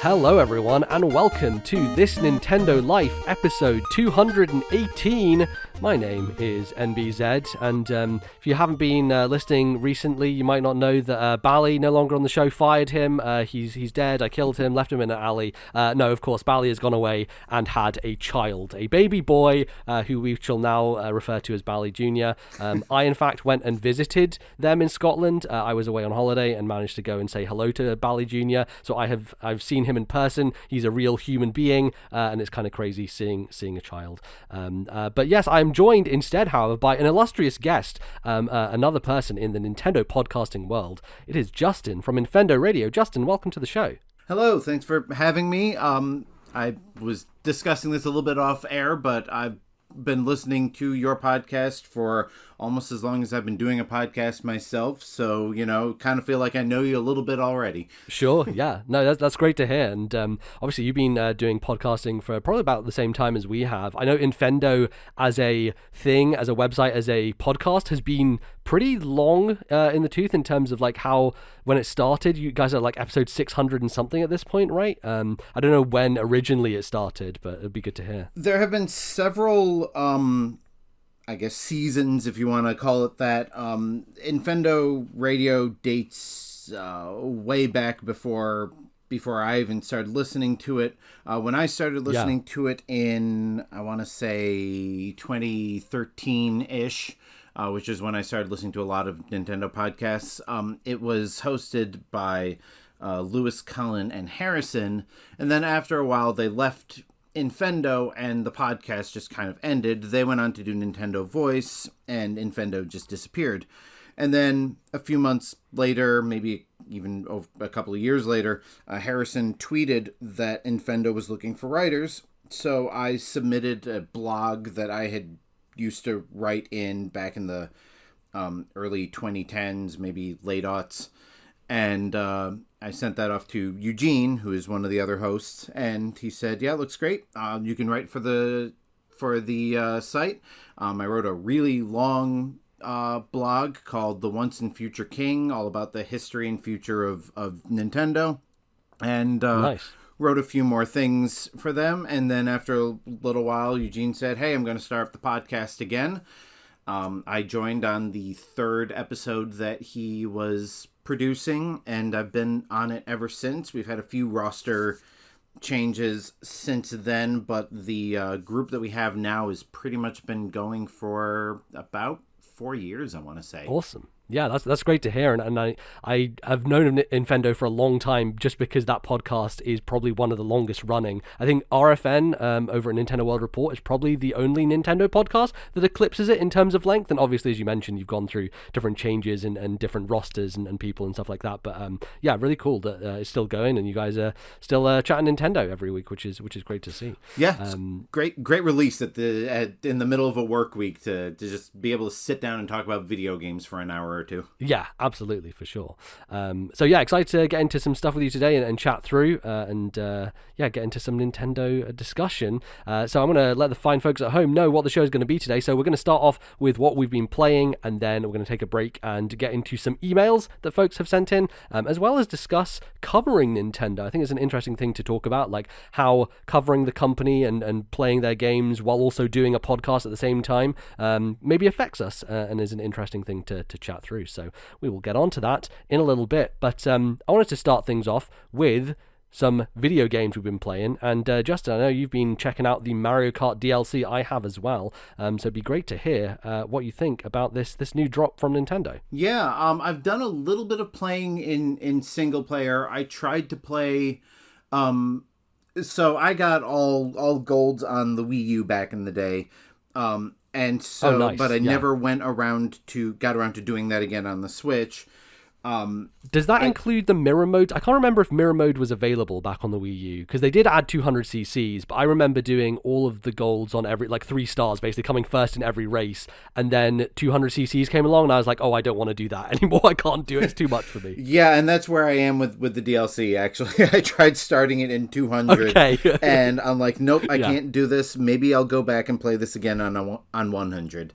Hello everyone, and welcome to This Nintendo Life, episode 218. My name is NBZ, and if you haven't been listening recently, you might not know that Bally, no longer on the show, fired him. He's dead. I killed him, left him in an alley. No, of course, Bally has gone away and had a child, a baby boy, who we shall now refer to as Bally Jr. I, in fact, went and visited them in Scotland. I was away on holiday and managed to go and say hello to Bally Jr. So I've seen him in person. He's a real human being, and it's kind of crazy seeing a child. But yes, I'm joined instead, however, by an illustrious guest, another person in the Nintendo podcasting world. It is Justin from Nintendo Radio. Justin, welcome to the show. Hello, thanks for having me. I was discussing this a little bit off air, but I've been listening to your podcast for almost as long as I've been doing a podcast myself, so kind of feel like I know you a little bit already. Sure, yeah, no, that's great to hear. And obviously you've been doing podcasting for probably about the same time as we have. I know Nintendo as a thing, as a website, as a podcast has been pretty long in the tooth in terms of like how when it started. You guys are like episode 600 and something at this point, right? I don't know when originally it started, but it'd be good to hear. There have been several I guess seasons, if you want to call it that. Nintendo Radio dates way back before I even started listening to it. When I started listening to it in, I want to say 2013-ish, which is when I started listening to a lot of Nintendo podcasts. It was hosted by Lewis, Cullen, and Harrison, and then after a while they left Nintendo and the podcast just kind of ended. They went on to do Nintendo Voice, and Nintendo just disappeared. And then a few months later, maybe even a couple of years later, Harrison tweeted that Nintendo was looking for writers. So I submitted a blog that I had used to write in back in the early 2010s, maybe late aughts. And I sent that off to Eugene, who is one of the other hosts, and he said, "Yeah, looks great. You can write for the site." I wrote a really long blog called "The Once and Future King," all about the history and future of Nintendo, and Nice. Wrote a few more things for them. And then after a little while, Eugene said, "Hey, I'm going to start up the podcast again." I joined on the third episode that he was producing, and I've been on it ever since. We've had a few roster changes since then, but the group that we have now has pretty much been going for about 4 years, I want to say. Awesome. Yeah, that's great to hear, and I have known Nintendo for a long time just because that podcast is probably one of the longest running. I think RFN over at Nintendo World Report is probably the only Nintendo podcast that eclipses it in terms of length, and obviously, as you mentioned, you've gone through different changes and different rosters and people and stuff like that, but yeah, really cool that it's still going, and you guys are still chatting Nintendo every week, which is great to see. Yeah, great release in the middle of a work week to just be able to sit down and talk about video games for an hour or two. Yeah, absolutely, for sure. So yeah, excited to get into some stuff with you today and chat through and get into some Nintendo discussion. So I'm going to let the fine folks at home know what the show is going to be today. So we're going to start off with what we've been playing, and then we're going to take a break and get into some emails that folks have sent in, as well as discuss covering Nintendo. I think it's an interesting thing to talk about, like how covering the company and playing their games while also doing a podcast at the same time maybe affects us and is an interesting thing to chat through. So we will get on to that in a little bit. But I wanted to start things off with some video games we've been playing. And Justin, I know you've been checking out the Mario Kart DLC. I have as well. So it'd be great to hear what you think about this new drop from Nintendo. Yeah, I've done a little bit of playing in single player. I tried to play... so I got all golds on the Wii U back in the day. And so, nice. But I never got around to doing that again on the Switch. Does that include the mirror mode? I can't remember if mirror mode was available back on the Wii U, because they did add 200 cc's, but I remember doing all of the golds on every, like 3 stars, basically coming first in every race, and then 200 cc's came along, and I was like, oh, I don't want to do that anymore. I can't do it. It's too much for me. Yeah, and that's where I am with the DLC, actually. I tried starting it in 200, and I'm like, nope, I can't do this. Maybe I'll go back and play this again on 100.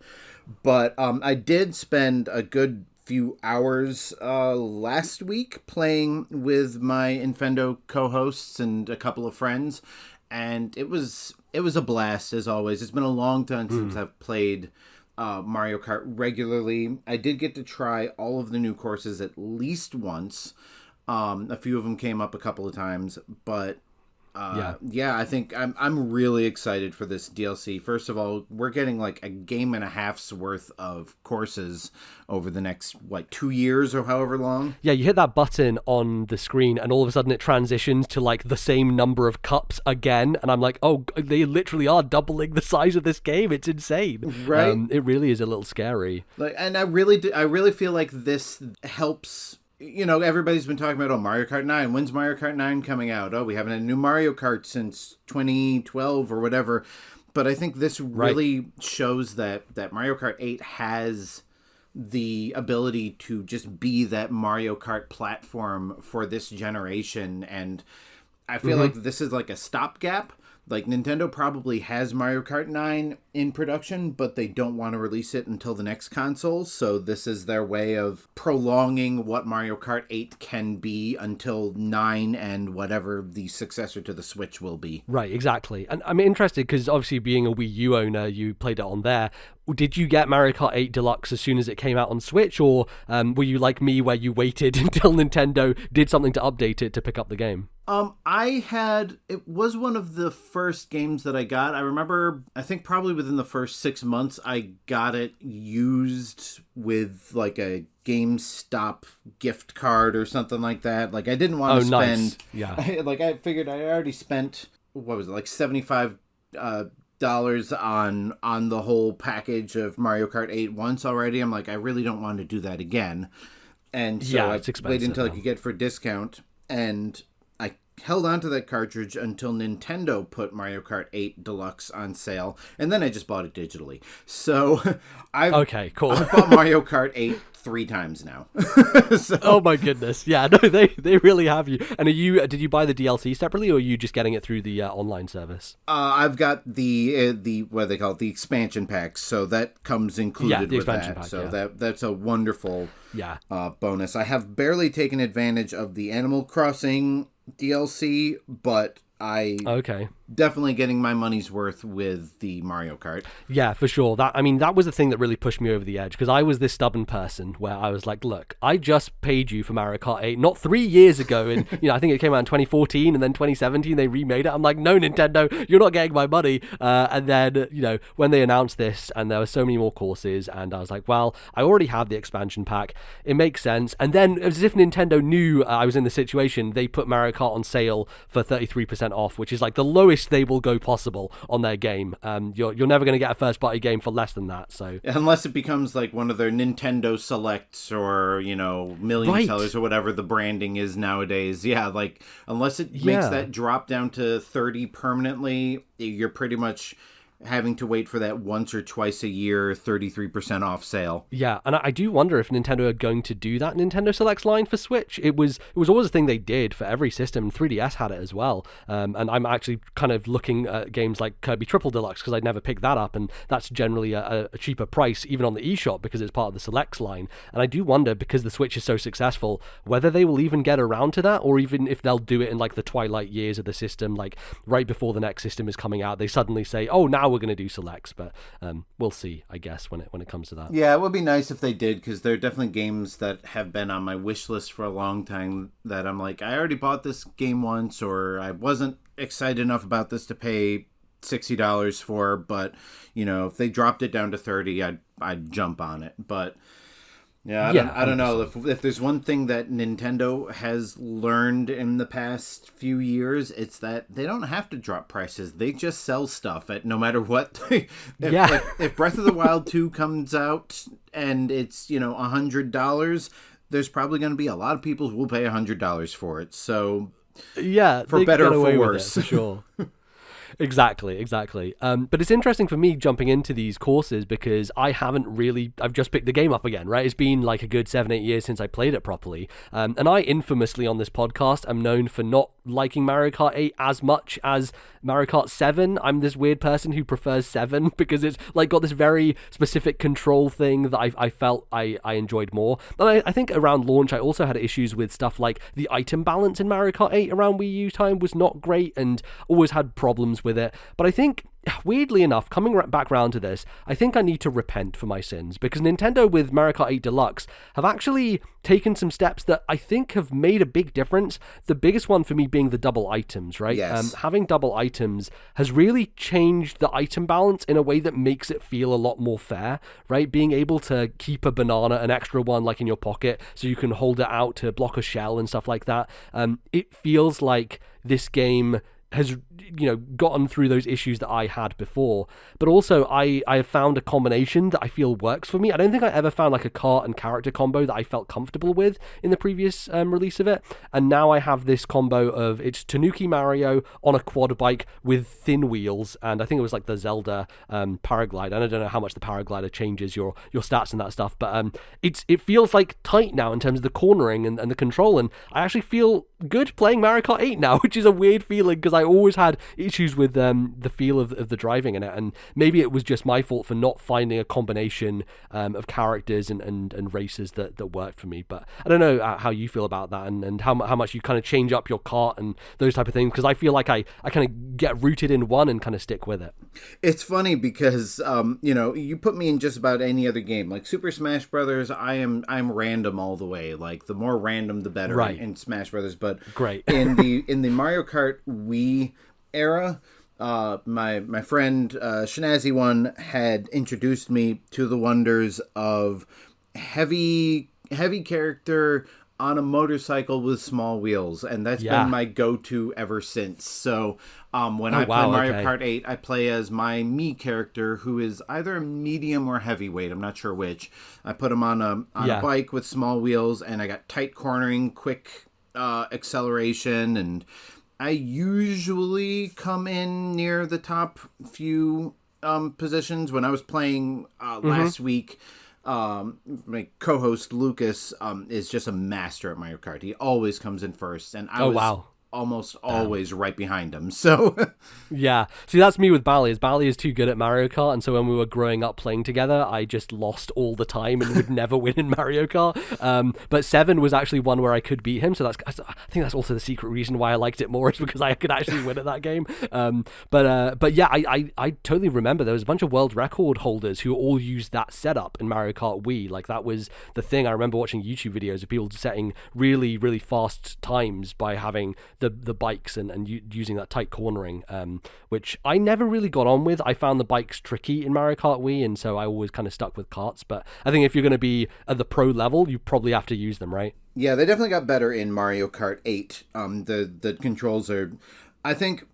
But I did spend a good few hours last week playing with my Infendo co-hosts and a couple of friends, and it was a blast as always. It's been a long time since I've played Mario Kart regularly. I did get to try all of the new courses at least once. A few of them came up a couple of times, but I think I'm really excited for this DLC. First of all, we're getting like a game and a half's worth of courses over the next 2 years or however long. Yeah, you hit that button on the screen and all of a sudden it transitions to like the same number of cups again, and I'm like, oh, they literally are doubling the size of this game. It's insane. Right? It really is a little scary. And I really feel like this helps. Everybody's been talking about, Mario Kart 9. When's Mario Kart 9 coming out? Oh, we haven't had a new Mario Kart since 2012 or whatever. But I think this really shows that Mario Kart 8 has the ability to just be that Mario Kart platform for this generation. And I feel like this is like a stopgap. Like, Nintendo probably has Mario Kart 9 in production, but they don't want to release it until the next console. So this is their way of prolonging what Mario Kart 8 can be until 9 and whatever the successor to the Switch will be. Right, exactly. And I'm interested because obviously being a Wii U owner, you played it on there. Did you get Mario Kart 8 Deluxe as soon as it came out on Switch, or were you like me where you waited until Nintendo did something to update it to pick up the game? It was one of the first games that I got. I remember, I think probably within the first 6 months, I got it used with like a GameStop gift card or something like that. Like, I didn't want to spend. Nice. Yeah. I figured I already spent, what was it, like $75 on the whole package of Mario Kart 8 once already. I'm like, I really don't want to do that again. And so I waited until I could get it for a discount, and I held on to that cartridge until Nintendo put Mario Kart 8 Deluxe on sale, and then I just bought it digitally. So I've bought Mario Kart 8 3 times now. Oh my goodness. Yeah, no, they really have you. And did you buy the DLC separately, or are you just getting it through the online service? I've got the what they call it, the expansion packs, so that comes included with that. Pack, so that's a wonderful bonus. I have barely taken advantage of the Animal Crossing DLC, but I definitely getting my money's worth with the Mario Kart. Yeah, for sure. That was the thing that really pushed me over the edge, because I was this stubborn person where I was like, look, I just paid you for Mario Kart 8 not 3 years ago, and I think it came out in 2014, and then 2017 they remade it. I'm like, no, Nintendo, you're not getting my money. And then when they announced this and there were so many more courses, and I was like, well, I already have the expansion pack, it makes sense. And then as if Nintendo knew I was in the situation, they put Mario Kart on sale for 33% off, which is like the lowest they will go possible on their game. You're never going to get a first party game for less than that. So unless it becomes like one of their Nintendo Selects or million sellers or whatever the branding is nowadays, like unless it makes that drop down to 30 permanently, you're pretty much having to wait for that once or twice a year 33% off sale. Yeah, and I do wonder if Nintendo are going to do that Nintendo Selects line for Switch. It was always a thing they did for every system. 3DS had it as well. And I'm actually kind of looking at games like Kirby Triple Deluxe, because I'd never picked that up, and that's generally a cheaper price even on the eShop because it's part of the Selects line. And I do wonder, because the Switch is so successful, whether they will even get around to that, or even if they'll do it in like the twilight years of the system, like right before the next system is coming out, they suddenly say, oh, now we're going to do Selects. But we'll see, I guess, when it comes to that. Yeah, it would be nice if they did, because there are definitely games that have been on my wish list for a long time that I'm like, I already bought this game once, or I wasn't excited enough about this to pay $60 for, but if they dropped it down to 30, I'd jump on it. But I don't know if there's one thing that Nintendo has learned in the past few years, it's that they don't have to drop prices. They just sell stuff at no matter what. If Breath of the Wild 2 comes out and it's $100, there's probably going to be a lot of people who will pay $100 for it. So for better or for worse, for sure. Exactly. But it's interesting for me jumping into these courses because I've just picked the game up again, right? It's been like a good 7-8 years since I played it properly. And I infamously on this podcast am known for not liking Mario Kart 8 as much as Mario Kart 7. I'm this weird person who prefers 7 because it's like got this very specific control thing that I felt I enjoyed more. And I think around launch I also had issues with stuff like the item balance in Mario Kart 8 around Wii U time was not great and always had problems with it. But I think weirdly enough, coming back round to this, I think I need to repent for my sins because Nintendo with Mario Kart 8 Deluxe have actually taken some steps that I think have made a big difference. The biggest one for me being the double items, right? Yes. Having double items has really changed the item balance in a way that makes it feel a lot more fair, right? Being able to keep a banana, an extra one like in your pocket so you can hold it out to block a shell and stuff like that. It feels like this game has gotten through those issues that I had before, but also I have found a combination that I feel works for me. I don't think I ever found like a kart and character combo that I felt comfortable with in the previous release of it, and now I have this combo of it's Tanuki Mario on a quad bike with thin wheels, and I think it was like the Zelda paraglide, and I don't know how much the paraglider changes your stats and that stuff, but it feels like tight now in terms of the cornering and the control, and I actually feel good playing Mario Kart 8 now, which is a weird feeling because I always had issues with the feel of the driving in it, and maybe it was just my fault for not finding a combination of characters and races that worked for me. But I don't know how you feel about that and how much you kind of change up your kart and those type of things, because I feel like I kind of get rooted in one and kind of stick with it. It's funny because you put me in just about any other game like Super Smash Brothers. I'm random all the way. Like the more random the better, right, in Smash Brothers. But great. in the Mario Kart Wii era, my friend Shinazi One had introduced me to the wonders of heavy character on a motorcycle with small wheels, and that's been my go-to ever since. So when I play Mario Kart 8, I play as my Mii character, who is either medium or heavyweight. I'm not sure which. I put him on a bike with small wheels, and I got tight cornering, quick acceleration, and I usually come in near the top few positions. When I was playing last week, my co-host Lucas is just a master at Mario Kart. He always comes in first, and I was almost always right behind him. So yeah, see, that's me with Bally. Bally is too good at Mario Kart, and so when we were growing up playing together, I just lost all the time and would never win in Mario Kart. But 7 was actually one where I could beat him, so I think that's also the secret reason why I liked it more, is because I could actually win at that game. But yeah, I totally remember there was a bunch of world record holders who all used that setup in Mario Kart Wii. Like that was the thing. I remember watching YouTube videos of people setting really, really fast times by having the bikes and using that tight cornering, which I never really got on with. I found the bikes tricky in Mario Kart Wii, and so I always kind of stuck with karts. But I think if you're going to be at the pro level, you probably have to use them, right? Yeah, they definitely got better in Mario Kart 8. The controls are, I think,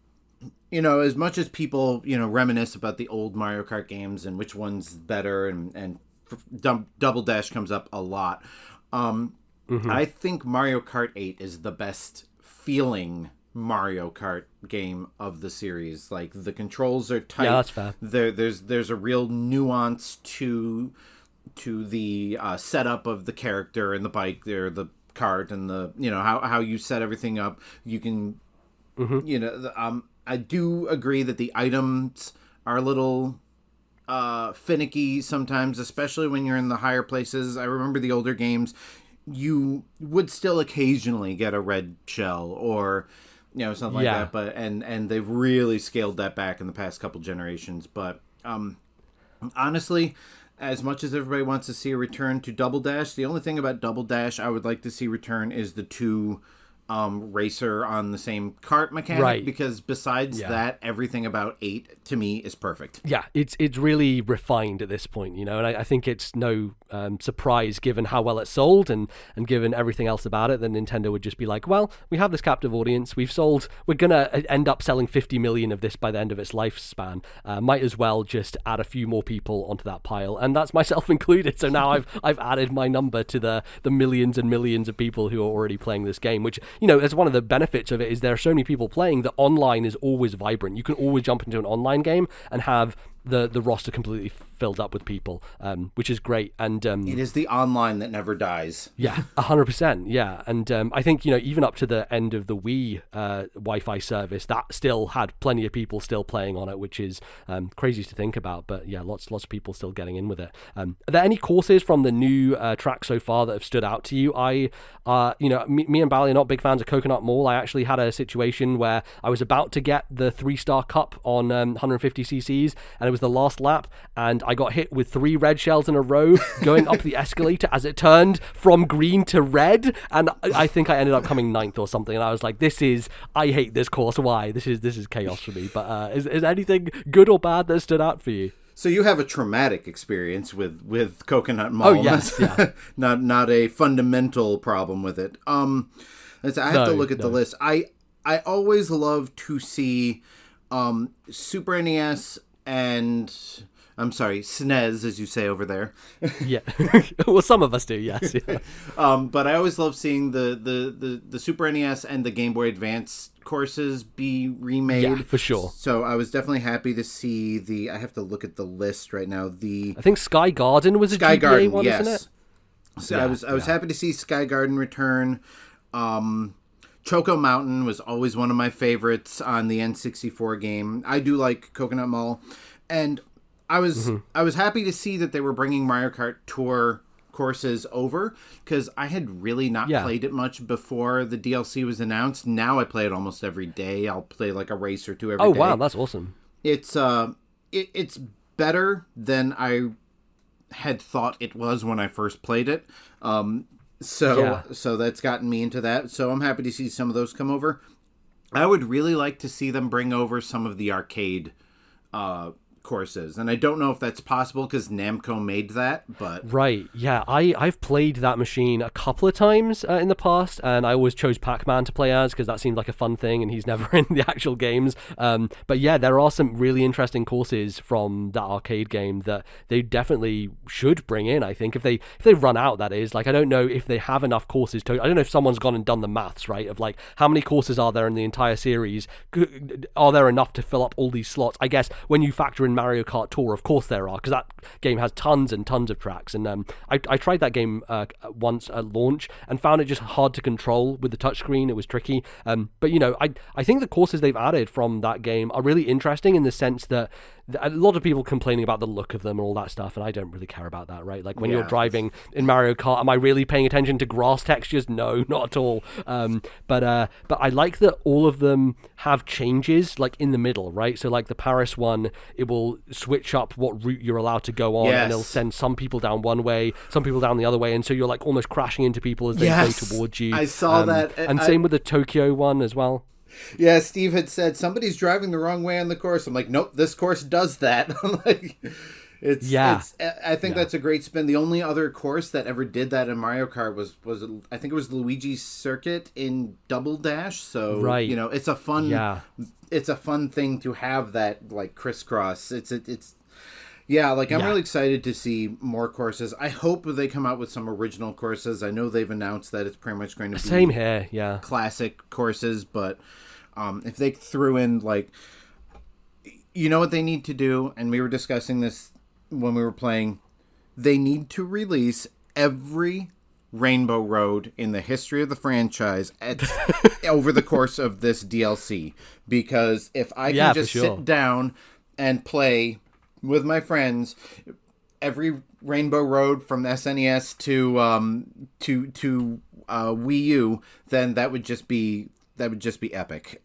as much as people, reminisce about the old Mario Kart games and which one's better, and Double Dash comes up a lot. I think Mario Kart 8 is the best feeling Mario Kart game of the series. Like the controls are tight. Yeah, that's fair. There's a real nuance to the setup of the character and the bike there, the kart, and the how you set everything up. You can I do agree that the items are a little finicky sometimes, especially when you're in the higher places. I remember the older games, you would still occasionally get a red shell or something like that, but and they've really scaled that back in the past couple generations. But honestly, as much as everybody wants to see a return to Double Dash, the only thing about Double Dash I would like to see return is the two racer on the same kart mechanic, right? Because besides that, everything about 8 to me is perfect. Yeah, it's really refined at this point, and I think it's no surprise given how well it sold and given everything else about it, that Nintendo would just be like, well, we have this captive audience, we're gonna end up selling 50 million of this by the end of its lifespan, might as well just add a few more people onto that pile, and that's myself included. So now I've added my number to the millions and millions of people who are already playing this game, which as one of the benefits of it is there are so many people playing that online is always vibrant. You can always jump into an online game and have the roster completely filled up with people, which is great. And it is the online that never dies. Yeah, 100%. Yeah, and I think even up to the end of the Wii Wi-Fi service, that still had plenty of people still playing on it, which is crazy to think about. But yeah, lots of people still getting in with it. Are there any courses from the new track so far that have stood out to you? Me and Bally are not big fans of Coconut Mall. I actually had a situation where I was about to get the 3-star cup on 150 cc's, and it was the last lap, and I got hit with 3 red shells in a row going up the escalator as it turned from green to red, and I think I ended up coming 9th or something, and I was like, I hate this course. Why? This is chaos for me. But is anything good or bad that stood out for you? So you have a traumatic experience with Coconut Mall. Oh yes, yeah. not a fundamental problem with it. I have to look at the list. I always love to see Super NES and SNES, as you say over there. Yeah. Well, some of us do, yes. Yeah. But I always love seeing the Super NES and the Game Boy Advance courses be remade. Yeah, for sure. So I was definitely happy to see I have to look at the list right now. I think Sky Garden was a Sky GBA Garden, one, yes. isn't it? So yeah, I was happy to see Sky Garden return. Choco Mountain was always one of my favorites on the N64 game. I do like Coconut Mall, and I was happy to see that they were bringing Mario Kart Tour courses over, because I had really not played it much before the DLC was announced. Now I play it almost every day. I'll play like a race or two every day. Oh wow, that's awesome. It's it's better than I had thought it was when I first played it. So that's gotten me into that. So I'm happy to see some of those come over. I would really like to see them bring over some of the arcade courses, and I don't know if that's possible because Namco made that, but right, yeah, I've played that machine a couple of times in the past, and I always chose Pac-Man to play as because that seemed like a fun thing, and he's never in the actual games. But yeah, there are some really interesting courses from that arcade game that they definitely should bring in. I think if they run out, that is, like, I don't know if they have enough courses to. I don't know if someone's gone and done the maths, right, of like how many courses are there in the entire series. Are there enough to fill up all these slots? I guess when you factor in Mario Kart Tour, of course there are, because that game has tons and tons of tracks. And I tried that game once at launch and found it just hard to control with the touchscreen. It was tricky. But I think the courses they've added from that game are really interesting in the sense that a lot of people complaining about the look of them and all that stuff, and I don't really care about that, right? Like when you're driving in Mario Kart, am I really paying attention to grass textures? No, not at all. But I like that all of them have changes like in the middle, right? So like the Paris one, it will switch up what route you're allowed to go on, and it'll send some people down one way, some people down the other way, and so you're like almost crashing into people as they go towards you. I saw that. And same with the Tokyo one as well. Yeah, Steve had said somebody's driving the wrong way on the course. I'm like, nope, this course does that. I'm like, I think that's a great spin. The only other course that ever did that in Mario Kart was I think it was Luigi's Circuit in Double Dash. So it's a fun thing to have that like crisscross. I'm really excited to see more courses. I hope they come out with some original courses. I know they've announced that it's pretty much going to be same here, classic courses, but if they threw in like, what they need to do, and we were discussing this when we were playing, they need to release every Rainbow Road in the history of the franchise over the course of this DLC, because if I can just sit down and play with my friends every Rainbow Road from SNES to Wii U, then that would just be epic.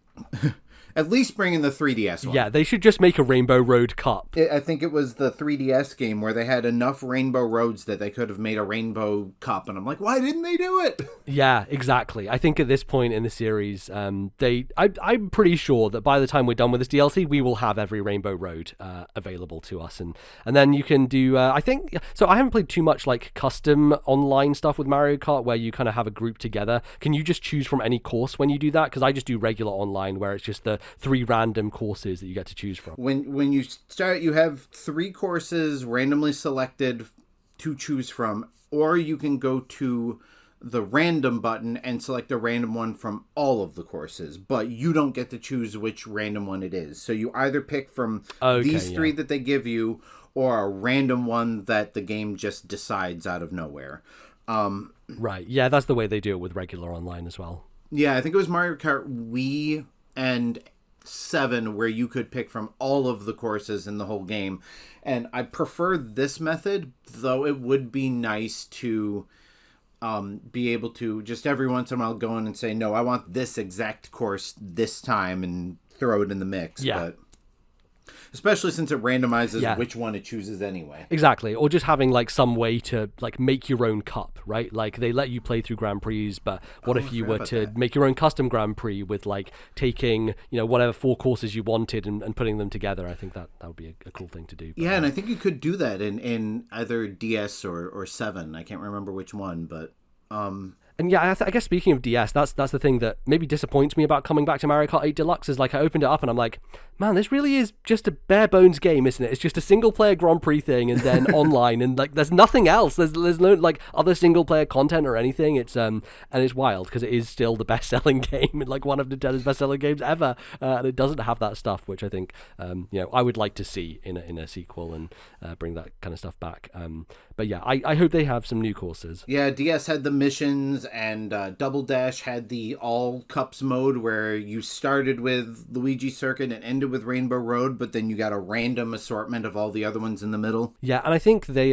At least bring in the 3DS one. Yeah, they should just make a Rainbow Road Cup. I think it was the 3DS game where they had enough Rainbow Roads that they could have made a Rainbow Cup, and I'm like, why didn't they do it? Yeah, exactly. I think at this point in the series, I'm pretty sure that by the time we're done with this DLC, we will have every Rainbow Road available to us, and then you can do. I haven't played too much like custom online stuff with Mario Kart, where you kind of have a group together. Can you just choose from any course when you do that? Because I just do regular online, where it's just the 3 random courses that you get to choose from. When you start, you have 3 courses randomly selected to choose from, or you can go to the random button and select a random one from all of the courses, but you don't get to choose which random one it is. So you either pick from these three that they give you, or a random one that the game just decides out of nowhere. Right. Yeah, that's the way they do it with regular online as well. Yeah, I think it was Mario Kart Wii and 7 where you could pick from all of the courses in the whole game. And I prefer this method, though it would be nice to be able to just every once in a while go in and say, no, I want this exact course this time, and throw it in the mix. Yeah. But especially since it randomizes which one it chooses anyway. Exactly. Or just having like some way to like make your own cup, right? Like they let you play through Grand Prix, but what if you were to make your own custom Grand Prix with like taking, whatever 4 courses you wanted and putting them together? I think that would be a cool thing to do. But, and I think you could do that in either DS or 7. I can't remember which one, but and yeah, I guess speaking of DS, that's the thing that maybe disappoints me about coming back to Mario Kart 8 Deluxe is like I opened it up and I'm like, man, this really is just a bare bones game, isn't it? It's just a single player Grand Prix thing and then online, and like there's nothing else. There's no like other single player content or anything. It's and it's wild because it is still the best selling game, like one of Nintendo's best selling games ever, and it doesn't have that stuff, which I think I would like to see in a sequel and bring that kind of stuff back. But yeah, I hope they have some new courses. Yeah, DS had the missions, and Double Dash had the all cups mode where you started with Luigi Circuit and ended with Rainbow Road, but then you got a random assortment of all the other ones in the middle. Yeah, and I think they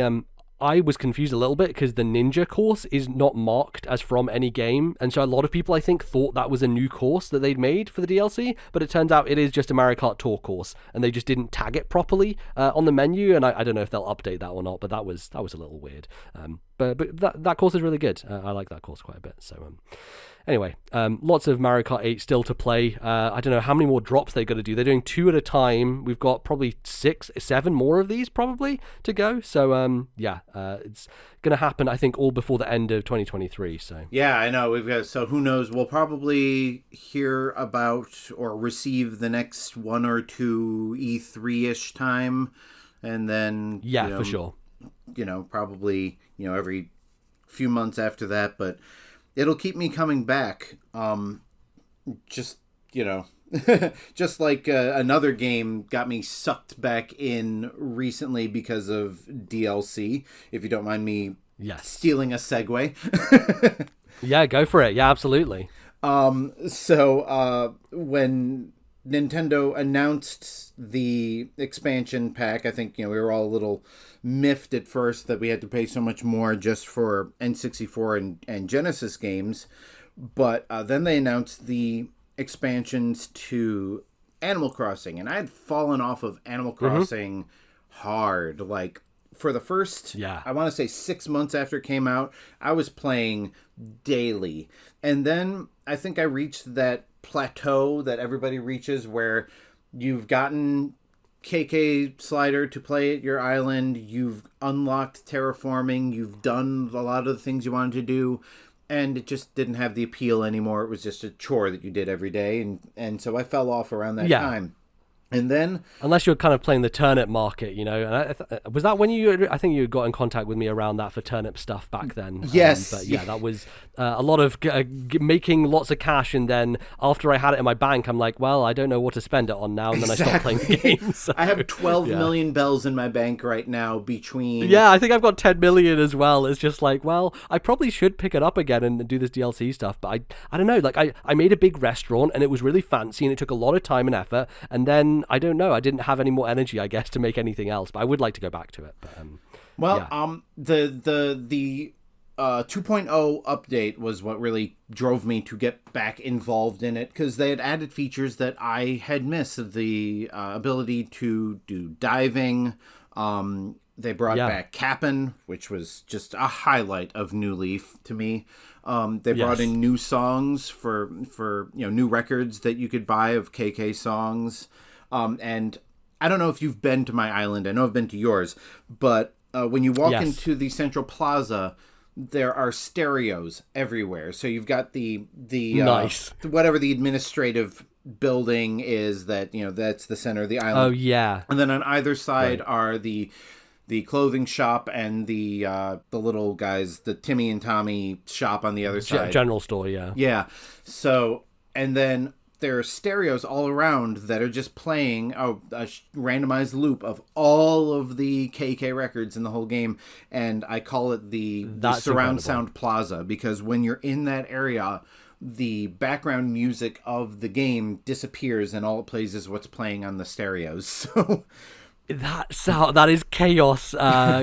I was confused a little bit because the Ninja course is not marked as from any game, and so a lot of people I think thought that was a new course that they'd made for the DLC, but it turns out it is just a Mario Kart Tour course, and they just didn't tag it properly on the menu, and I don't know if they'll update that or not, but that was a little weird. But that course is really good. I like that course quite a bit. So anyway, lots of Mario Kart 8 still to play. I don't know how many more drops they're going to do. They're doing 2 at a time. We've got probably 6, 7 more of these probably to go. So it's going to happen, I think, all before the end of 2023. So yeah, I know. So who knows? We'll probably hear about or receive the next 1 or 2 E3-ish time, and then for sure. Probably every few months after that, but it'll keep me coming back. Just like another game got me sucked back in recently because of DLC, if you don't mind me stealing a segue. Yeah, go for it. Yeah, absolutely. So when Nintendo announced the expansion pack, I think we were all a little miffed at first that we had to pay so much more just for N64 and Genesis games, but then they announced the expansions to Animal Crossing, and I had fallen off of Animal Crossing hard. Like for the first, I want to say 6 months after it came out, I was playing daily, and then I think I reached that plateau that everybody reaches where you've gotten KK Slider to play at your island, you've unlocked terraforming, you've done a lot of the things you wanted to do, and it just didn't have the appeal anymore. It was just a chore that you did every day, and so I fell off around that time. And then, unless you're kind of playing the turnip market, and was that when I think you got in contact with me around that for turnip stuff back then. Yes. But yeah, that was a lot of making lots of cash, and then after I had it in my bank, I'm like, well, I don't know what to spend it on now, and then I stopped playing the game. So, I have 12 million bells in my bank right now between... Yeah, I think I've got 10 million as well. It's just like, well, I probably should pick it up again and do this DLC stuff, but I don't know, like I made a big restaurant, and it was really fancy, and it took a lot of time and effort, and then I don't know, I didn't have any more energy, I guess, to make anything else, but I would like to go back to it. But the 2.0 update was what really drove me to get back involved in it, because they had added features that I had missed. The ability to do diving. They brought back Kapp'n, which was just a highlight of New Leaf to me. They brought in new songs for new records that you could buy of KK songs. And I don't know if you've been to my island. I know I've been to yours, but when you walk into the Central Plaza, there are stereos everywhere. So you've got the nice whatever the administrative building is that that's the center of the island. Oh yeah. And then on either side are the the clothing shop and the little guys, the Timmy and Tommy shop on the other side. General store, yeah. Yeah. So, and then there are stereos all around that are just playing a randomized loop of all of the KK records in the whole game. And I call it the surround sound plaza, because when you're in that area, the background music of the game disappears and all it plays is what's playing on the stereos. So that is chaos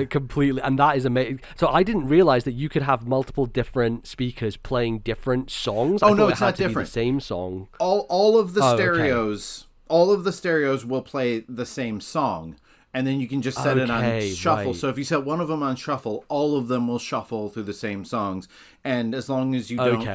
completely, and that is amazing. So I didn't realize that you could have multiple different speakers playing different songs. Oh, I no, thought it's it had not to be different. the same song. All of the stereos, okay. all of the stereos will play the same song. And then you can just set it on shuffle. Right. So if you set one of them on shuffle, all of them will shuffle through the same songs. And as long as you don't,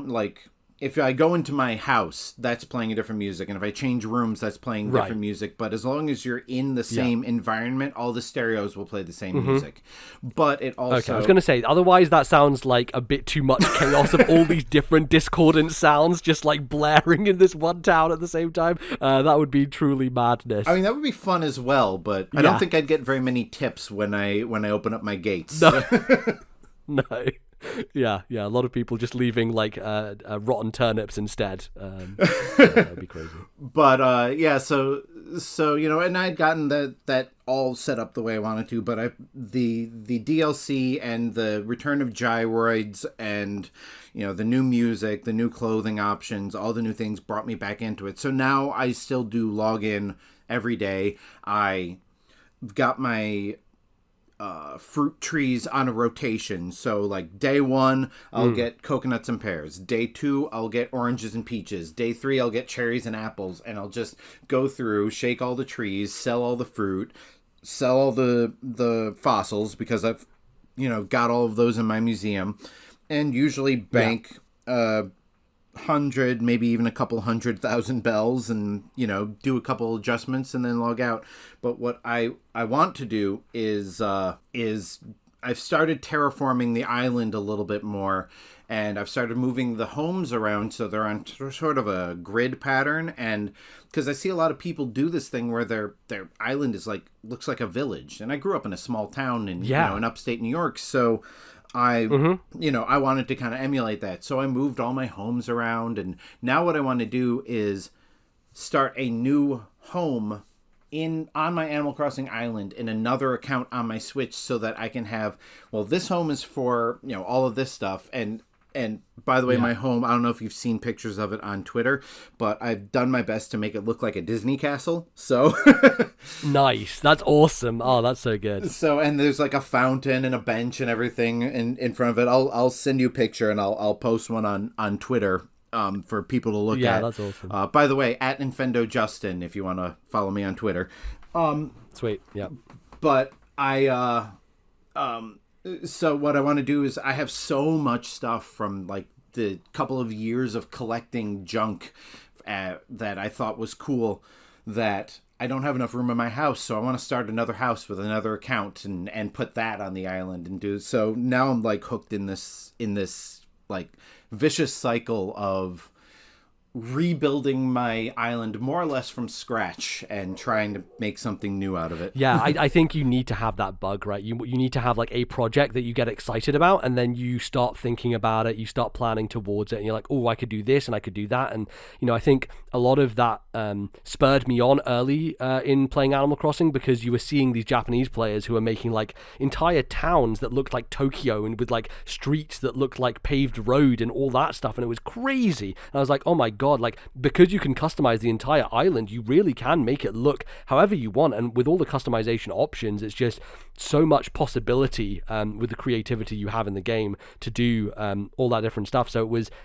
like, if I go into my house, that's playing a different music. And if I change rooms, that's playing different music. But as long as you're in the same environment, all the stereos will play the same music. But it also... Okay, I was going to say, otherwise that sounds like a bit too much chaos of all these different discordant sounds just like blaring in this one town at the same time. That would be truly madness. I mean, that would be fun as well, but I don't think I'd get very many tips when I open up my gates. No. No. Yeah, a lot of people just leaving like rotten turnips instead. That'd be crazy. But so and I'd gotten that all set up the way I wanted to, but the DLC and the return of gyroids and the new music, the new clothing options, all the new things brought me back into it. So now I still do log in every day. I've got my fruit trees on a rotation. So like day 1, I'll get coconuts and pears. Day 2, I'll get oranges and peaches. Day 3, I'll get cherries and apples. And I'll just go through, shake all the trees, sell all the fruit, sell all the fossils, because I've, got all of those in my museum, and usually bank 100, maybe even a couple 100,000 bells, and do a couple adjustments and then log out. But what I want to do is I've started terraforming the island a little bit more, and I've started moving the homes around so they're on sort of a grid pattern. And because I see a lot of people do this thing where their island is looks like a village, and I grew up in a small town in in upstate New York, so I wanted to kind of emulate that. So I moved all my homes around, and now what I want to do is start a new home on my Animal Crossing island in another account on my Switch, so that I can have, this home is for, all of this stuff. And by the way, my home, I don't know if you've seen pictures of it on Twitter, but I've done my best to make it look like a Disney castle. So nice. That's awesome. Oh, that's so good. So, and there's like a fountain and a bench and everything in front of it. I'll send you a picture, and I'll post one on Twitter for people to look at. Yeah, that's awesome. By the way, at NintendoJustin, if you want to follow me on Twitter. Sweet. Yeah. But so what I want to do is, I have so much stuff from like the couple of years of collecting junk that I thought was cool, that I don't have enough room in my house. So I want to start another house with another account and put that on the island and do. So now I'm like hooked in this like vicious cycle of rebuilding my island more or less from scratch and trying to make something new out of it. Yeah, I think you need to have that bug, right? You need to have like a project that you get excited about, and then you start thinking about it, you start planning towards it, and you're like, oh, I could do this and I could do that. And I think a lot of that spurred me on early in playing Animal Crossing, because you were seeing these Japanese players who are making like entire towns that looked like Tokyo, and with like streets that looked like paved road and all that stuff, and it was crazy. And I was like, oh my god, like, because you can customize the entire island, you really can make it look however you want. And with all the customization options, it's just so much possibility with the creativity you have in the game to do all that different stuff. So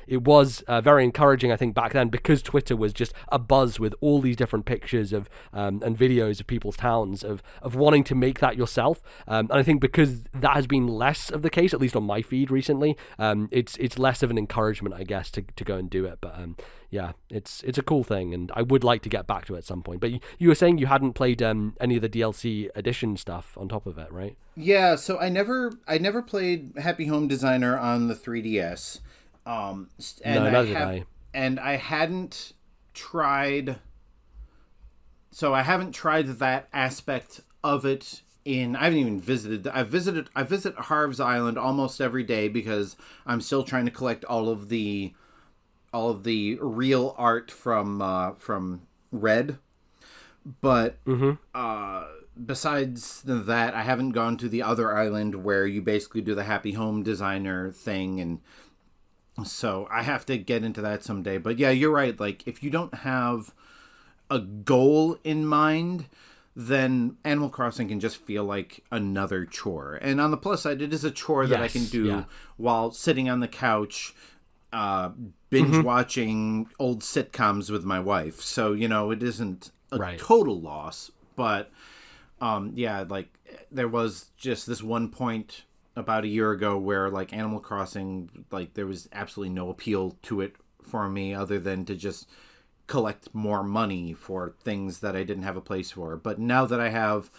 it was very encouraging, I think, back then, because Twitter was just a buzz with all these different pictures of and videos of people's towns of wanting to make that yourself. And I think because that has been less of the case, at least on my feed recently, it's less of an encouragement, I guess, to go and do it. But yeah, it's a cool thing, and I would like to get back to it at some point. But you were saying you hadn't played any of the DLC edition stuff on top of it, right? Yeah, so I never played Happy Home Designer on the 3DS. And no, neither did I. And I hadn't tried. So I haven't tried that aspect of it I haven't even visited. I visit Harv's Island almost every day because I'm still trying to collect all of the real art from Red. But besides that, I haven't gone to the other island where you basically do the happy home designer thing, and so I have to get into that someday. But yeah, you're right. Like, if you don't have a goal in mind, then Animal Crossing can just feel like another chore. And on the plus side, it is a chore that I can do while sitting on the couch, binge watching old sitcoms with my wife. So, it isn't a total loss. But, like, there was just this one point about a year ago where, like, Animal Crossing, like, there was absolutely no appeal to it for me other than to just collect more money for things that I didn't have a place for. But now that I have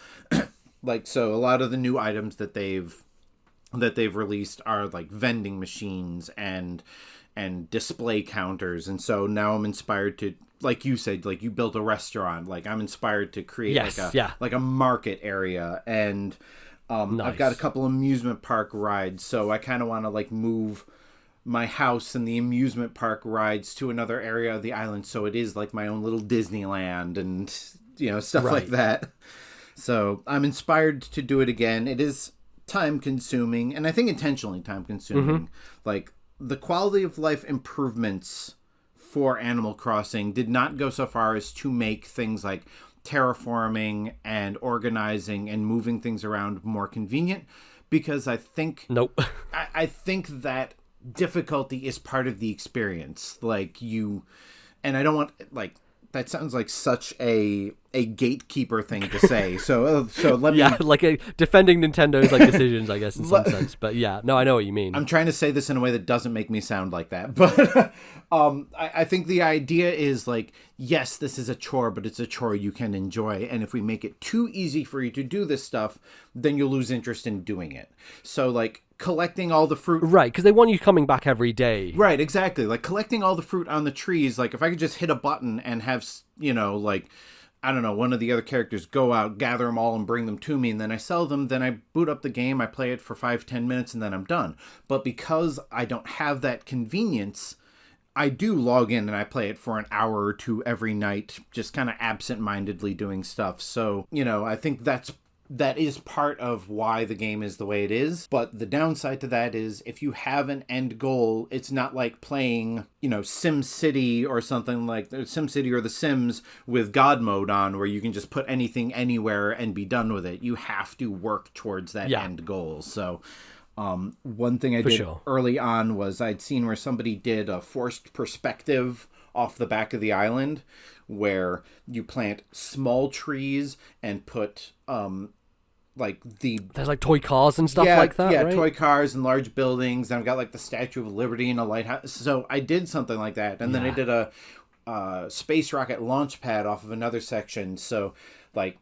so a lot of the new items that they've released are like vending machines and display counters, and so now I'm inspired to, like you said, like you built a restaurant, like I'm inspired to create like a market area, and nice. I've got a couple amusement park rides, so I kind of want to like move my house and the amusement park rides to another area of the island, so it is like my own little Disneyland and stuff like that. So I'm inspired to do it again. It is time consuming, and I think intentionally time consuming. Like, the quality of life improvements for Animal Crossing did not go so far as to make things like terraforming and organizing and moving things around more convenient, because I think I think that difficulty is part of the experience. Like, and I don't want, like, that sounds like such a gatekeeper thing to say. So let me like defending Nintendo's like decisions, I guess, in some sense. But yeah, no, I know what you mean. I'm trying to say this in a way that doesn't make me sound like that. But I think the idea is like, yes, this is a chore, but it's a chore you can enjoy. And if we make it too easy for you to do this stuff, then you'll lose interest in doing it. So like, collecting all the fruit, right, because they want you coming back every day, right? Exactly. Like, collecting all the fruit on the trees, like if I could just hit a button and have like, I don't know, one of the other characters go out, gather them all and bring them to me, and then I sell them, then I boot up the game, I play it for 5-10 minutes, and then I'm done. But because I don't have that convenience, I do log in and I play it for an hour or two every night, just kind of absent-mindedly doing stuff. So, I think that is part of why the game is the way it is. But the downside to that is, if you have an end goal, it's not like playing, SimCity or something like SimCity or The Sims with God mode on, where you can just put anything anywhere and be done with it. You have to work towards that end goal. So one thing I did early on was I'd seen where somebody did a forced perspective off the back of the island, where you plant small trees and put there's like toy cars and stuff like that, right? Toy cars and large buildings, and I've got like the Statue of Liberty and a lighthouse. So I did something like that, and then I did a space rocket launch pad off of another section. So like,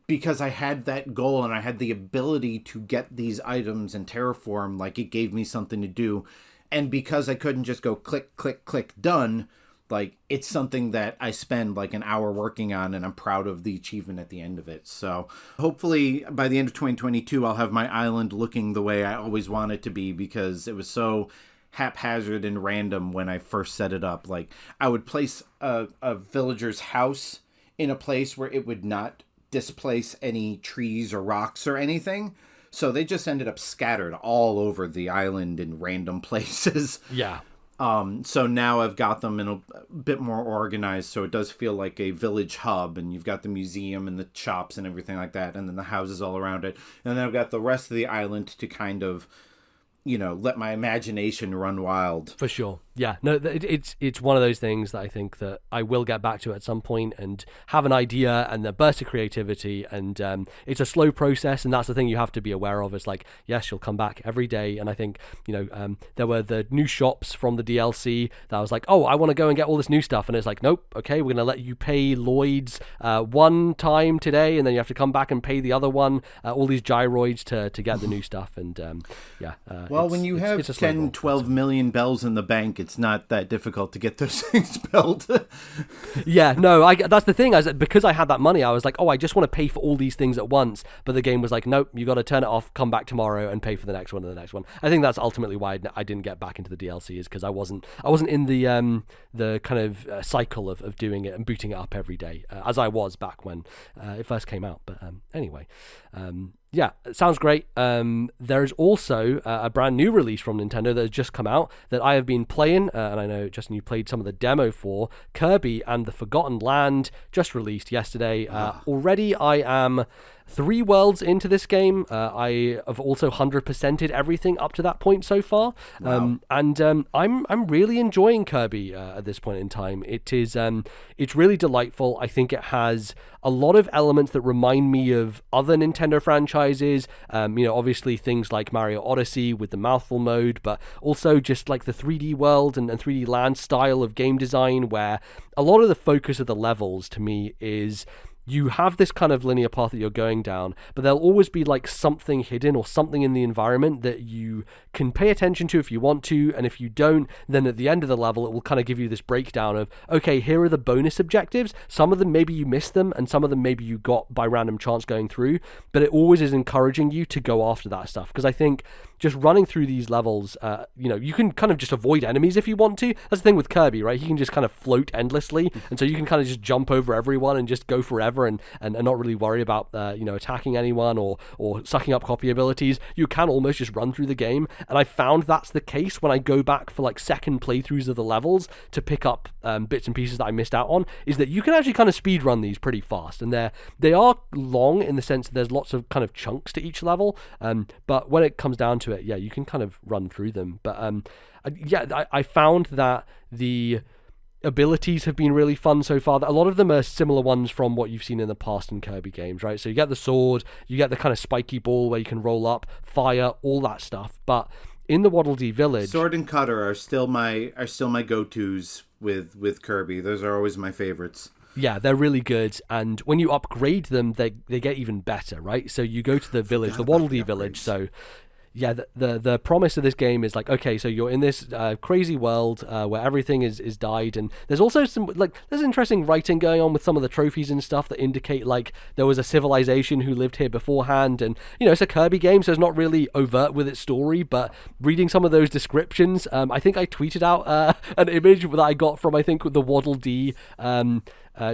because I had that goal and I had the ability to get these items and terraform, like, it gave me something to do. And because I couldn't just go click, click, click, done, like, it's something that I spend like an hour working on, and I'm proud of the achievement at the end of it. So hopefully by the end of 2022, I'll have my island looking the way I always want it to be, because it was so haphazard and random when I first set it up. Like, I would place a villager's house in a place where it would not displace any trees or rocks or anything. So they just ended up scattered all over the island in random places. Yeah. So now I've got them in a bit more organized, so it does feel like a village hub, and you've got the museum and the shops and everything like that, and then the houses all around it. And then I've got the rest of the island to kind of, let my imagination run wild. For sure. Yeah, no, it's one of those things that I think that I will get back to at some point and have an idea and the burst of creativity, and it's a slow process, and that's the thing you have to be aware of. It's like, yes, you'll come back every day, and I think, there were the new shops from the DLC that I was like, oh, I want to go and get all this new stuff, and it's like, nope, okay, we're going to let you pay Lloyd's one time today, and then you have to come back and pay the other one, all these gyroids to get the new stuff, and Well, when you have it's a 10, 12 million bells in the bank, it's not that difficult to get those things built. Yeah, no, that's the thing. Because I had that money, I was like, oh, I just want to pay for all these things at once. But the game was like, nope, you got to turn it off, come back tomorrow, and pay for the next one and the next one. I think that's ultimately why I didn't get back into the DLC, is because I wasn't in the kind of cycle of doing it and booting it up every day as I was back when it first came out. But anyway. Yeah, it sounds great. There's also a brand new release from Nintendo that has just come out that I have been playing, and I know, Justin, you played some of the demo for Kirby and the Forgotten Land, just released yesterday. Already I am 3 worlds into this game. I have also 100%ed everything up to that point so far. Wow. I'm really enjoying Kirby at this point in time. It's really delightful. I think it has a lot of elements that remind me of other Nintendo franchises. Obviously things like Mario Odyssey with the mouthful mode, but also just like the 3D world and 3D land style of game design, where a lot of the focus of the levels to me is you have this kind of linear path that you're going down, but there'll always be like something hidden or something in the environment that you can pay attention to if you want to, and if you don't, then at the end of the level it will kind of give you this breakdown of, okay, here are the bonus objectives. Some of them maybe you missed them, and some of them maybe you got by random chance going through, but it always is encouraging you to go after that stuff, because I think just running through these levels, you can kind of just avoid enemies if you want to. That's the thing with Kirby, right? He can just kind of float endlessly, and so you can kind of just jump over everyone and just go forever and not really worry about attacking anyone or sucking up copy abilities. You can almost just run through the game, and I found that's the case when I go back for like second playthroughs of the levels to pick up bits and pieces that I missed out on, is that you can actually kind of speed run these pretty fast, and they are long in the sense that there's lots of kind of chunks to each level, but when it comes down to it, yeah, you can kind of run through them. But I found that the abilities have been really fun so far. A lot of them are similar ones from what you've seen in the past in Kirby games, right? So you get the sword, you get the kind of spiky ball where you can roll up, fire, all that stuff. But in the Waddle Dee Village, Sword and Cutter are still my go-tos with Kirby. Those are always my favorites. yeah, they're really good, and when you upgrade them, they get even better, right? So you go to the village, the Waddle Dee Village, so yeah, the promise of this game is like, okay, so you're in this crazy world where everything is died, and there's also there's interesting writing going on with some of the trophies and stuff that indicate like there was a civilization who lived here beforehand, and it's a Kirby game, so it's not really overt with its story, but reading some of those descriptions, I think I tweeted out an image that I got from, I think, the Waddle Dee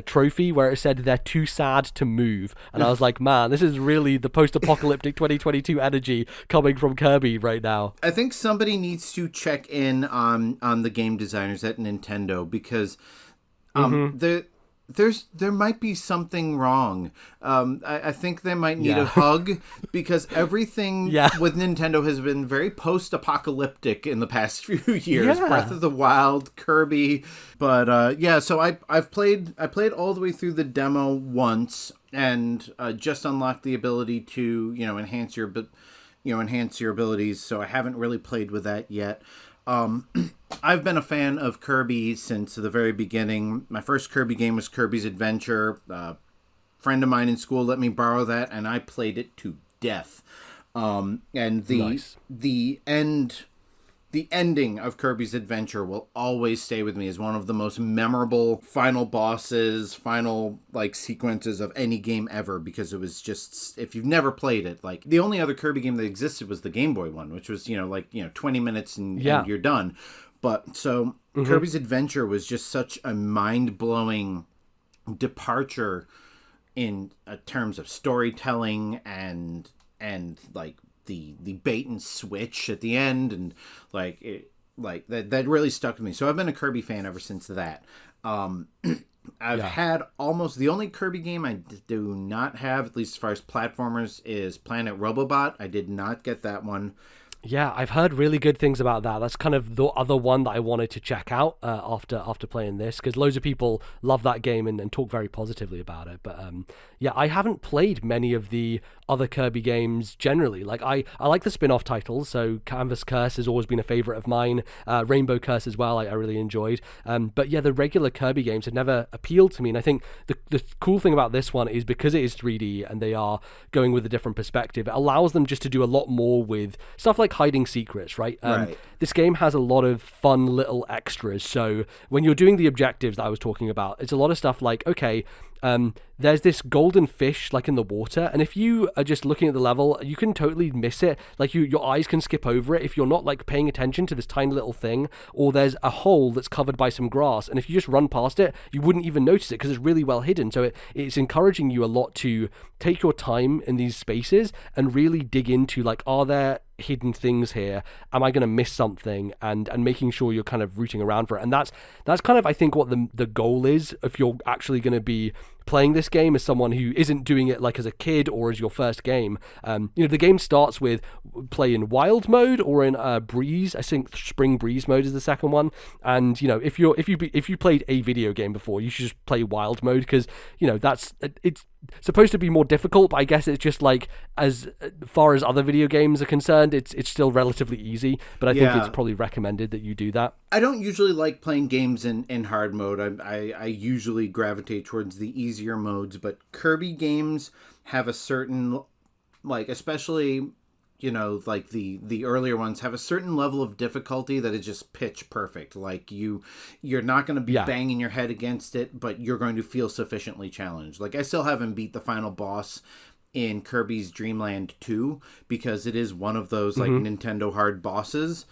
trophy where it said they're too sad to move, and I was like, man, this is really the post-apocalyptic 2022 energy coming from Kirby right now. I think somebody needs to check in on the game designers at Nintendo, because there might be something wrong. I think they might need a hug, because everything with Nintendo has been very post-apocalyptic in the past few years. Yeah. Breath of the Wild, Kirby, but so I played all the way through the demo once, and just unlocked the ability to enhance your abilities. So I haven't really played with that yet. I've been a fan of Kirby since the very beginning. My first Kirby game was Kirby's Adventure. A friend of mine in school let me borrow that, and I played it to death. And the ending of Kirby's Adventure will always stay with me as one of the most memorable final bosses, final sequences of any game ever, because it was just, if you've never played it, the only other Kirby game that existed was the Game Boy one, which was 20 minutes and you're done. But so Kirby's Adventure was just such a mind-blowing departure in terms of storytelling and the bait and switch at the end, and that really stuck with me. So I've been a Kirby fan ever since that. I've had almost the only Kirby game I do not have, at least as far as platformers, is Planet Robobot. I did not get that one. Yeah, I've heard really good things about that. That's kind of the other one that I wanted to check out after playing this, because loads of people love that game and talk very positively about it. But I haven't played many of the other Kirby games generally. I like the spin-off titles, so Canvas Curse has always been a favorite of mine. Rainbow Curse as well, I really enjoyed. But yeah, the regular Kirby games have never appealed to me, and I think the cool thing about this one is because it is 3D and they are going with a different perspective, it allows them just to do a lot more with stuff like hiding secrets, right? Right. This game has a lot of fun little extras. So when you're doing the objectives that I was talking about, it's a lot of stuff like, okay, there's this golden fish like in the water, and if you are just looking at the level, you can totally miss it. Like your eyes can skip over it if you're not like paying attention to this tiny little thing. Or there's a hole that's covered by some grass, and if you just run past it, you wouldn't even notice it because it's really well hidden. So it's encouraging you a lot to take your time in these spaces and really dig into, like, are there hidden things here? Am I going to miss something? And making sure you're kind of rooting around for it. And that's kind of, I think, what the goal is if you're actually going to be playing this game as someone who isn't doing it like as a kid or as your first game. The game starts with play in wild mode or in breeze. I think spring breeze mode is the second one. And if you played a video game before, you should just play wild mode, because it's supposed to be more difficult, but I guess it's just like, as far as other video games are concerned, it's still relatively easy. But I think it's probably recommended that you do that. I don't usually like playing games in hard mode. I usually gravitate towards the easier modes, but Kirby games have a certain, like, especially, like the earlier ones have a certain level of difficulty that is just pitch perfect. Like you're not going to be banging your head against it, but you're going to feel sufficiently challenged. Like, I still haven't beat the final boss in Kirby's Dream Land 2 because it is one of those like Nintendo hard bosses,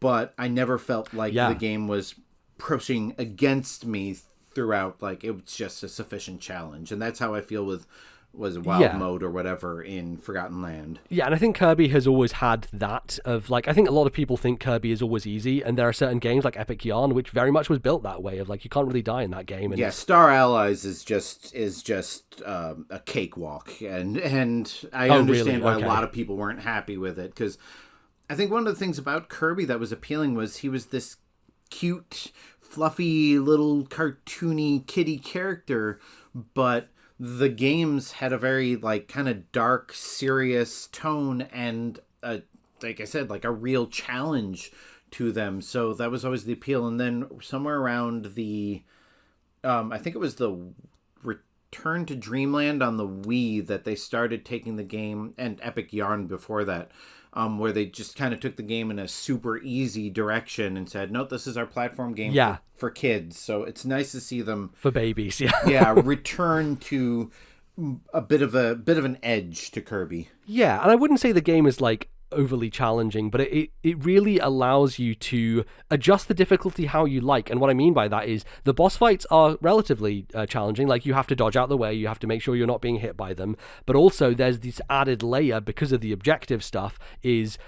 but I never felt like the game was pushing against me throughout. Like, it was just a sufficient challenge, and that's how I feel with wild mode or whatever in Forgotten Land. Yeah, and I think Kirby has always had that of, like, I think a lot of people think Kirby is always easy, and there are certain games like Epic Yarn which very much was built that way, of like, you can't really die in that game. And Star Allies is just a cakewalk, and I understand why a lot of people weren't happy with it, because I think one of the things about Kirby that was appealing was he was this cute, fluffy, little cartoony kitty character, but the games had a very, like, kind of dark, serious tone and, like I said, like a real challenge to them. So that was always the appeal. And then somewhere around the, I think it was the Return to Dreamland on the Wii that they started taking the game, and Epic Yarn before that, where they just kind of took the game in a super easy direction and said, nope, this is our platform game for kids. So it's nice to see them, for babies, return to a bit of an edge to Kirby. Yeah, and I wouldn't say the game is like overly challenging, but it really allows you to adjust the difficulty how you like. And what I mean by that is the boss fights are relatively challenging. Like, you have to dodge out the way, you have to make sure you're not being hit by them, but also there's this added layer because of the objective stuff is,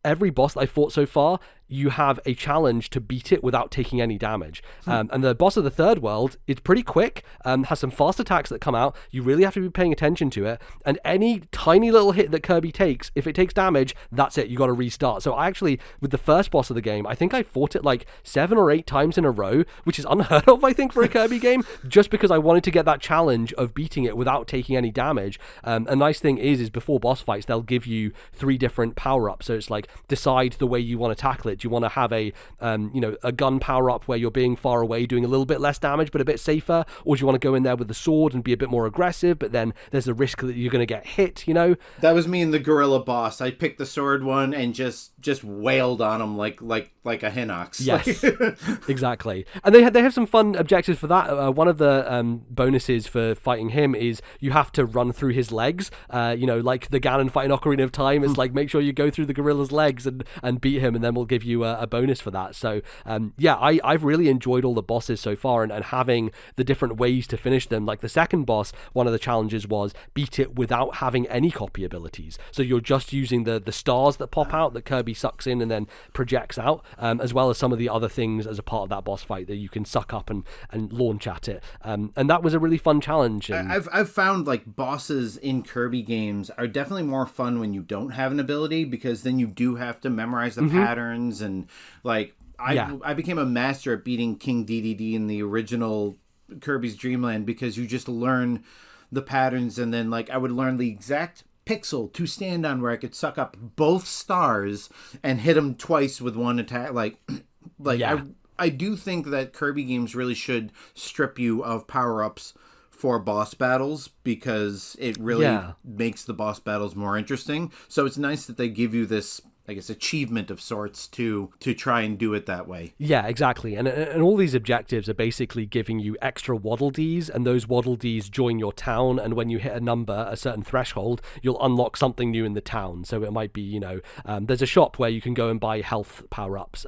every boss that I fought so far, you have a challenge to beat it without taking any damage. And the boss of the third world, it's pretty quick, has some fast attacks that come out. You really have to be paying attention to it. And any tiny little hit that Kirby takes, if it takes damage, that's it. You got to restart. So I actually, with the first boss of the game, I think I fought it like 7 or 8 times in a row, which is unheard of, I think, for a Kirby game, just because I wanted to get that challenge of beating it without taking any damage. A nice thing is before boss fights, they'll give you 3 different power-ups. So it's like, decide the way you want to tackle it. Do you want to have a gun power up where you're being far away, doing a little bit less damage but a bit safer, or do you want to go in there with the sword and be a bit more aggressive, but then there's a risk that you're going to get hit? That was me and the gorilla boss. I picked the sword one and just wailed on him like a Hinox. Yes. Exactly. And they have some fun objectives for that. One of the bonuses for fighting him is you have to run through his legs, like the Ganon fighting Ocarina of Time. It's like, make sure you go through the gorilla's legs and beat him, and then we'll give you a bonus for that. So I've really enjoyed all the bosses so far, and having the different ways to finish them. Like the second boss, one of the challenges was beat it without having any copy abilities. So you're just using the stars that pop out that Kirby sucks in and then projects out, as well as some of the other things as a part of that boss fight that you can suck up and launch at it. And that was a really fun challenge. And I've found like bosses in Kirby games are definitely more fun when you don't have an ability, because then you do have to memorize the patterns. And like I became a master at beating King DDD in the original Kirby's Dream Land, because you just learn the patterns, and then like I would learn the exact pixel to stand on where I could suck up both stars and hit them twice with one attack. I do think that Kirby games really should strip you of power-ups for boss battles, because it really makes the boss battles more interesting. So it's nice that they give you this I guess, achievement of sorts to try and do it that way. Yeah, exactly. And all these objectives are basically giving you extra Waddle Dees, and those Waddle Dees join your town, and when you hit a number, a certain threshold, you'll unlock something new in the town. So it might be, there's a shop where you can go and buy health power-ups.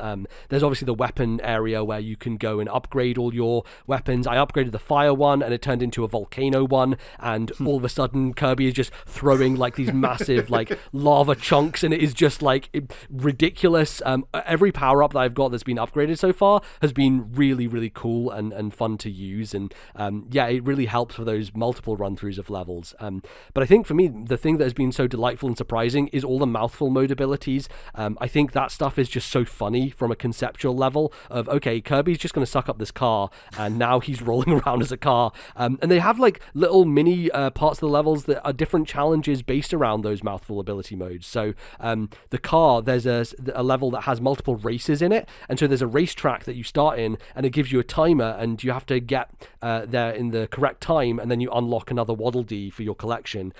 There's obviously the weapon area where you can go and upgrade all your weapons. I upgraded the fire one, and it turned into a volcano one, and all of a sudden Kirby is just throwing like these massive like lava chunks, and it is just like ridiculous. Every power-up that I've got that's been upgraded so far has been really, really cool and fun to use, and it really helps for those multiple run-throughs of levels. But I think for me, the thing that has been so delightful and surprising is all the mouthful mode abilities. I think that stuff is just so funny from a conceptual level of, okay, Kirby's just going to suck up this car, and now he's rolling around as a car. And they have like little mini parts of the levels that are different challenges based around those mouthful ability modes. So the car, there's a level that has multiple races in it, and so there's a racetrack that you start in, and it gives you a timer, and you have to get there in the correct time, and then you unlock another Waddle Dee for your collection.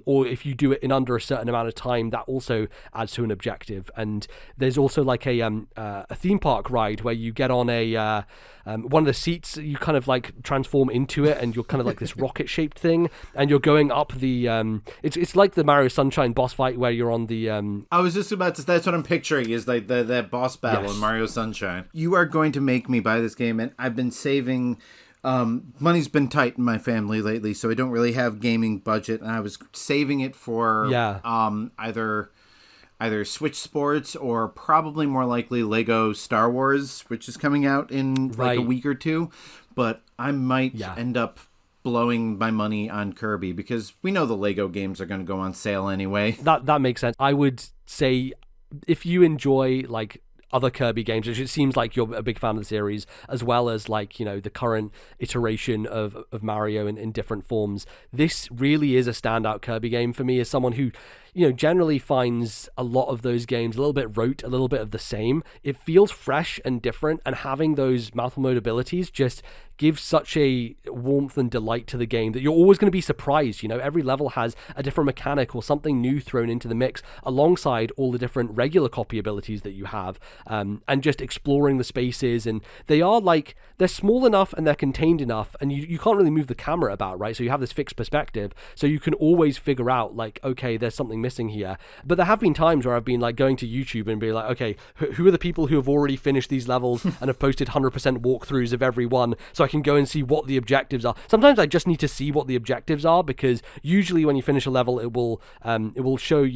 Or if you do it in under a certain amount of time, that also adds to an objective. And there's also like a theme park ride where you get on a one of the seats, you kind of like transform into it, and you're kind of like this rocket shaped thing, and you're going up the it's like the Mario Sunshine boss fight where you're on the I was just about to, that's what I'm picturing, is like that boss battle in Mario Sunshine. You are going to make me buy this game, and I've been saving. Money's been tight in my family lately, so I don't really have gaming budget, and I was saving it for either Switch Sports or probably more likely Lego Star Wars, which is coming out in like a week or two. But I might end up blowing my money on Kirby, because we know the Lego games are going to go on sale anyway. That makes sense. I would say if you enjoy like other Kirby games, which it seems like you're a big fan of the series, as well as like, the current iteration of Mario in different forms, this really is a standout Kirby game for me as someone who, generally finds a lot of those games a little bit rote, a little bit of the same. It feels fresh and different, and having those mouthful mode abilities just gives such a warmth and delight to the game that you're always going to be surprised. Every level has a different mechanic or something new thrown into the mix alongside all the different regular copy abilities that you have, and just exploring the spaces. And they're small enough and they're contained enough, and you can't really move the camera about, right? So you have this fixed perspective, so you can always figure out like, okay, there's something missing here. But there have been times where I've been like going to YouTube and be like, okay, who are the people who have already finished these levels and have posted 100% walkthroughs of every one, so I can go and see what the objectives are. Sometimes I just need to see what the objectives are, because usually when you finish a level, it will show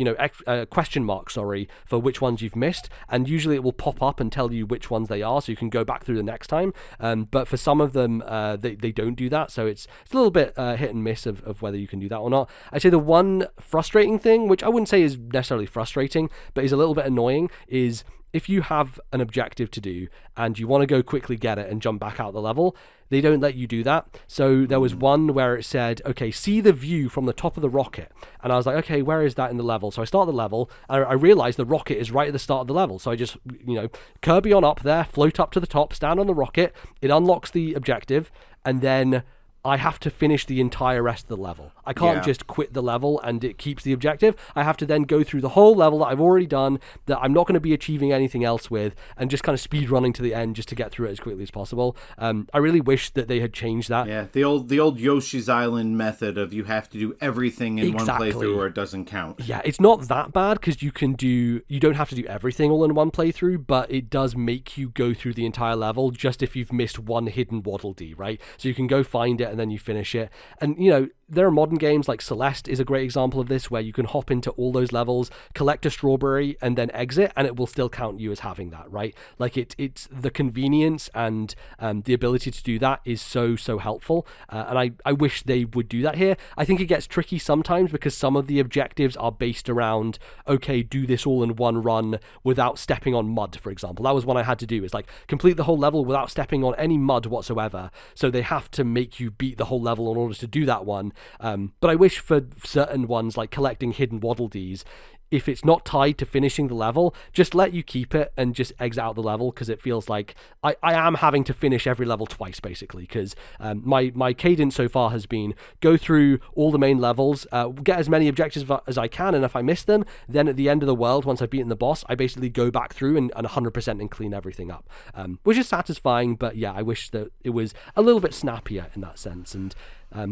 question mark for which ones you've missed, and usually it will pop up and tell you which ones they are, so you can go back through the next time. But for some of them, they don't do that, so it's a little bit hit and miss of whether you can do that or not. I'd say the one frustrating thing, which I wouldn't say is necessarily frustrating, but is a little bit annoying, is if you have an objective to do and you want to go quickly get it and jump back out the level, they don't let you do that. So there was one where it said, okay, see the view from the top of the rocket. And I was like, okay, where is that in the level? So I start the level, and I realized the rocket is right at the start of the level. So I just, Kirby on up there, float up to the top, stand on the rocket, it unlocks the objective, and then I have to finish the entire rest of the level. I can't just quit the level and it keeps the objective. I have to then go through the whole level that I've already done, that I'm not going to be achieving anything else with, and just kind of speed running to the end just to get through it as quickly as possible. I really wish that they had changed that. Yeah, the old Yoshi's Island method of you have to do everything in one playthrough or it doesn't count. Yeah, it's not that bad, because you don't have to do everything all in one playthrough, but it does make you go through the entire level just if you've missed one hidden Waddle Dee, right? So you can go find it and then you finish it. And there are modern games like Celeste is a great example of this, where you can hop into all those levels, collect a strawberry, and then exit, and it will still count you as having that, right? Like it's the convenience and the ability to do that is so helpful, and I wish they would do that here. I think it gets tricky sometimes because some of the objectives are based around, okay, do this all in one run without stepping on mud, for example. That was one I had to do, is like complete the whole level without stepping on any mud whatsoever, so they have to make you beat the whole level in order to do that one. But I wish for certain ones, like collecting hidden Waddle Dees, if it's not tied to finishing the level, just let you keep it and just exit out the level, because it feels like I am having to finish every level twice, basically, because my cadence so far has been go through all the main levels, get as many objectives as I can, and if I miss them, then at the end of the world, once I've beaten the boss, I basically go back through and 100% and clean everything up, which is satisfying. But yeah, I wish that it was a little bit snappier in that sense. And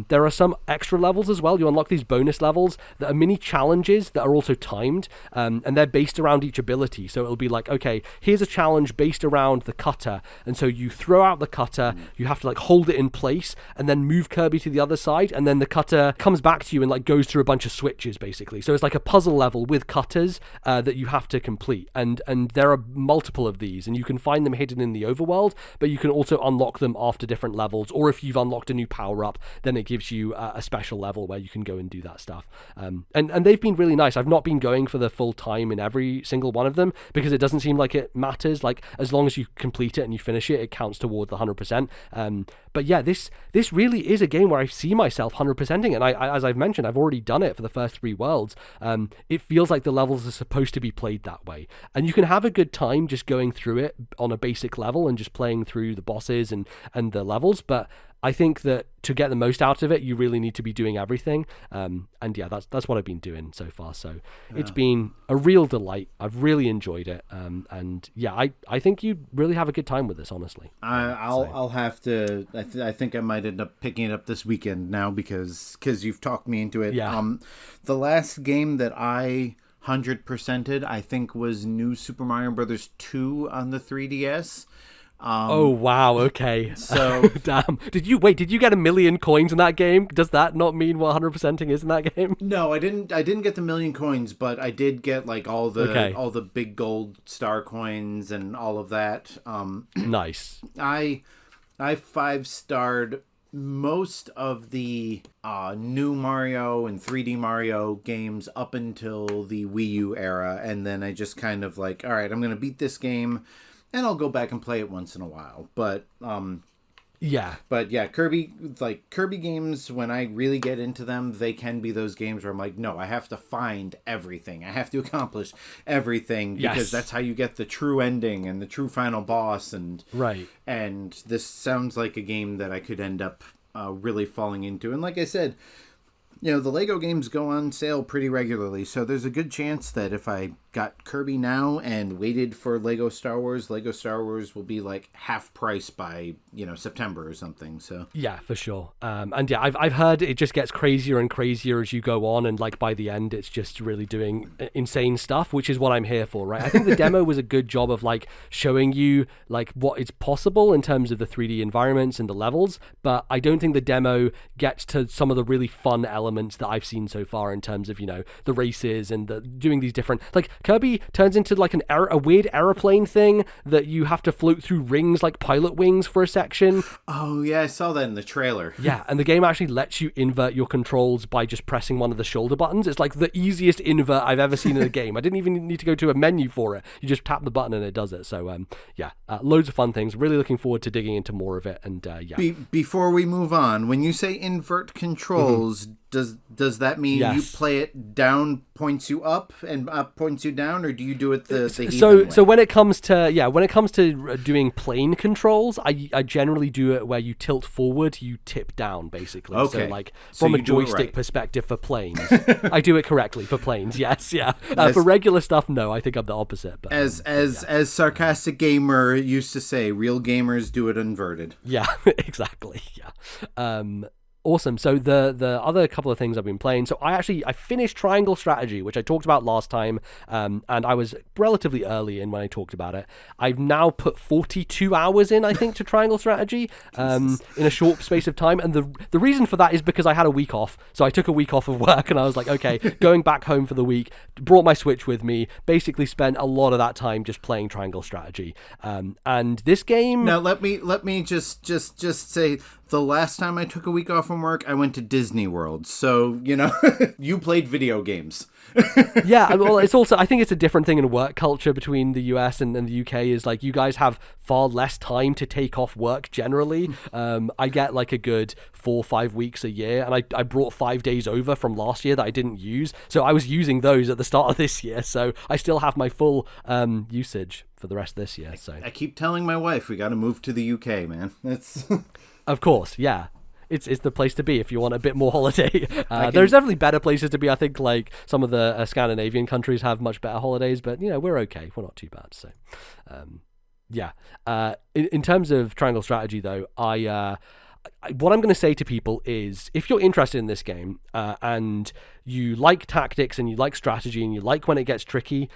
there are some extra levels as well. You unlock these bonus levels that are mini challenges that are also timed, and they're based around each ability. So it'll be like, okay, here's a challenge based around the cutter, and so you throw out the cutter, you have to like hold it in place and then move Kirby to the other side, and then the cutter comes back to you and like goes through a bunch of switches, basically. So it's like a puzzle level with cutters that you have to complete, and there are multiple of these, and you can find them hidden in the overworld, but you can also unlock them after different levels, or if you've unlocked a new power-up, then it gives you a special level where you can go and do that stuff. And they've been really nice. I've not been going for the full time in every single one of them, because it doesn't seem like it matters. Like, as long as you complete it and you finish it, it counts toward the 100%. But yeah, this really is a game where I see myself 100%ing, and I, as I've mentioned, I've already done it for the first 3 worlds. It feels like the levels are supposed to be played that way, and you can have a good time just going through it on a basic level and just playing through the bosses and the levels. But I think that to get the most out of it, you really need to be doing everything. And yeah, that's what I've been doing so far. So it's been a real delight. I've really enjoyed it. And yeah, I think you really have a good time with this, honestly. I'll have to. I think I might end up picking it up this weekend now, because you've talked me into it. Yeah. The last game that I 100%ed, I think, was New Super Mario Brothers 2 on the 3DS. Oh wow, okay. So damn. Did you get 1 million coins in that game? Does that not mean what 100%ing is in that game? No, I didn't get the 1 million coins, but I did get like all the big gold star coins and all of that. Nice. I 5-starred most of the new Mario and 3D Mario games up until the Wii U era, and then I just kind of like, all right, I'm gonna beat this game, and I'll go back and play it once in a while. But yeah, Kirby games, when I really get into them, they can be those games where I'm like, no, I have to find everything. I have to accomplish everything, because that's how you get the true ending and the true final boss. And right. And this sounds like a game that I could end up really falling into. And like I said, the Lego games go on sale pretty regularly, so there's a good chance that if I got Kirby now and waited for Lego Star Wars will be like half price by September or something. So yeah, for sure. And yeah, I've heard it just gets crazier and crazier as you go on, and like by the end it's just really doing insane stuff, which is what I'm here for, right? I think the demo was a good job of like showing you like what is possible in terms of the 3D environments and the levels, but I don't think the demo gets to some of the really fun elements that I've seen so far in terms of the races and doing these different, like Kirby turns into like a weird aeroplane thing that you have to float through rings like pilot wings for a section. Oh yeah, I saw that in the trailer. Yeah, and the game actually lets you invert your controls by just pressing one of the shoulder buttons. It's like the easiest invert I've ever seen in a game. I didn't even need to go to a menu for it. You just tap the button and it does it. So loads of fun things. Really looking forward to digging into more of it. And before we move on, when you say invert controls, does that mean you play it down points you up and up points you down, or do you do it the so when it comes to doing plane controls, I generally do it where you tilt forward, you tip down, basically. Okay. So like from a joystick perspective for planes, I do it correctly for planes. Yes, yeah. For regular stuff, no, I think I'm the opposite. But as Sarcastic Gamer used to say, real gamers do it inverted. Yeah, exactly. Yeah. Awesome. So the other couple of things I've been playing. So I finished Triangle Strategy, which I talked about last time, and I was relatively early in when I talked about it. I've now put 42 hours in, I think, to Triangle Strategy in a short space of time. And the reason for that is because I had a week off. So I took a week off of work, and I was like, okay, going back home for the week, brought my Switch with me, basically spent a lot of that time just playing Triangle Strategy. And this game... Now, let me just say, the last time I took a week off from work, I went to Disney World. So, you played video games. Yeah, well, it's also, I think it's a different thing in work culture between the US and the UK is like, you guys have far less time to take off work generally. I get like a good 4 or 5 weeks a year, and I brought 5 days over from last year that I didn't use. So I was using those at the start of this year. So I still have my full usage for the rest of this year. So I keep telling my wife, we got to move to the UK, man. That's Of course, yeah. It's the place to be if you want a bit more holiday. There's definitely better places to be. I think like some of the Scandinavian countries have much better holidays, but we're okay. We're not too bad. So, in terms of triangle strategy, though, what I'm going to say to people is, if you're interested in this game and you like tactics and you like strategy and you like when it gets tricky,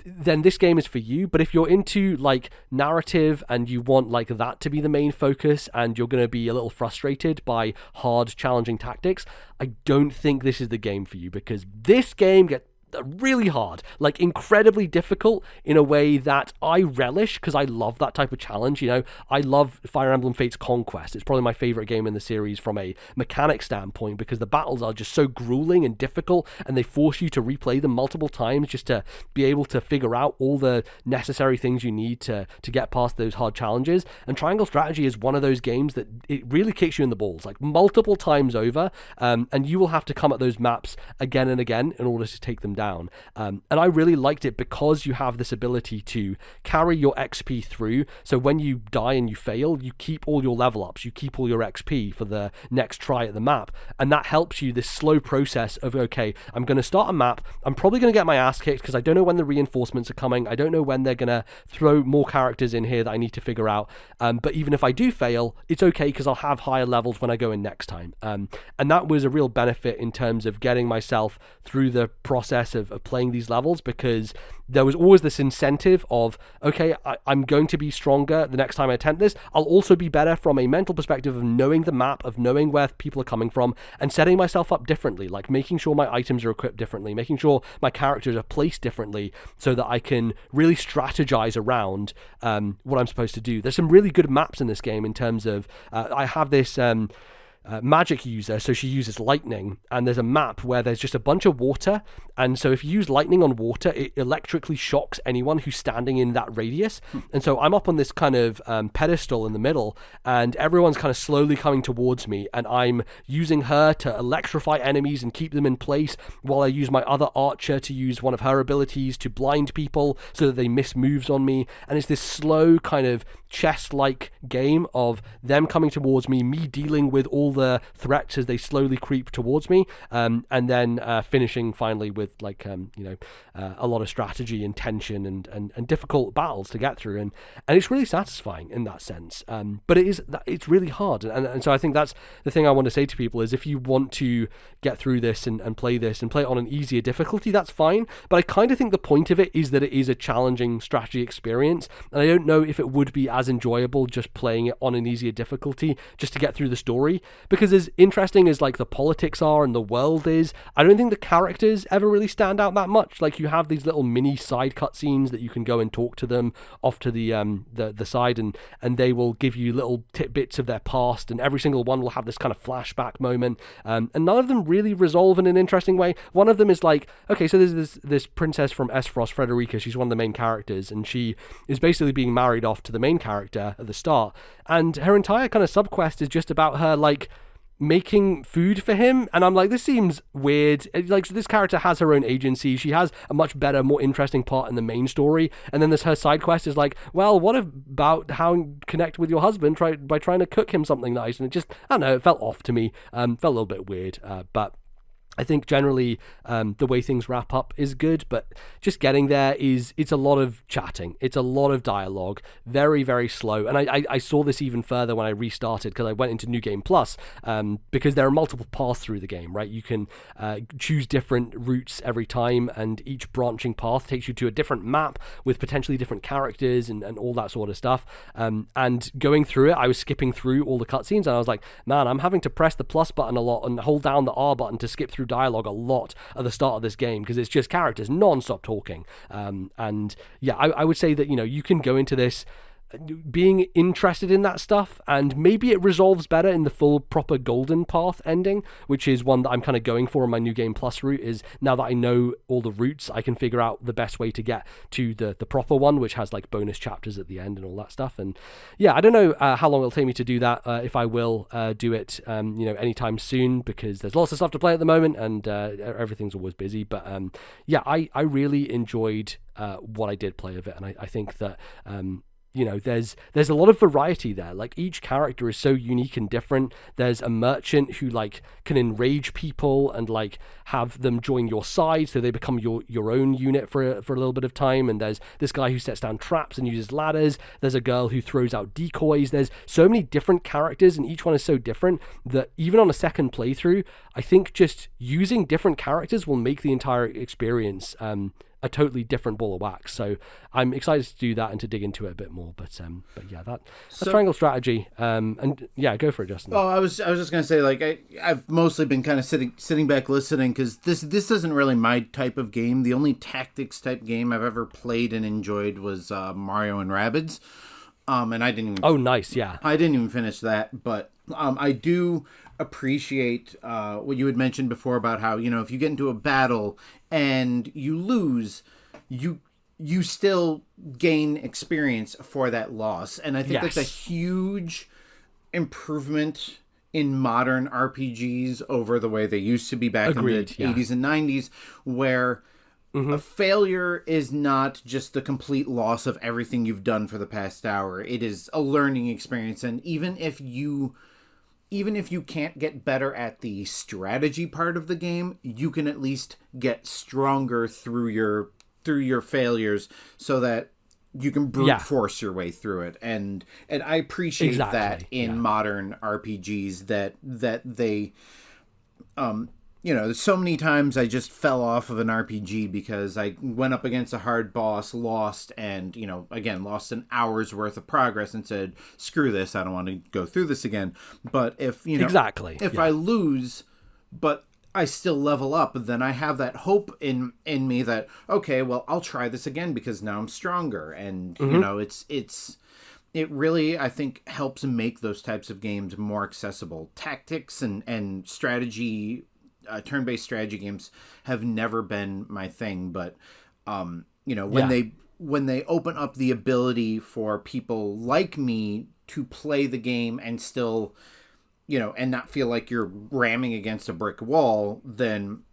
then this game is for you. But if you're into like narrative and you want like that to be the main focus and you're going to be a little frustrated by hard, challenging tactics, I don't think this is the game for you, because this game gets really hard, like incredibly difficult in a way that I relish, because I love that type of challenge. I love Fire Emblem Fates Conquest. It's probably my favorite game in the series from a mechanic standpoint, because the battles are just so grueling and difficult, and they force you to replay them multiple times just to be able to figure out all the necessary things you need to get past those hard challenges. And Triangle Strategy is one of those games that it really kicks you in the balls, like multiple times over, and you will have to come at those maps again and again in order to take them down. And I really liked it because you have this ability to carry your XP through. So when you die and you fail, you keep all your level ups, you keep all your XP for the next try at the map. And that helps you, this slow process of, okay, I'm going to start a map. I'm probably going to get my ass kicked because I don't know when the reinforcements are coming. I don't know when they're going to throw more characters in here that I need to figure out. But even if I do fail, it's okay because I'll have higher levels when I go in next time. And that was a real benefit in terms of getting myself through the process of playing these levels, because there was always this incentive of, okay, I'm going to be stronger the next time I attempt this. I'll also be better from a mental perspective of knowing the map, of knowing where people are coming from, and setting myself up differently, like making sure my items are equipped differently, making sure my characters are placed differently so that I can really strategize around what I'm supposed to do. There's some really good maps in this game in terms of, I have this magic user, so she uses lightning, and there's a map where there's just a bunch of water, and so if you use lightning on water, it electrically shocks anyone who's standing in that radius. And so I'm up on this kind of pedestal in the middle, and everyone's kind of slowly coming towards me, and I'm using her to electrify enemies and keep them in place, while I use my other archer to use one of her abilities to blind people so that they miss moves on me. And it's this slow kind of chess-like game of them coming towards me dealing with all the threats as they slowly creep towards me, and then finishing finally with like a lot of strategy and tension and difficult battles to get through, and it's really satisfying in that sense. But it's really hard, and so I think that's the thing I want to say to people is, if you want to get through this and play this and play it on an easier difficulty, that's fine. But I kind of think the point of it is that it is a challenging strategy experience, and I don't know if it would be as enjoyable just playing it on an easier difficulty just to get through the story, because as interesting as like the politics are and the world is, I don't think the characters ever really stand out that much. Like, you have these little mini side cutscenes that you can go and talk to them off to the side, and they will give you little tidbits of their past, and every single one will have this kind of flashback moment, and none of them really resolve in an interesting way. One of them is like, okay, so there's this princess from Esfrost, Frederica. She's one of the main characters, and she is basically being married off to the main character at the start, and her entire kind of subquest is just about her like making food for him. And I'm like, this seems weird. Like, so this character has her own agency, she has a much better, more interesting part in the main story, and then there's her side quest is like, well, what about how you connect with your husband by trying to cook him something nice? And it just, I don't know, it felt off to me, felt a little bit weird, but I think generally the way things wrap up is good, but just getting there it's a lot of chatting. It's a lot of dialogue, very, very slow. And I saw this even further when I restarted, because I went into New Game Plus, because there are multiple paths through the game, right? You can choose different routes every time, and each branching path takes you to a different map with potentially different characters and all that sort of stuff. And going through it, I was skipping through all the cutscenes, and I was like, man, I'm having to press the plus button a lot and hold down the R button to skip through dialogue a lot at the start of this game, because it's just characters non-stop talking, and yeah, I would say that you can go into this being interested in that stuff, and maybe it resolves better in the full proper golden path ending, which is one that I'm kind of going for on my New Game Plus route. Is now that I know all the routes, I can figure out the best way to get to the proper one, which has like bonus chapters at the end and all that stuff. And yeah, I don't know how long it'll take me to do that, if I will do it anytime soon, because there's lots of stuff to play at the moment, and everything's always busy. But yeah, I really enjoyed what I did play of it, and I think that there's a lot of variety there. Like, each character is so unique and different. There's a merchant who like can enrage people and like have them join your side, so they become your own unit for a little bit of time. And there's this guy who sets down traps and uses ladders. There's a girl who throws out decoys. There's so many different characters, and each one is so different that even on a second playthrough, I think just using different characters will make the entire experience a totally different ball of wax. So I'm excited to do that and to dig into it a bit more. But yeah, that's triangle strategy. And yeah, go for it, Justin. Oh, I was just gonna say, like, I've mostly been kind of sitting back listening, because this isn't really my type of game. The only tactics type game I've ever played and enjoyed was Mario and Rabbids. And I didn't even, oh, nice, yeah. I didn't even finish that, but I do appreciate what you had mentioned before about how, if you get into a battle and you lose, you still gain experience for that loss. And I think that's a huge improvement in modern RPGs over the way they used to be back in the 80s and 90s, where a failure is not just the complete loss of everything you've done for the past hour. It is a learning experience. And even if you can't get better at the strategy part of the game, you can at least get stronger through your failures, so that you can brute force your way through it. And I appreciate that in modern RPGs, that they there's so many times I just fell off of an RPG because I went up against a hard boss, lost, and, lost an hour's worth of progress and said, screw this, I don't want to go through this again. But if I lose, but I still level up, then I have that hope in me that, okay, well, I'll try this again because now I'm stronger. And, it really, I think, helps make those types of games more accessible. Tactics and strategy, turn-based strategy games have never been my thing, but when they open up the ability for people like me to play the game and still, and not feel like you're ramming against a brick wall, then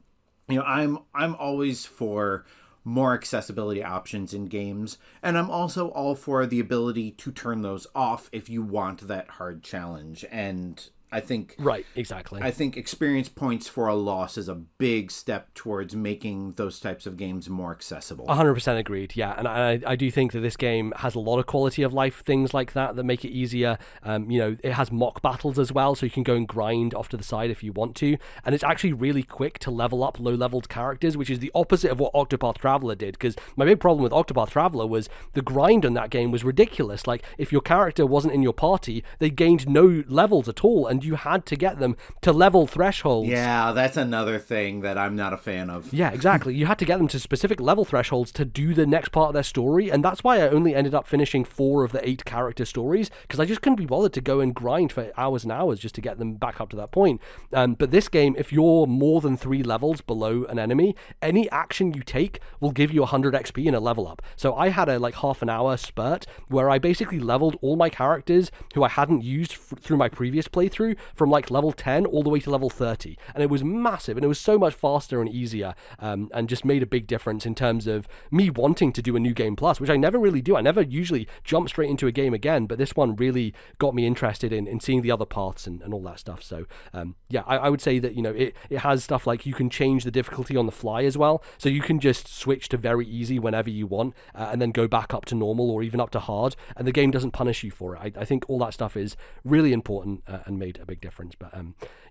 I'm always for more accessibility options in games, and I'm also all for the ability to turn those off if you want that hard challenge. And I think I think experience points for a loss is a big step towards making those types of games more accessible. 100% agreed. Yeah, and I do think that this game has a lot of quality of life things like that make it easier. It has mock battles as well, so you can go and grind off to the side if you want to, and it's actually really quick to level up low-leveled characters, which is the opposite of what Octopath Traveler did. Because my big problem with Octopath Traveler was the grind on that game was ridiculous. Like, if your character wasn't in your party, they gained no levels at all, and you had to get them to level thresholds. Yeah, that's another thing that I'm not a fan of. Yeah, exactly. You had to get them to specific level thresholds to do the next part of their story, and that's why I only ended up finishing 4 of the 8 character stories, because I just couldn't be bothered to go and grind for hours and hours just to get them back up to that point. But this game, if you're more than 3 levels below an enemy, any action you take will give you 100 XP and a level up. So I had a half an hour spurt where I basically leveled all my characters who I hadn't used through my previous playthrough from level 10 all the way to level 30, and it was massive, and it was so much faster and easier, and just made a big difference in terms of me wanting to do a new game plus, which I never really do. I never usually jump straight into a game again, but this one really got me interested in seeing the other paths and all that stuff. So I would say that it has stuff like you can change the difficulty on the fly as well, so you can just switch to very easy whenever you want, and then go back up to normal or even up to hard, and the game doesn't punish you for it. I think all that stuff is really important, and made made a big difference. But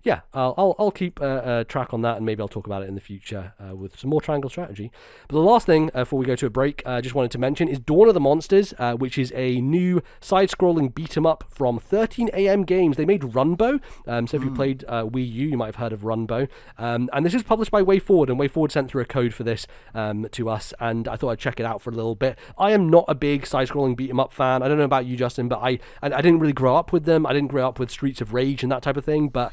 yeah, I'll keep track on that, and maybe I'll talk about it in the future with some more triangle strategy. But the last thing before we go to a break, I just wanted to mention is Dawn of the Monsters, which is a new side-scrolling beat-em-up from 13am Games. They made Runbow, so if you played Wii U, you might have heard of Runbow. And this is published by WayForward, and WayForward sent through a code for this to us, and I thought I'd check it out for a little bit. I am not a big side-scrolling beat-em-up fan. I don't know about you, Justin, but I didn't really grow up with them. I didn't grow up with Streets of Rage and that type of thing, but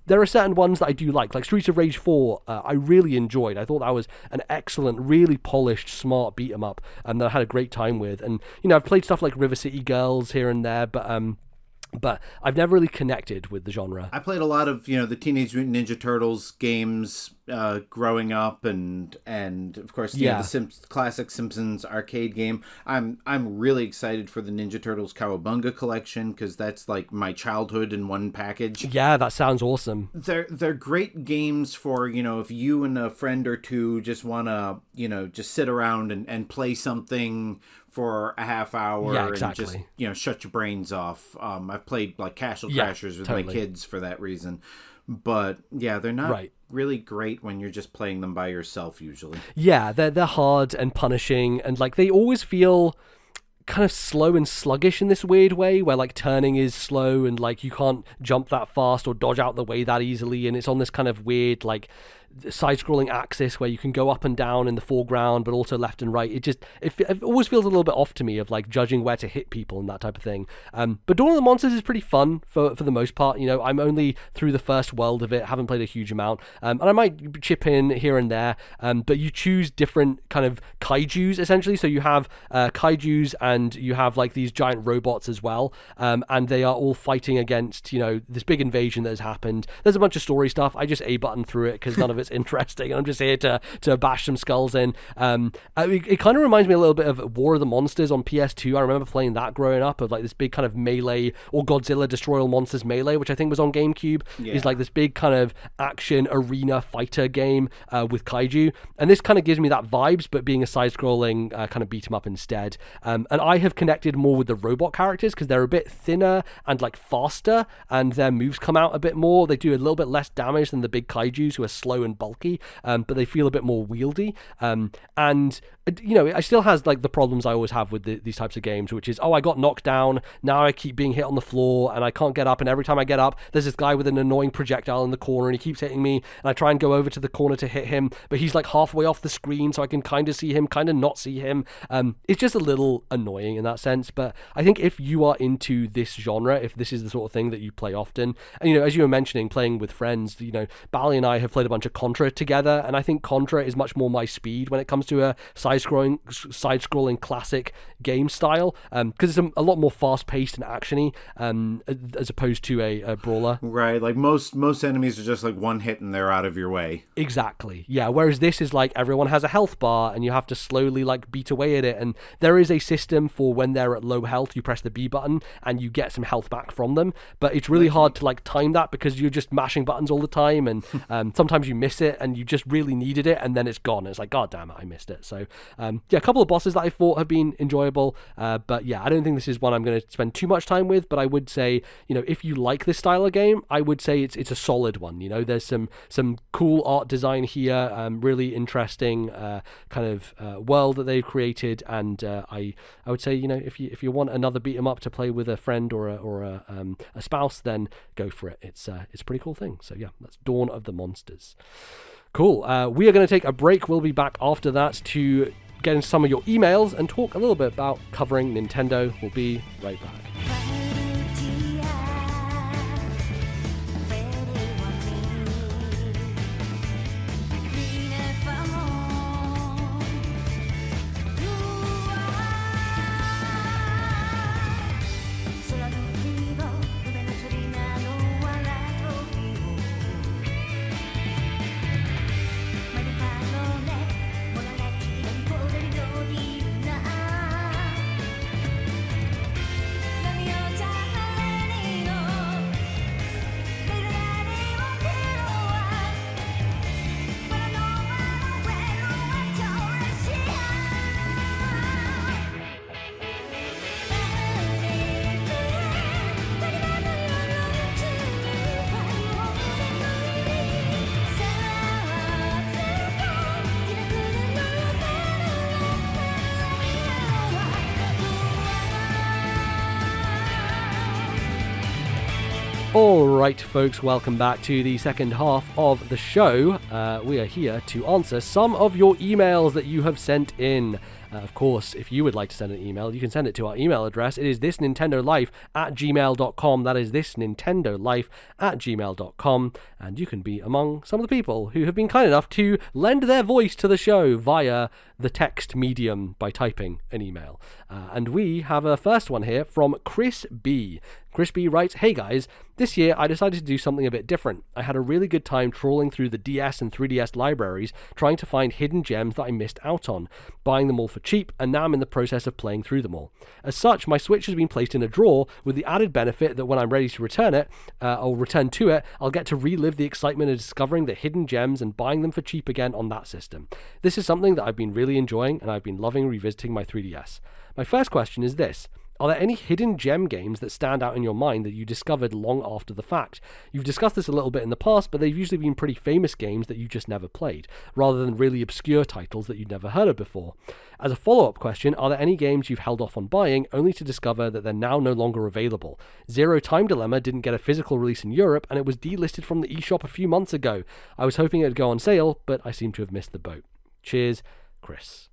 there are certain ones that I do like Streets of Rage 4. I really enjoyed. I thought that was an excellent, really polished, smart beat-em-up that I had a great time with. And I've played stuff like River City Girls here and there, but I've never really connected with the genre. I played a lot of the Teenage Mutant Ninja Turtles games growing up, and of course the classic Simpsons arcade game. I'm really excited for the Ninja Turtles Cowabunga collection, because that's like my childhood in one package. Yeah, that sounds awesome. They're great games for if you and a friend or two just want to just sit around and play something for a half hour and just shut your brains off. I've played like Castle Crashers with my kids for that reason, but they're not really great when you're just playing them by yourself usually. Yeah, they're hard and punishing, and like they always feel kind of slow and sluggish in this weird way, where like turning is slow and like you can't jump that fast or dodge out the way that easily, and it's on this kind of weird like side-scrolling axis where you can go up and down in the foreground, but also left and right. It always feels a little bit off to me of like judging where to hit people and that type of thing. But Dawn of the Monsters is pretty fun for the most part. I'm only through the first world of it, haven't played a huge amount, and I might chip in here and there. But you choose different kind of kaijus essentially. So you have kaijus, and you have like these giant robots as well, and they are all fighting against this big invasion that has happened. There's a bunch of story stuff. I just A-button through it because none of it's interesting, and I'm just here to bash some skulls in. It kind of reminds me a little bit of War of the Monsters on PS2. I remember playing that growing up, of like this big kind of melee, or Godzilla Destroy All Monsters Melee, which I think was on GameCube. Is like this big kind of action arena fighter game with kaiju, and this kind of gives me that vibes, but being a side-scrolling kind of beat 'em up instead. And I have connected more with the robot characters because they're a bit thinner and like faster, and their moves come out a bit more. They do a little bit less damage than the big kaijus, who are slow and bulky, but they feel a bit more wieldy. And it still has like the problems I always have with these types of games, which is, I got knocked down, now I keep being hit on the floor and I can't get up, and every time I get up there's this guy with an annoying projectile in the corner and he keeps hitting me, and I try and go over to the corner to hit him, but he's like halfway off the screen, so I can kind of see him, kind of not see him. It's just a little annoying in that sense. But I think if you are into this genre, if this is the sort of thing that you play often, and as you were mentioning, playing with friends, Bally and I have played a bunch of Contra together, and I think Contra is much more my speed when it comes to a side-scrolling classic game style, because it's a lot more fast-paced and actiony, as opposed to a brawler. Right, like most enemies are just like one hit and they're out of your way. Exactly, yeah. Whereas this is like everyone has a health bar and you have to slowly like beat away at it, and there is a system for when they're at low health, you press the B button and you get some health back from them, but it's really hard to like time that because you're just mashing buttons all the time, and sometimes you miss it and you just really needed it and then it's gone. It's like, god damn it, I missed it. So a couple of bosses that I thought have been enjoyable, but I don't think this is one I'm going to spend too much time with. But I would say, if you like this style of game, I would say it's a solid one. There's some cool art design here, really interesting kind of world that they've created, and I would say, if you want another beat 'em up to play with a friend or a spouse, then go for it. It's a pretty cool thing. So that's Dawn of the Monsters. Cool. We are going to take a break. We'll be back after that to get into some of your emails and talk a little bit about covering Nintendo. We'll be right back. All right, folks, welcome back to the second half of the show. We are here to answer some of your emails that you have sent in. Of course, if you would like to send an email, you can send it to our email address. It is thisnintendolife@gmail.com. That is thisnintendolife@gmail.com. And you can be among some of the people who have been kind enough to lend their voice to the show via the text medium by typing an email. And we have a first one here from Chris B. Chris B writes, "Hey guys, this year I decided to do something a bit different. I had a really good time trawling through the DS and 3DS libraries, trying to find hidden gems that I missed out on, buying them all for cheap, and now I'm in the process of playing through them all. As such, my Switch has been placed in a drawer with the added benefit that when I'm ready to return to it, I'll get to relive the excitement of discovering the hidden gems and buying them for cheap again on that system. This is something that I've been really enjoying, and I've been loving revisiting my 3DS. My first question is this. Are there any hidden gem games that stand out in your mind that you discovered long after the fact? You've discussed this a little bit in the past, but they've usually been pretty famous games that you just never played, rather than really obscure titles that you'd never heard of before. As a follow-up question, are there any games you've held off on buying only to discover that they're now no longer available? Zero Time Dilemma didn't get a physical release in Europe, and it was delisted from the eShop a few months ago. I was hoping it would go on sale, but I seem to have missed the boat. Cheers, Chris."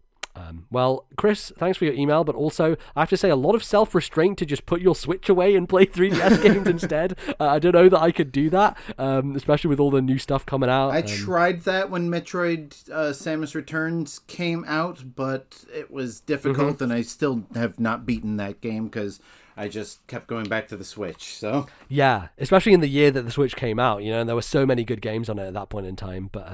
Well, Chris, thanks for your email, but also I have to say a lot of self-restraint to just put your Switch away and play 3DS games instead. I don't know that I could do that, especially with all the new stuff coming out. I tried that when Metroid Samus Returns came out, but it was difficult, and I still have not beaten that game because I just kept going back to the Switch. So yeah, especially in the year that the Switch came out, and there were so many good games on it at that point in time. But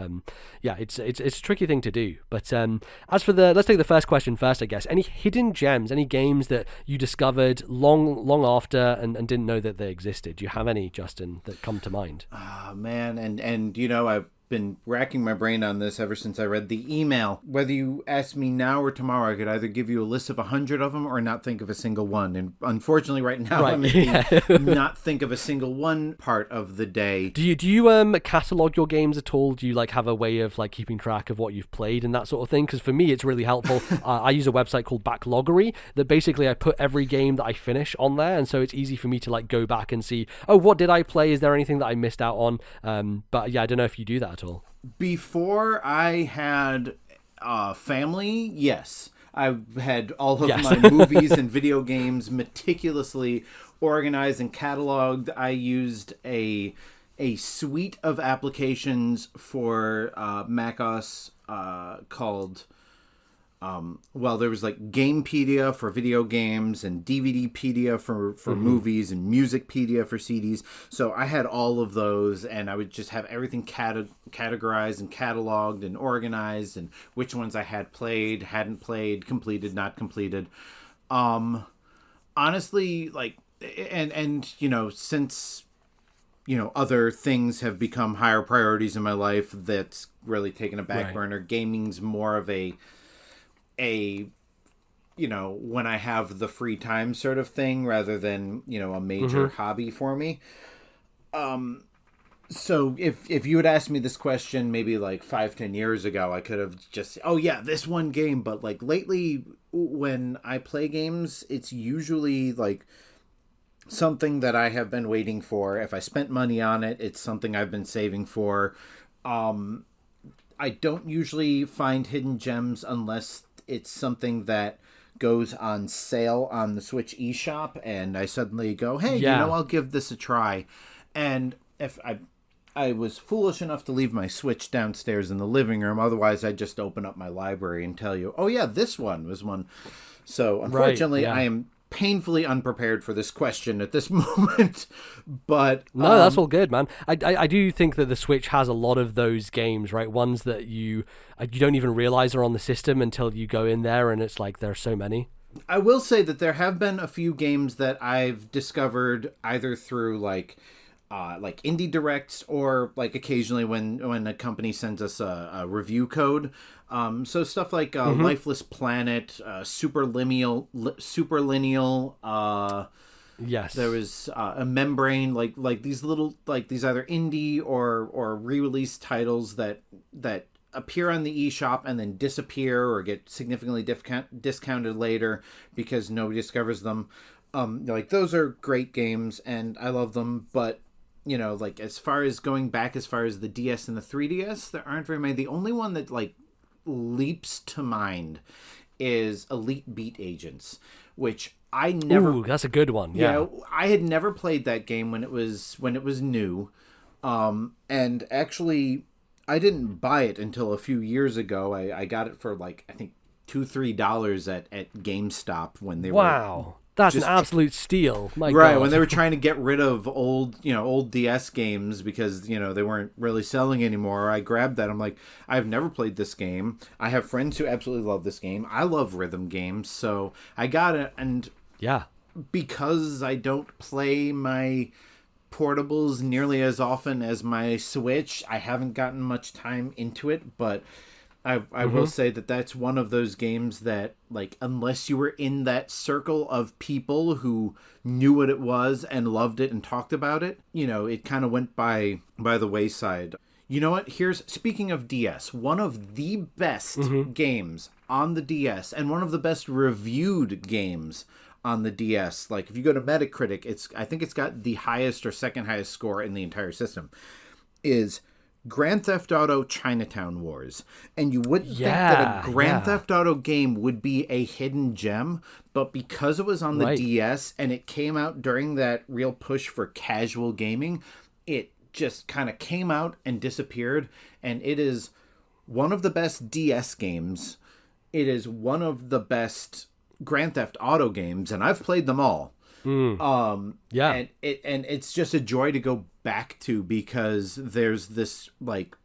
yeah, it's a tricky thing to do. But as for let's take the first question first, I guess. Any hidden gems, any games that you discovered long after and didn't know that they existed? Do you have any, Justin, that come to mind? Oh man, and I've been racking my brain on this ever since I read the email. Whether you ask me now or tomorrow, I could either give you a list of 100 of them or not think of a single one. And unfortunately, right now, I'm in the not think of a single one part of the day. Do you catalog your games at all? Do you have a way of keeping track of what you've played and that sort of thing? Because for me, it's really helpful. I use a website called Backloggery that basically I put every game that I finish on there, and so it's easy for me to go back and see, oh, what did I play? Is there anything that I missed out on? But yeah, I don't know if you do that at all. Before I had family, yes. I had all of my movies and video games meticulously organized and cataloged. I used a suite of applications for macOS called... there was Gamepedia for video games and DVDpedia for movies and Musicpedia for CDs. So I had all of those, and I would just have everything categorized and cataloged and organized, and which ones I had played, hadn't played, completed, not completed. Honestly, since other things have become higher priorities in my life, that's really taken a back burner. Gaming's more of a when I have the free time sort of thing rather than, a major hobby for me. So if you had asked me this question maybe 5-10 years ago, I could have just, oh yeah, this one game. But lately when I play games, it's usually something that I have been waiting for. If I spent money on it, it's something I've been saving for. I don't usually find hidden gems unless it's something that goes on sale on the Switch eShop, and I suddenly go, hey, I'll give this a try. And if I was foolish enough to leave my Switch downstairs in the living room, otherwise I'd just open up my library and tell you, oh yeah, this one was one. So unfortunately, I am painfully unprepared for this question at this moment, but no, that's all good, man. I do think that the Switch has a lot of those games, right? Ones that you don't even realize are on the system until you go in there, and it's there are so many. I will say that there have been a few games that I've discovered either through indie directs or occasionally when a company sends us a review code. So stuff like Lifeless Planet, Superlineal. Yes. There was a Membrane, these little these either indie or re-release titles that appear on the eShop and then disappear or get significantly discounted later because nobody discovers them. Those are great games and I love them, but you know, like as far as going back as far as the DS and the 3DS, there aren't very many. The only one that like leaps to mind is Elite Beat Agents, which I never. Ooh, that's a good one. Yeah. I had never played that game when it was new, and actually, I didn't buy it until a few years ago. I got it for like I think $2-3 at GameStop when they were. Wow. That's an absolute steal. My right, God. when they were trying to get rid of old DS games because, you know, they weren't really selling anymore. I grabbed that. I'm like, I've never played this game. I have friends who absolutely love this game. I love rhythm games, so I got it. And yeah, because I don't play my portables nearly as often as my Switch, I haven't gotten much time into it, but I will say that that's one of those games that, like, unless you were in that circle of people who knew what it was and loved it and talked about it, you know, it kind of went by the wayside. You know what? Speaking of DS, one of the best games on the DS and one of the best reviewed games on the DS. Like, if you go to Metacritic, I think it's got the highest or second highest score in the entire system, is Grand Theft Auto Chinatown Wars. And you wouldn't think that a Grand Theft Auto game would be a hidden gem, but because it was on the DS and it came out during that real push for casual gaming, it just kind of came out and disappeared. And it is one of the best DS games. It is one of the best Grand Theft Auto games, and I've played them all. And it's just a joy to go back to because there's this like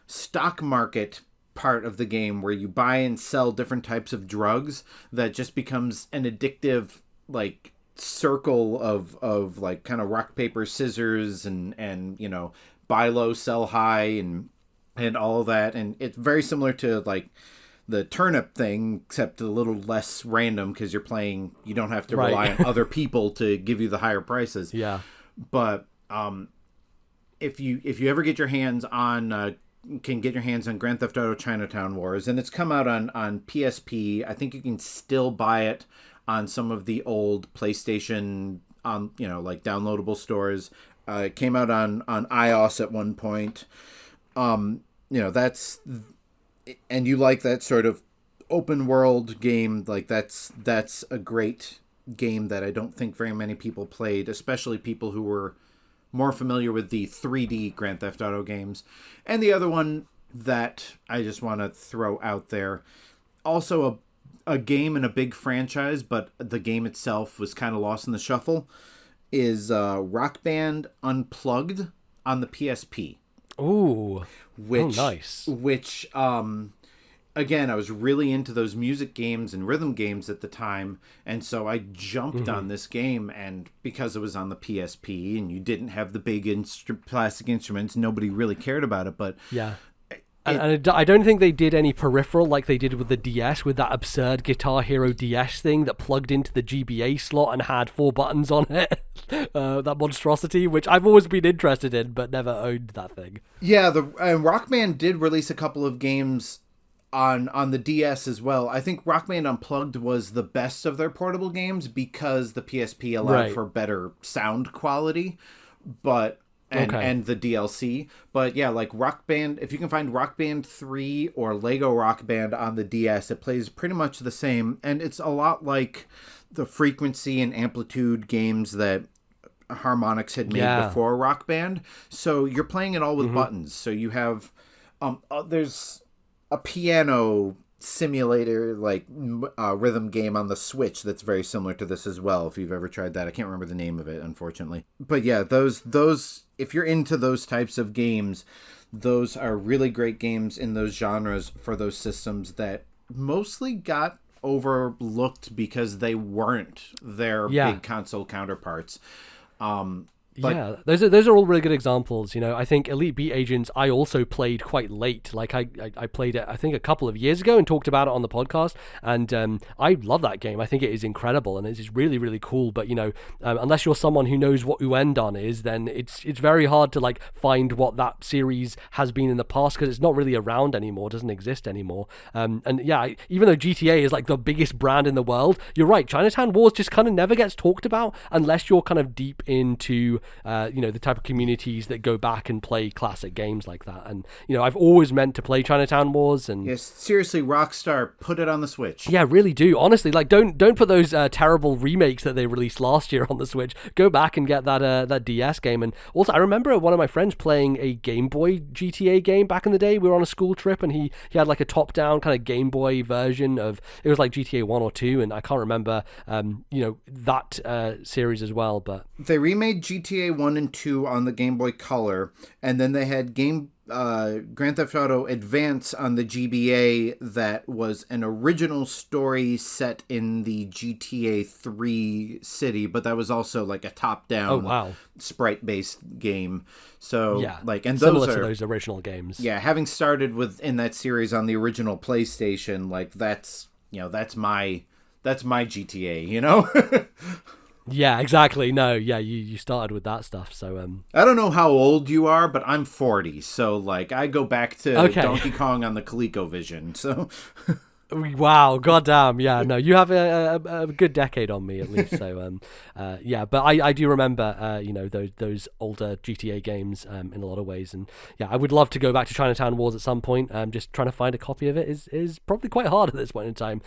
stock market part of the game where you buy and sell different types of drugs that just becomes an addictive like circle of like kind of rock paper scissors and you know, buy low sell high and all of that. And it's very similar to like the turnip thing, except a little less random because you don't have to rely on other people to give you the higher prices. Yeah. But if you ever get your hands on can get your hands on Grand Theft Auto Chinatown Wars, and it's come out on PSP. I think you can still buy it on some of the old PlayStation like downloadable stores. It came out on iOS at one point. That's. And you like that sort of open world game, like that's a great game that I don't think very many people played, especially people who were more familiar with the 3D Grand Theft Auto games. And the other one that I just want to throw out there, also a game in a big franchise, but the game itself was kind of lost in the shuffle, is Rock Band Unplugged on the PSP. Ooh. Nice. Which, again, I was really into those music games and rhythm games at the time, and so I jumped on this game, and because it was on the PSP, and you didn't have the big plastic instruments, nobody really cared about it, but... Yeah. And I don't think they did any peripheral like they did with the DS, with that absurd Guitar Hero DS thing that plugged into the GBA slot and had 4 buttons on it. That monstrosity, which I've always been interested in, but never owned that thing. Yeah, Rock Band did release a couple of games on the DS as well. I think Rock Band Unplugged was the best of their portable games because the PSP allowed for better sound quality, but... And the DLC. But yeah, like Rock Band, if you can find Rock Band 3 or Lego Rock Band on the DS, it plays pretty much the same. And it's a lot like the frequency and amplitude games that Harmonix had made before Rock Band. So you're playing it all with buttons. So you have, there's a piano simulator like rhythm game on the Switch that's very similar to this as well, if you've ever tried that. I can't remember the name of it, unfortunately, but yeah, those if you're into those types of games, those are really great games in those genres for those systems that mostly got overlooked because they weren't their big console counterparts. Yeah, those are all really good examples. I think Elite Beat Agents I also played quite late. Like I played it I think a couple of years ago and talked about it on the podcast, and I love that game. I think it is incredible and it's really really cool. But unless you're someone who knows what Uendon is, then it's very hard to like find what that series has been in the past, because it's not really around anymore, doesn't exist anymore. And yeah, even though GTA is like the biggest brand in the world, you're right. Chinatown Wars just kind of never gets talked about unless you're kind of deep into the type of communities that go back and play classic games like that. And I've always meant to play Chinatown Wars. And yes, seriously, Rockstar, put it on the Switch. Yeah, really do. Honestly, like don't put those terrible remakes that they released last year on the Switch. Go back and get that DS game. And also, I remember one of my friends playing a Game Boy GTA game back in the day. We were on a school trip, and he had like a top-down kind of Game Boy version of, it was like GTA 1 or 2, and I can't remember that series as well. But they remade GTA 1 and 2 on the Game Boy Color, and then they had Grand Theft Auto Advance on the GBA that was an original story set in the GTA 3 city, but that was also like a top-down sprite-based game. So yeah, and similar those to those original games. Yeah, having started in that series on the original PlayStation, like that's my GTA, Yeah, exactly. No, yeah, you started with that stuff, so I don't know how old you are, but I'm 40, so like I go back to Donkey Kong on the ColecoVision. So wow, goddamn, yeah, no, you have a good decade on me at least. So yeah, but I do remember those older GTA games in a lot of ways, and yeah, I would love to go back to Chinatown Wars at some point. Just trying to find a copy of it is probably quite hard at this point in time.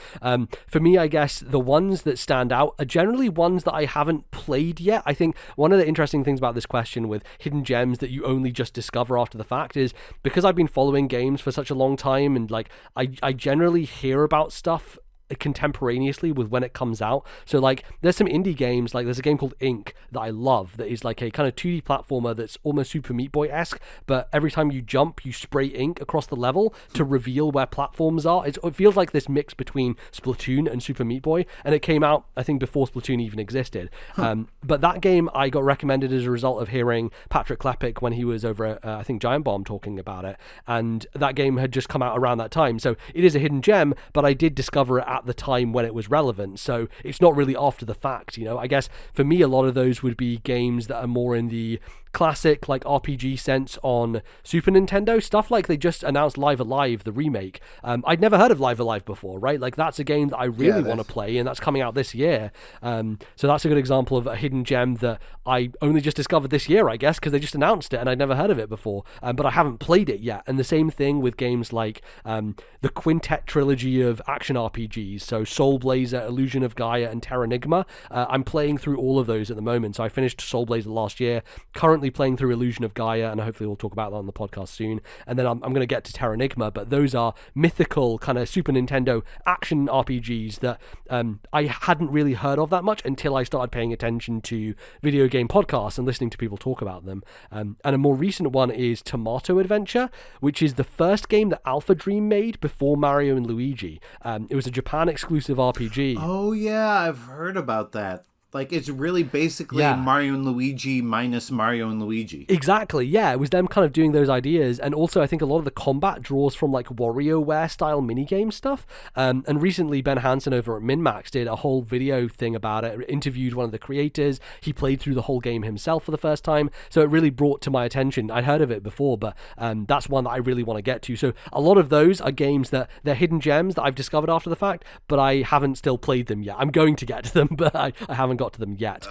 For me, I guess the ones that stand out are generally ones that I haven't played yet. I think one of the interesting things about this question with hidden gems that you only just discover after the fact is because I've been following games for such a long time, and like I generally hear about stuff contemporaneously with when it comes out. So like there's some indie games, like there's a game called Ink that I love that is like a kind of 2D platformer that's almost Super Meat Boy-esque, but every time you jump you spray ink across the level to reveal where platforms are. It feels like this mix between Splatoon and Super Meat Boy, and it came out I think before Splatoon even existed. But that game I got recommended as a result of hearing Patrick Klepek when he was over at I think Giant Bomb talking about it, and that game had just come out around that time. So it is a hidden gem, but I did discover it at the time when it was relevant, so it's not really after the fact. I guess for me a lot of those would be games that are more in the classic like RPG sense on Super Nintendo stuff. Like they just announced Live Alive, the remake. I'd never heard of Live Alive before, right? Like that's a game that I really want to play, and that's coming out this year. So that's a good example of a hidden gem that I only just discovered this year, I guess, because they just announced it and I'd never heard of it before, but I haven't played it yet. And the same thing with games like the Quintet trilogy of action RPGs, so Soul Blazer, Illusion of Gaia, and Terranigma. I'm playing through all of those at the moment. So I finished Soul Blazer last year, currently playing through Illusion of Gaia, and hopefully we'll talk about that on the podcast soon. And then I'm going to get to Terranigma, but those are mythical kind of Super Nintendo action RPGs that I hadn't really heard of that much until I started paying attention to video game podcasts and listening to people talk about them. And a more recent one is Tomato Adventure, which is the first game that Alpha Dream made before Mario and Luigi. It was a Japan exclusive RPG. Oh yeah, I've heard about that. Like, it's really basically Mario and Luigi minus Mario and Luigi. Exactly, yeah. It was them kind of doing those ideas. And also, I think a lot of the combat draws from, like, WarioWare-style minigame stuff. And recently, Ben Hansen over at MinMax did a whole video thing about it, interviewed one of the creators. He played through the whole game himself for the first time. So it really brought to my attention. I'd heard of it before, but that's one that I really want to get to. So a lot of those are games that they're hidden gems that I've discovered after the fact, but I haven't still played them yet. I'm going to get to them, but I haven't got to them yet.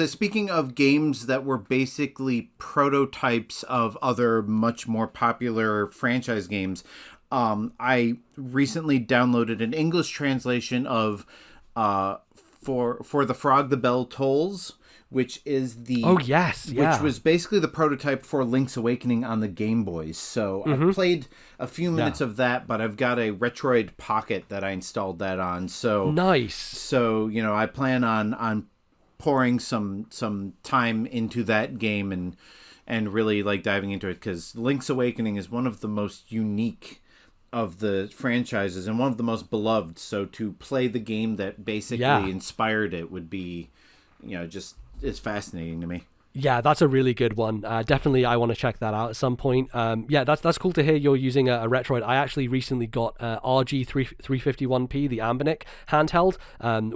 Speaking of games that were basically prototypes of other much more popular franchise games, I recently downloaded an English translation of For the Frog the Bell Tolls, which is which was basically the prototype for Link's Awakening on the Game Boys. So I played a few minutes of that, but I've got a Retroid Pocket that I installed that on. So nice. So I plan on pouring some time into that game and really like diving into it, because Link's Awakening is one of the most unique of the franchises and one of the most beloved. So to play the game that basically inspired it would be, just it's fascinating to me. Yeah, that's a really good one. Definitely, I want to check that out at some point. Yeah, that's cool to hear you're using a Retroid. I actually recently got RG 351P, the Ambernic handheld,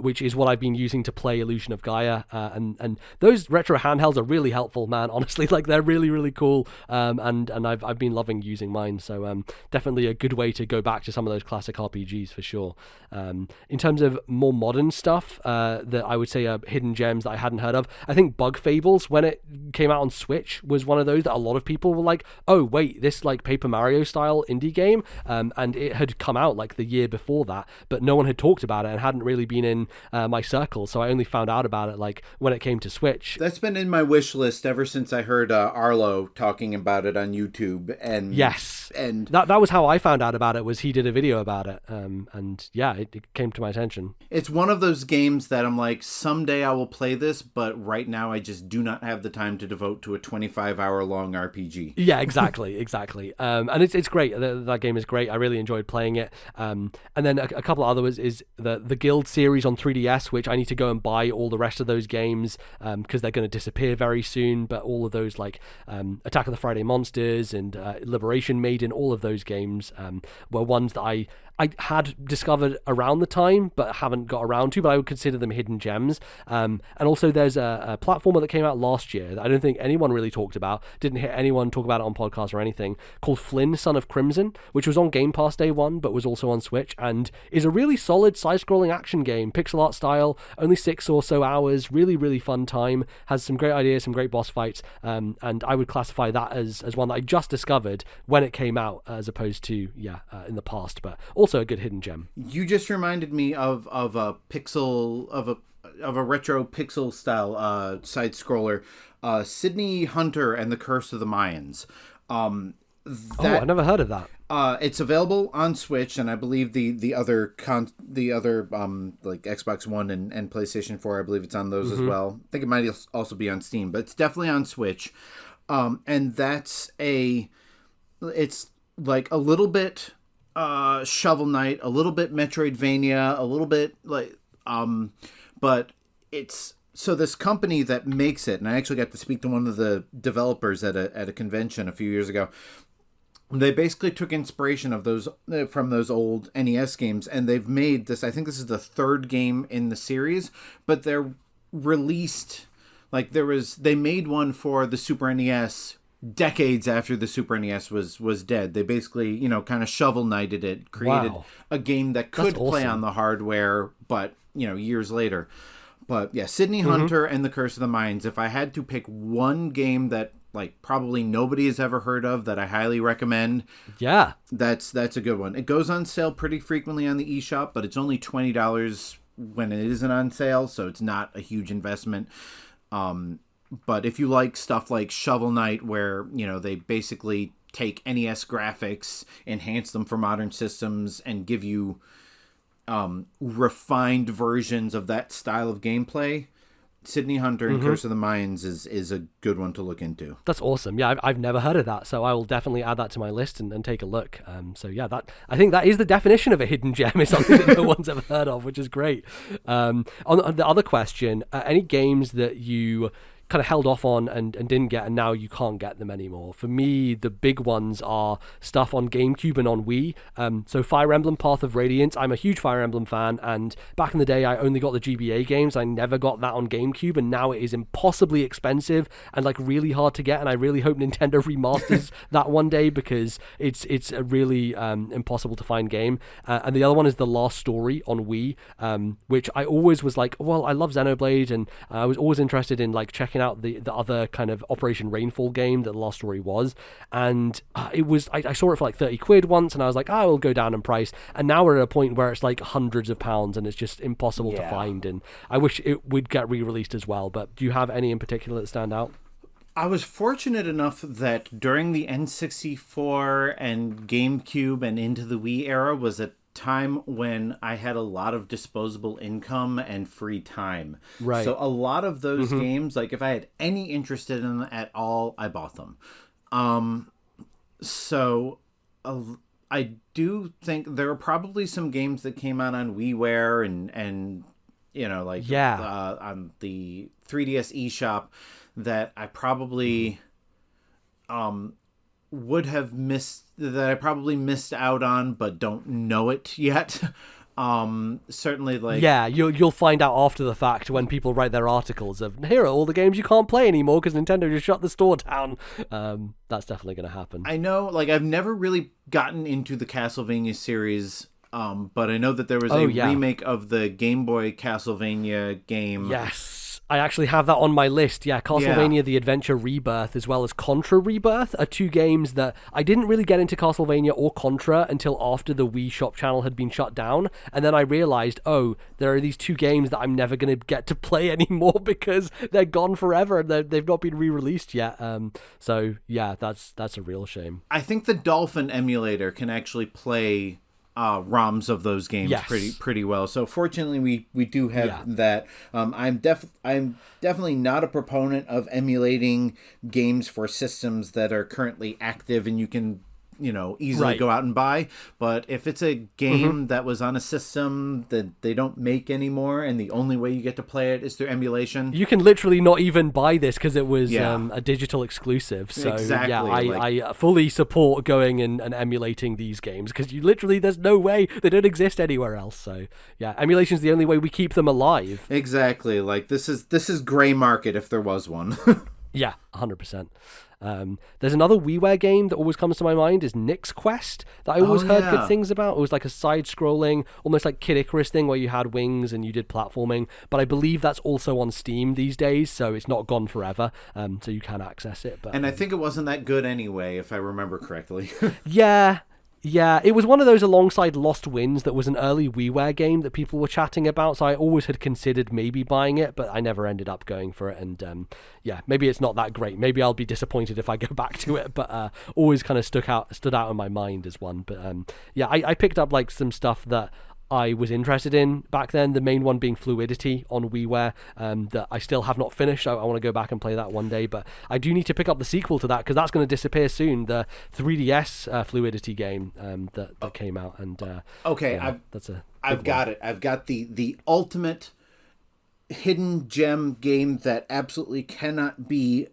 which is what I've been using to play Illusion of Gaia. And those retro handhelds are really helpful, man. Honestly, like they're really really cool. And I've been loving using mine. So definitely a good way to go back to some of those classic RPGs for sure. In terms of more modern stuff that I would say are hidden gems that I hadn't heard of, I think Bug Fables, when it came out on Switch, was one of those that a lot of people were like, oh wait, this like Paper Mario style indie game, and it had come out like the year before that, but no one had talked about it and hadn't really been in my circle, so I only found out about it like when it came to Switch. That's been in my wish list ever since I heard Arlo talking about it on YouTube. And yes, and that was how I found out about it, was he did a video about it, and yeah, it came to my attention. It's one of those games that I'm like, someday I will play this, but right now I just do not have the time to devote to a 25-hour long RPG. Yeah, exactly. And it's great. That game is great. I really enjoyed playing it. And then a couple of others is the Guild series on 3DS, which I need to go and buy all the rest of those games because they're going to disappear very soon. But all of those like Attack of the Friday Monsters and Liberation Maiden, all of those games were ones that I had discovered around the time but haven't got around to, but I would consider them hidden gems. And also there's a platformer that came out last year that I don't think anyone really talked about, didn't hear anyone talk about it on podcasts or anything, called Flynn, Son of Crimson, which was on Game Pass day one but was also on Switch, and is a really solid side-scrolling action game, pixel art style, only 6 or so hours, really really fun time, has some great ideas, some great boss fights, and I would classify that as one that I just discovered when it came out, as opposed to in the past, but also a good hidden gem. You just reminded me of a retro pixel style side scroller, Sydney Hunter and the Curse of the Mayans. I never heard of that. It's available on Switch, and I believe the other like Xbox One and PlayStation 4, I believe it's on those as well. I think it might also be on Steam, but it's definitely on Switch. And it's like a little bit Shovel Knight, a little bit Metroidvania, a little bit like but it's so this company that makes it, and I actually got to speak to one of the developers at a convention a few years ago. They basically took inspiration of those from those old NES games, and they've made this. I think this is the third game in the series, but they're released like they made one for the Super NES decades after the Super NES was dead. They basically, kind of Shovel Knighted it, created a game that could play on the hardware, but, years later. But yeah, Sydney Hunter and the Curse of the Mines. If I had to pick one game that like probably nobody has ever heard of that I highly recommend, that's a good one. It goes on sale pretty frequently on the eShop, but it's only $20 when it isn't on sale, so it's not a huge investment. But if you like stuff like Shovel Knight, where, they basically take NES graphics, enhance them for modern systems, and give you refined versions of that style of gameplay, Sydney Hunter and Curse of the Mines is a good one to look into. That's awesome. Yeah, I've never heard of that, so I will definitely add that to my list and take a look. I think that is the definition of a hidden gem, is something that no one's ever heard of, which is great. On the other question, any games that you kind of held off on and didn't get, and now you can't get them anymore? For me, the big ones are stuff on GameCube and on Wii. So Fire Emblem Path of Radiance, I'm a huge Fire Emblem fan, and back in the day I only got the GBA games. I never got that on GameCube, and now it is impossibly expensive and like really hard to get, and I really hope Nintendo remasters that one day, because it's a really impossible to find game. And the other one is The Last Story on Wii, which I always was like, well, I love Xenoblade, and I was always interested in like checking out the other kind of Operation Rainfall game that The Last Story was, and it was I saw it for like 30 quid once, and I was like, I will go down in price, and now we're at a point where it's like hundreds of pounds, and it's just impossible to find, and I wish it would get re-released as well. But do you have any in particular that stand out? I was fortunate enough that during the N64 and GameCube and into the Wii era was a time when I had a lot of disposable income and free time. Right. So a lot of those games, like if I had any interest in them at all, I bought them. I do think there are probably some games that came out on WiiWare and on the 3DS eShop that I probably would have missed, that I probably missed out on, but don't know it yet. Certainly, like, yeah, you'll find out after the fact when people write their articles of, here are all the games you can't play anymore because Nintendo just shut the store down. That's definitely going to happen. I know, like, I've never really gotten into the Castlevania series, but I know that there was a remake of the Game Boy Castlevania game. Yes. I actually have that on my list. Yeah, Castlevania The Adventure Rebirth as well as Contra Rebirth are two games that I didn't really get into Castlevania or Contra until after the Wii Shop channel had been shut down. And then I realized, oh, there are these two games that I'm never going to get to play anymore because they're gone forever and they've not been re-released yet. So, yeah, that's a real shame. I think the Dolphin emulator can actually play ROMs of those games pretty well. So fortunately, we do have that. I'm definitely not a proponent of emulating games for systems that are currently active and you can easily go out and buy. But if it's a game that was on a system that they don't make anymore and the only way you get to play it is through emulation, you can literally not even buy this because it was a digital exclusive. So I fully support going and emulating these games because there's no way they don't exist anywhere else. So yeah, emulation is the only way we keep them alive. Exactly. Like this is gray market if there was one. Yeah, 100%. There's another WiiWare game that always comes to my mind is Nick's Quest that I always heard good things about. It was like a side-scrolling, almost like Kid Icarus thing where you had wings and you did platforming, but I believe that's also on Steam these days, so it's not gone forever, so you can access it. But I think it wasn't that good anyway, if I remember correctly. Yeah, it was one of those alongside Lost Winds that was an early WiiWare game that people were chatting about, so I always had considered maybe buying it, but I never ended up going for it, and maybe it's not that great. Maybe I'll be disappointed if I go back to it, but always kind of stood out in my mind as one. But I picked up like some stuff that I was interested in back then, the main one being Fluidity on WiiWare, that I still have not finished. I want to go back and play that one day, but I do need to pick up the sequel to that because that's going to disappear soon, the 3DS Fluidity game that came out. And I've got it. I've got the ultimate hidden gem game that absolutely cannot be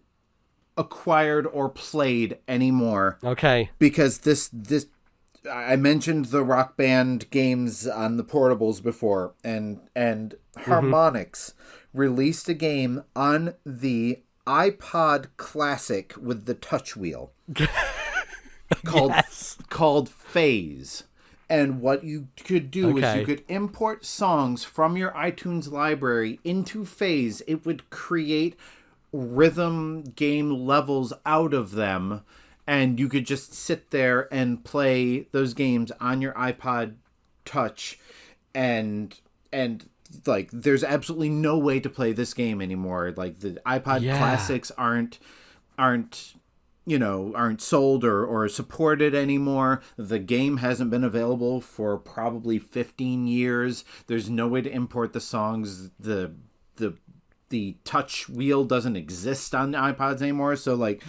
acquired or played anymore. Okay. Because this I mentioned the Rock Band games on the portables before, and Harmonix released a game on the iPod Classic with the touch wheel called Phase. And what you could do is you could import songs from your iTunes library into Phase. It would create rhythm game levels out of them. And you could just sit there and play those games on your iPod Touch, and like there's absolutely no way to play this game anymore. Like the iPod Classics aren't sold or supported anymore. The game hasn't been available for probably 15 years. There's no way to import the songs. The touch wheel doesn't exist on iPods anymore. So like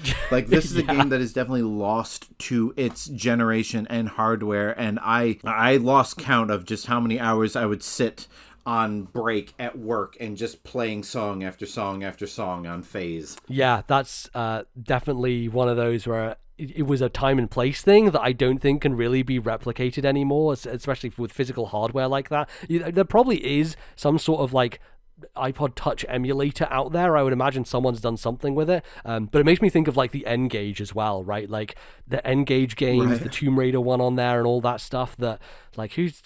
this is a game that is definitely lost to its generation and hardware. And I lost count of just how many hours I would sit on break at work and just playing song after song after song on Phase. Yeah, that's definitely one of those where it was a time and place thing that I don't think can really be replicated anymore, especially with physical hardware like that. There probably is some sort of like iPod Touch emulator out there. I would imagine someone's done something with it, but it makes me think of like the N-Gage as well, right? Like the N-Gage games, the Tomb Raider one on there and all that stuff, that like who's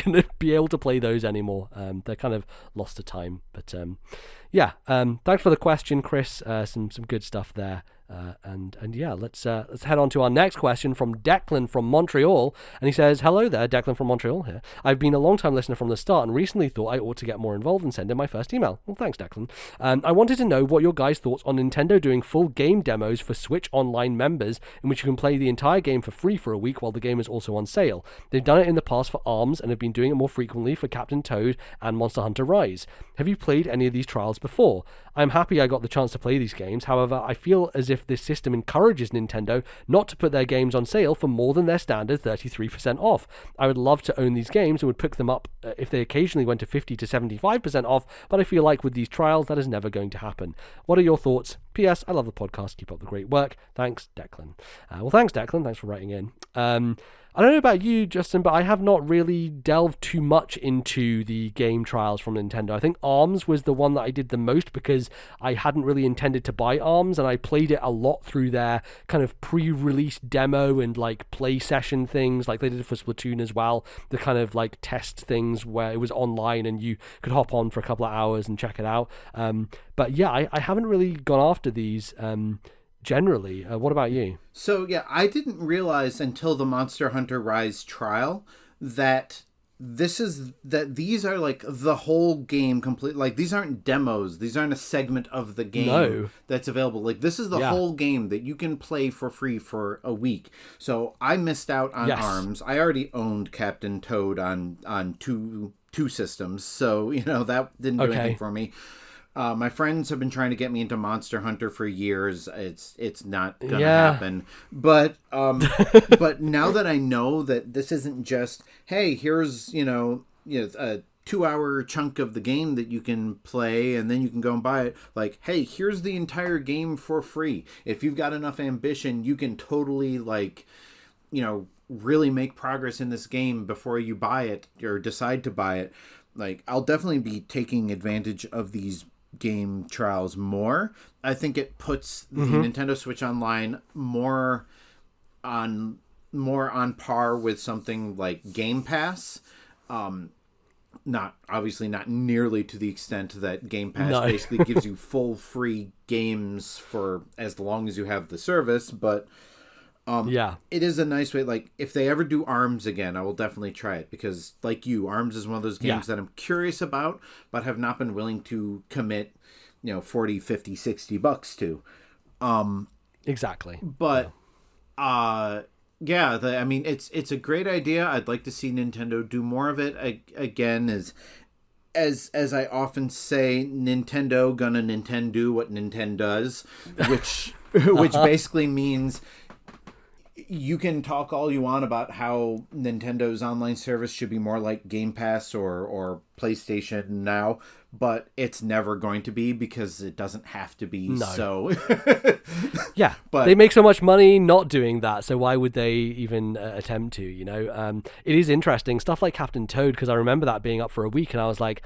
gonna be able to play those anymore? They're kind of lost to time. But thanks for the question, Chris. Some good stuff there. Let's head on to our next question from Declan from Montreal, and he says, hello there, Declan from Montreal here. I've been a long time listener from the start and recently thought I ought to get more involved and send in my first email. Well, thanks, Declan. I wanted to know what your guys' thoughts on Nintendo doing full game demos for Switch Online members in which you can play the entire game for free for a week while the game is also on sale. They've done it in the past for ARMS and have been doing it more frequently for Captain Toad and Monster Hunter Rise. Have you played any of these trials before? I'm happy I got the chance to play these games. However, I feel as if this system encourages Nintendo not to put their games on sale for more than their standard 33% off. I would love to own these games and would pick them up if they occasionally went to 50 to 75% off, but I feel like with these trials that is never going to happen. What are your thoughts? P.S. I love the podcast. Keep up the great work. Thanks, Declan. Well, thanks, Declan. Thanks for writing in. I don't know about you, Justin, but I have not really delved too much into the game trials from Nintendo. I think ARMS was the one that I did the most because I hadn't really intended to buy ARMS, and I played it a lot through their kind of pre-release demo and like play session things, like they did for Splatoon as well, the kind of like test things where it was online and you could hop on for a couple of hours and check it out. But yeah, I haven't really gone after these generally. What about you? So yeah, I didn't realize until the Monster Hunter Rise trial that these are like the whole game complete. Like these aren't demos. These aren't a segment of the game that's available. Like this is the whole game that you can play for free for a week. So I missed out on ARMS. I already owned Captain Toad on two systems. So, that didn't do anything for me. My friends have been trying to get me into Monster Hunter for years. It's not gonna happen. But but now that I know that this isn't just, hey, here's a 2-hour chunk of the game that you can play and then you can go and buy it. Like, hey, here's the entire game for free. If you've got enough ambition, you can totally really make progress in this game before you buy it or decide to buy it. Like, I'll definitely be taking advantage of these game trials more. I think it puts the Nintendo Switch Online more on par with something like Game Pass. Not nearly to the extent that Game Pass basically gives you full free games for as long as you have the service, but it is a nice way. Like, if they ever do ARMS again, I will definitely try it because, like you, ARMS is one of those games that I'm curious about, but have not been willing to commit, $40, $50, $60 to. Exactly. But, it's a great idea. I'd like to see Nintendo do more of it. Again, as I often say, Nintendo gonna Nintendo what Nintendo does, which basically means you can talk all you want about how Nintendo's online service should be more like Game Pass or PlayStation Now, but it's never going to be because it doesn't have to be. No. So yeah, but they make so much money not doing that, so why would they even attempt to? It is interesting stuff like Captain Toad, because I remember that being up for a week and I was like,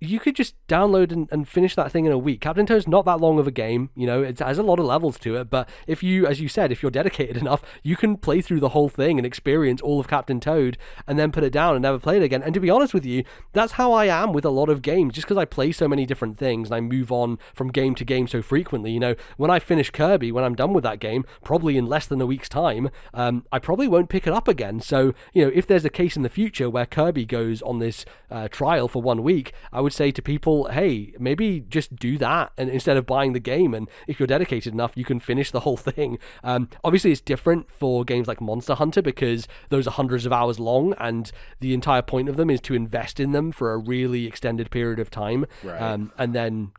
you could just download and finish that thing in a week. Captain Toad's not that long of a game, it has a lot of levels to it, but if you, as you said, if you're dedicated enough, you can play through the whole thing and experience all of Captain Toad and then put it down and never play it again. And to be honest with you, that's how I am with a lot of games, just because I play so many different things and I move on from game to game so frequently. When I finish Kirby, when I'm done with that game, probably in less than a week's time, I probably won't pick it up again. So, if there's a case in the future where Kirby goes on this trial for 1 week, I would say to people, hey, maybe just do that and instead of buying the game, and if you're dedicated enough, you can finish the whole thing. Obviously it's different for games like Monster Hunter because those are hundreds of hours long and the entire point of them is to invest in them for a really extended period of time, and then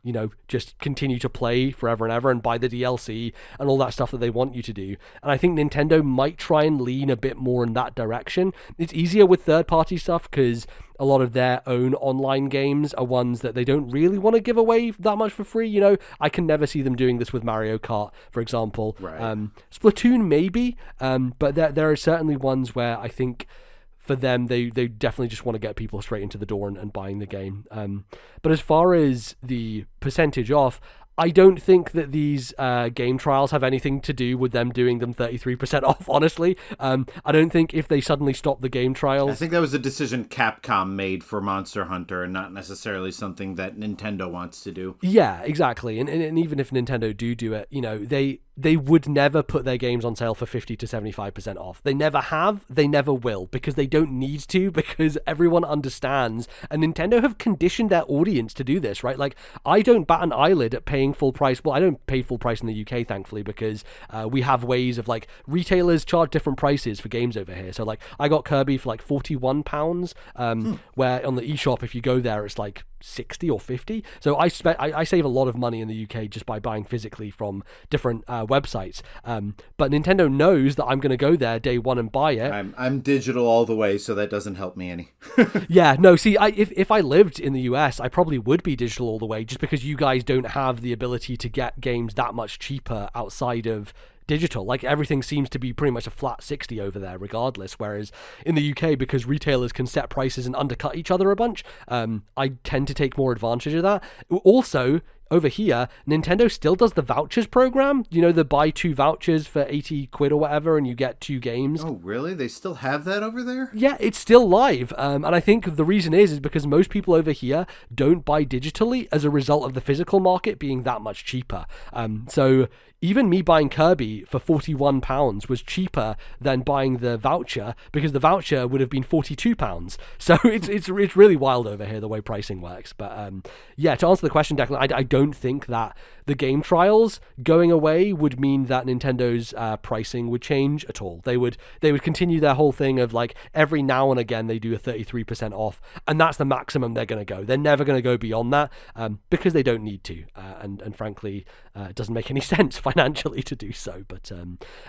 just continue to play forever and ever and buy the DLC and all that stuff that they want you to do. And I think Nintendo might try and lean a bit more in that direction. It's easier with third-party stuff because a lot of their own online games are ones that they don't really want to give away that much for free. I can never see them doing this with Mario Kart, for example. Splatoon maybe, but there are certainly ones where I think for them, they definitely just want to get people straight into the door and buying the game. But as far as the percentage off, I don't think that these game trials have anything to do with them doing them 33% off, honestly. I don't think if they suddenly stop the game trials... I think that was a decision Capcom made for Monster Hunter and not necessarily something that Nintendo wants to do. Yeah, exactly. And even if Nintendo do it, they would never put their games on sale for 50 to 75% off. They never have, they never will, because they don't need to, because everyone understands, and Nintendo have conditioned their audience to do this, right? Like, I don't bat an eyelid at paying full price. Well, I don't pay full price in the UK, thankfully, because we have ways of, like, retailers charge different prices for games over here. So, like, I got Kirby for, like, £41, where on the eShop, if you go there, it's, like, 60 or 50. So I save a lot of money in the UK just by buying physically from different websites. But Nintendo knows that I'm going to go there day one and buy it. I'm digital all the way, so that doesn't help me any. Yeah, no, see, if I lived in the US, I probably would be digital all the way, just because you guys don't have the ability to get games that much cheaper outside of digital. Like, everything seems to be pretty much a flat 60 over there regardless, whereas in the UK, because retailers can set prices and undercut each other a bunch, I tend to take more advantage of that. Also, over here, Nintendo still does the vouchers program, the buy 2 vouchers for 80 quid or whatever and you get 2 games. Oh, really? They still have that over there? Yeah, it's still live. And I think the reason is because most people over here don't buy digitally as a result of the physical market being that much cheaper. So even me buying Kirby for £41 was cheaper than buying the voucher, because the voucher would have been £42. So it's really wild over here the way pricing works. But yeah, to answer the question, Declan, I don't think that the game trials going away would mean that Nintendo's pricing would change at all. They would continue their whole thing of like every now and again they do a 33% off, and that's the maximum they're going to go. They're never going to go beyond that because they don't need to, and frankly, it doesn't make any sense financially to do so. But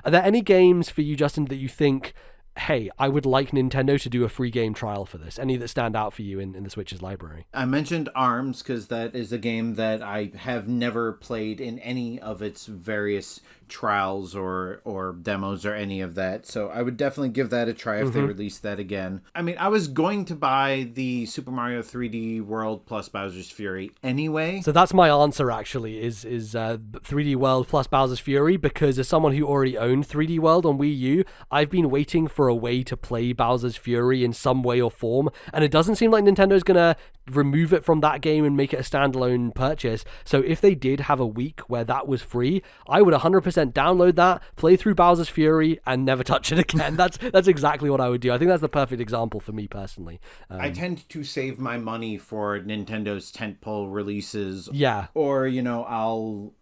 are there any games for you, Justin, that you think, hey, I would like Nintendo to do a free game trial for this? Any that stand out for you in the Switch's library? I mentioned ARMS because that is a game that I have never played in any of its various trials or demos or any of that. So I would definitely give that a try if they release that again. I mean, I was going to buy the Super Mario 3D World plus Bowser's Fury anyway. So that's my answer, actually, is 3D World plus Bowser's Fury, because as someone who already owned 3D World on Wii U, I've been waiting for a way to play Bowser's Fury in some way or form, and it doesn't seem like Nintendo's gonna remove it from that game and make it a standalone purchase. So if they did have a week where that was free, I would 100% download that, play through Bowser's Fury, and never touch it again. That's exactly what I would do. I think that's the perfect example for me personally. I tend to save my money for Nintendo's tentpole releases. Yeah. Or, I'll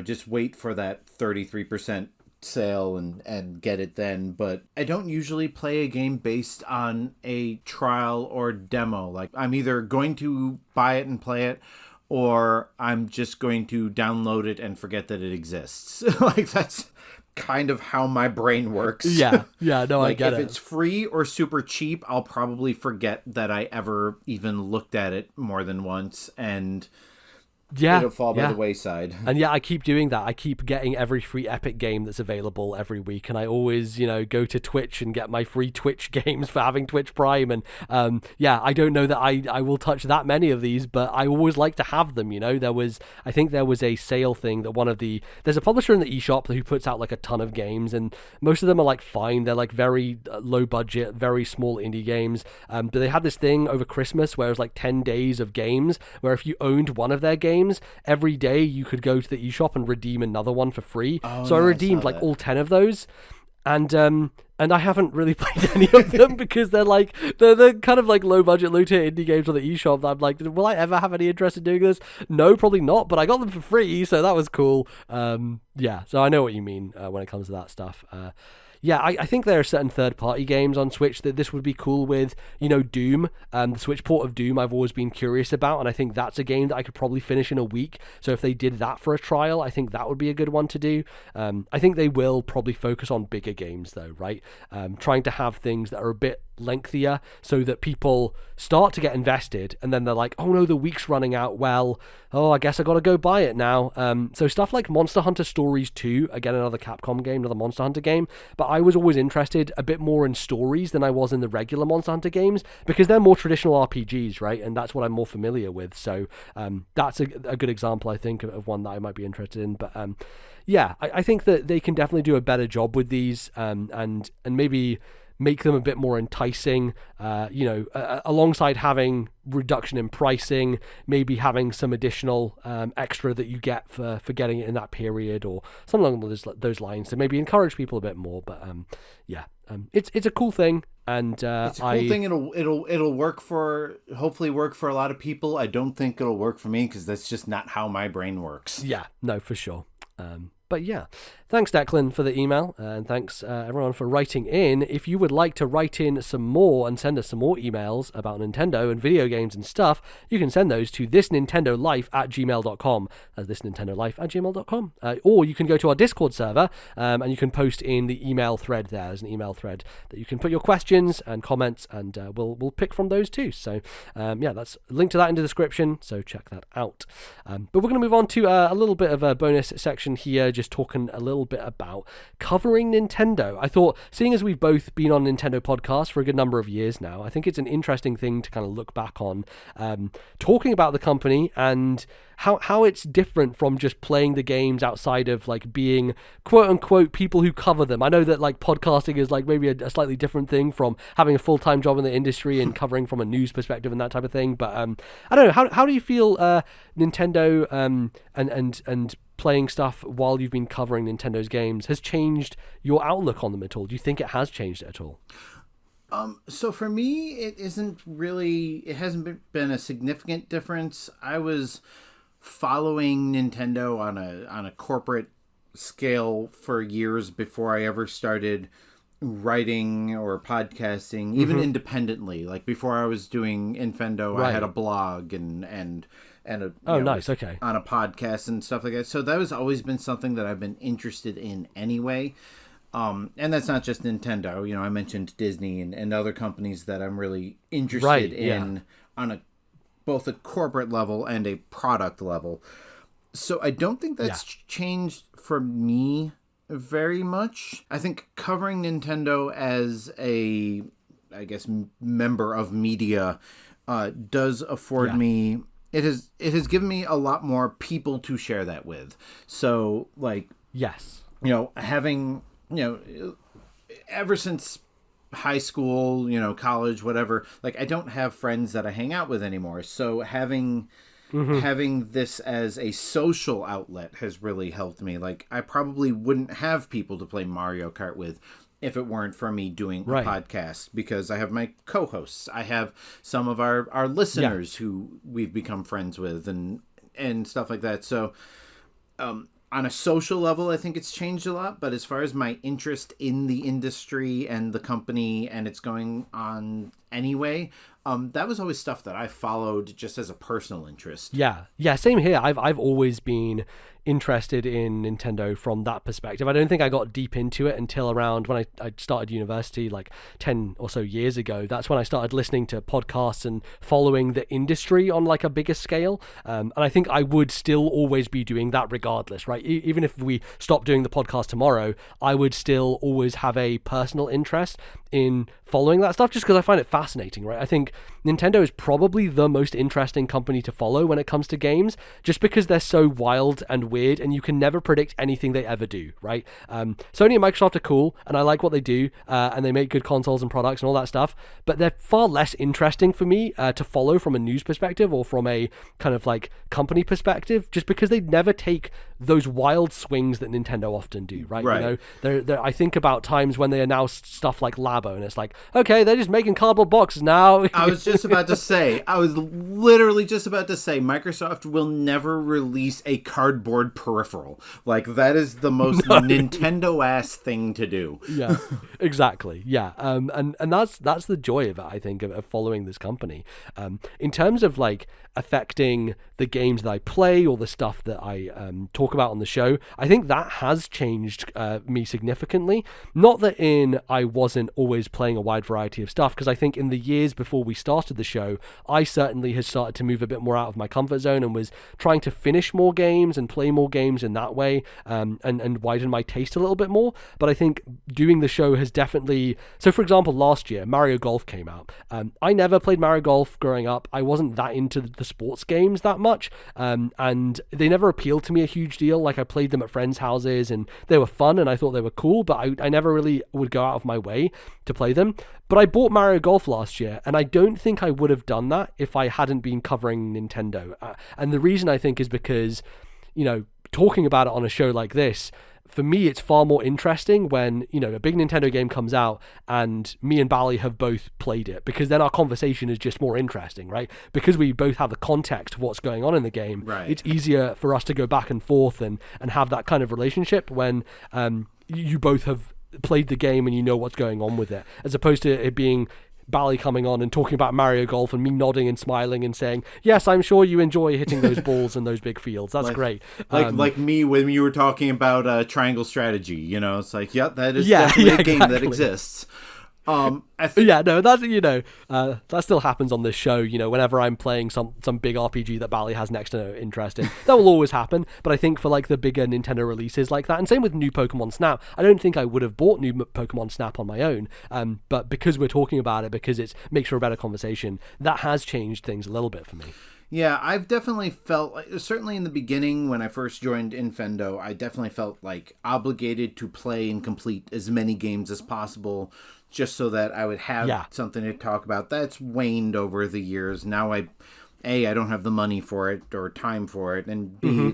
just wait for that 33% sale and get it then. But I don't usually play a game based on a trial or demo. Like, I'm either going to buy it and play it, or I'm just going to download it and forget that it exists. Like, that's kind of how my brain works. Yeah, no, I get it. If it's free or super cheap, I'll probably forget that I ever even looked at it more than once, and it'll fall by the wayside. And yeah, I keep doing that. I keep getting every free Epic game that's available every week, and I always, go to Twitch and get my free Twitch games for having Twitch Prime. And I don't know that I will touch that many of these, but I always like to have them. I think there was a sale thing that there's a publisher in the eShop who puts out like a ton of games, and most of them are like fine. They're like very low budget, very small indie games. But they had this thing over Christmas where it was like 10 days of games, where if you owned one of their games, every day you could go to the eShop and redeem another one for free. So I redeemed like all 10 of those, and I haven't really played any of them because they're kind of like low budget, low tier indie games on the eShop that I'm like, will I ever have any interest in doing this? No, probably not, but I got them for free, so that was cool. So I know what you mean when it comes to that stuff. I think there are certain third-party games on Switch that this would be cool with. Doom, the Switch port of Doom, I've always been curious about, and I think that's a game that I could probably finish in a week. So if they did that for a trial, I think that would be a good one to do. I think they will probably focus on bigger games, though, right? Trying to have things that are a bit lengthier so that people start to get invested, and then they're like, oh no, the week's running out. Well, I guess I gotta go buy it now. So stuff like Monster Hunter Stories 2, again, another Capcom game, another Monster Hunter game, but I was always interested a bit more in stories than I was in the regular Monster Hunter games, because they're more traditional RPGs, right? And that's what I'm more familiar with. So that's a good example, I think, of one that I might be interested in. But I think that they can definitely do a better job with these, and maybe make them a bit more enticing, alongside having reduction in pricing, maybe having some additional extra that you get for getting it in that period, or something along those lines, to maybe encourage people a bit more. But it's a cool thing, and it's a cool thing. It'll hopefully work for a lot of people. I don't think it'll work for me because that's just not how my brain works. Yeah, no, for sure. But yeah, Thanks, Declan, for the email, and thanks everyone for writing in. If you would like to write in some more and send us some more emails about Nintendo and video games and stuff, you can send those to ThisNintendoLife@gmail.com. That's ThisNintendoLife@gmail.com. Or you can go to our Discord server, and you can post in the email thread there. There's an email thread that you can put your questions and comments, and we'll pick from those too. So, that's a link to that in the description, so check that out. But we're going to move on to a little bit of a bonus section here, just talking a little bit about covering Nintendo. I thought, seeing as we've both been on Nintendo podcasts for a good number of years now, I think it's an interesting thing to kind of look back on, talking about the company and how it's different from just playing the games outside of like being quote unquote people who cover them. I know that like podcasting is like maybe a slightly different thing from having a full-time job in the industry and covering from a news perspective and that type of thing. But I don't know, how do you feel Nintendo and playing stuff while you've been covering Nintendo's games has changed your outlook on them at all? Do you think it has changed it at all? So for me, it hasn't been a significant difference. I was following Nintendo on a corporate scale for years before I ever started writing or podcasting, even independently. Like before I was doing Infendo, right. I had a blog and nice, okay, on a podcast and stuff like that. So that has always been something that I've been interested in anyway. And that's not just Nintendo. I mentioned Disney and other companies that I'm really interested in on both a corporate level and a product level. So I don't think that's changed for me very much. I think covering Nintendo as a, I guess, member of media does afford me. It has given me a lot more people to share that with. So like, having, ever since high school, college, whatever, like I don't have friends that I hang out with anymore. So having this as a social outlet has really helped me. Like I probably wouldn't have people to play Mario Kart with if it weren't for me doing a podcast, because I have my co-hosts. I have some of our listeners who we've become friends with and stuff like that. So, on a social level, I think it's changed a lot. But as far as my interest in the industry and the company and it's going on anyway, that was always stuff that I followed just as a personal interest. Yeah, same here. I've always been interested in Nintendo from that perspective. I don't think I got deep into it until around when I started university, like 10 or so years ago. That's when I started listening to podcasts and following the industry on like a bigger scale. And I think I would still always be doing that regardless, right? Even if we stopped doing the podcast tomorrow, I would still always have a personal interest in following that stuff just because I find it fascinating, right? I think Nintendo is probably the most interesting company to follow when it comes to games, just because they're so wild and weird and you can never predict anything they ever do, right? Sony and Microsoft are cool and I like what they do, and they make good consoles and products and all that stuff, but they're far less interesting for me to follow from a news perspective or from a kind of like company perspective, just because they never take those wild swings that Nintendo often do, right? I think about times when they announce stuff like Labo and it's like, okay, they're just making cardboard boxes now. I was literally just about to say Microsoft will never release a cardboard peripheral. Like that is the most Nintendo-ass thing to do. Yeah, exactly. Yeah. And that's the joy of it, I think, of following this company. In terms of like affecting the games that I play or the stuff that I talk about on the show, I think that has changed me significantly. Not that I wasn't always playing a wide variety of stuff, because I think in the years before we started the show, I certainly had started to move a bit more out of my comfort zone and was trying to finish more games and play more games in that way, and widen my taste a little bit more. But I think doing the show has definitely... So for example, last year, Mario Golf came out. I never played Mario Golf growing up. I wasn't that into the sports games that much, and they never appealed to me a huge deal. Like I played them at friends' houses and they were fun and I thought they were cool, but I never really would go out of my way to play them. But I bought Mario Golf last year, and I don't think I would have done that if I hadn't been covering Nintendo. And the reason I think is because, talking about it on a show like this, for me, it's far more interesting when, a big Nintendo game comes out and me and Bally have both played it, because then our conversation is just more interesting, right? Because we both have the context of what's going on in the game. Right. It's easier for us to go back and forth and have that kind of relationship when you both have played the game and you know what's going on with it, as opposed to it being Bally coming on and talking about Mario Golf and me nodding and smiling and saying, yes, I'm sure you enjoy hitting those balls in those big fields. That's great. Like me when you were talking about triangle strategy, it's like, that is definitely a game that exists. That still happens on this show. Whenever I'm playing some big RPG that Bally has next to no interest in, that will always happen. But I think for like the bigger Nintendo releases like that, and same with new Pokemon Snap, I don't think I would have bought new Pokemon Snap on my own. But because we're talking about it, because it makes for a better conversation, that has changed things a little bit for me. Yeah, I've definitely felt, certainly in the beginning when I first joined Infendo, I definitely felt like obligated to play and complete as many games as possible, just so that I would have something to talk about. That's waned over the years. Now I don't have the money for it or time for it, and B,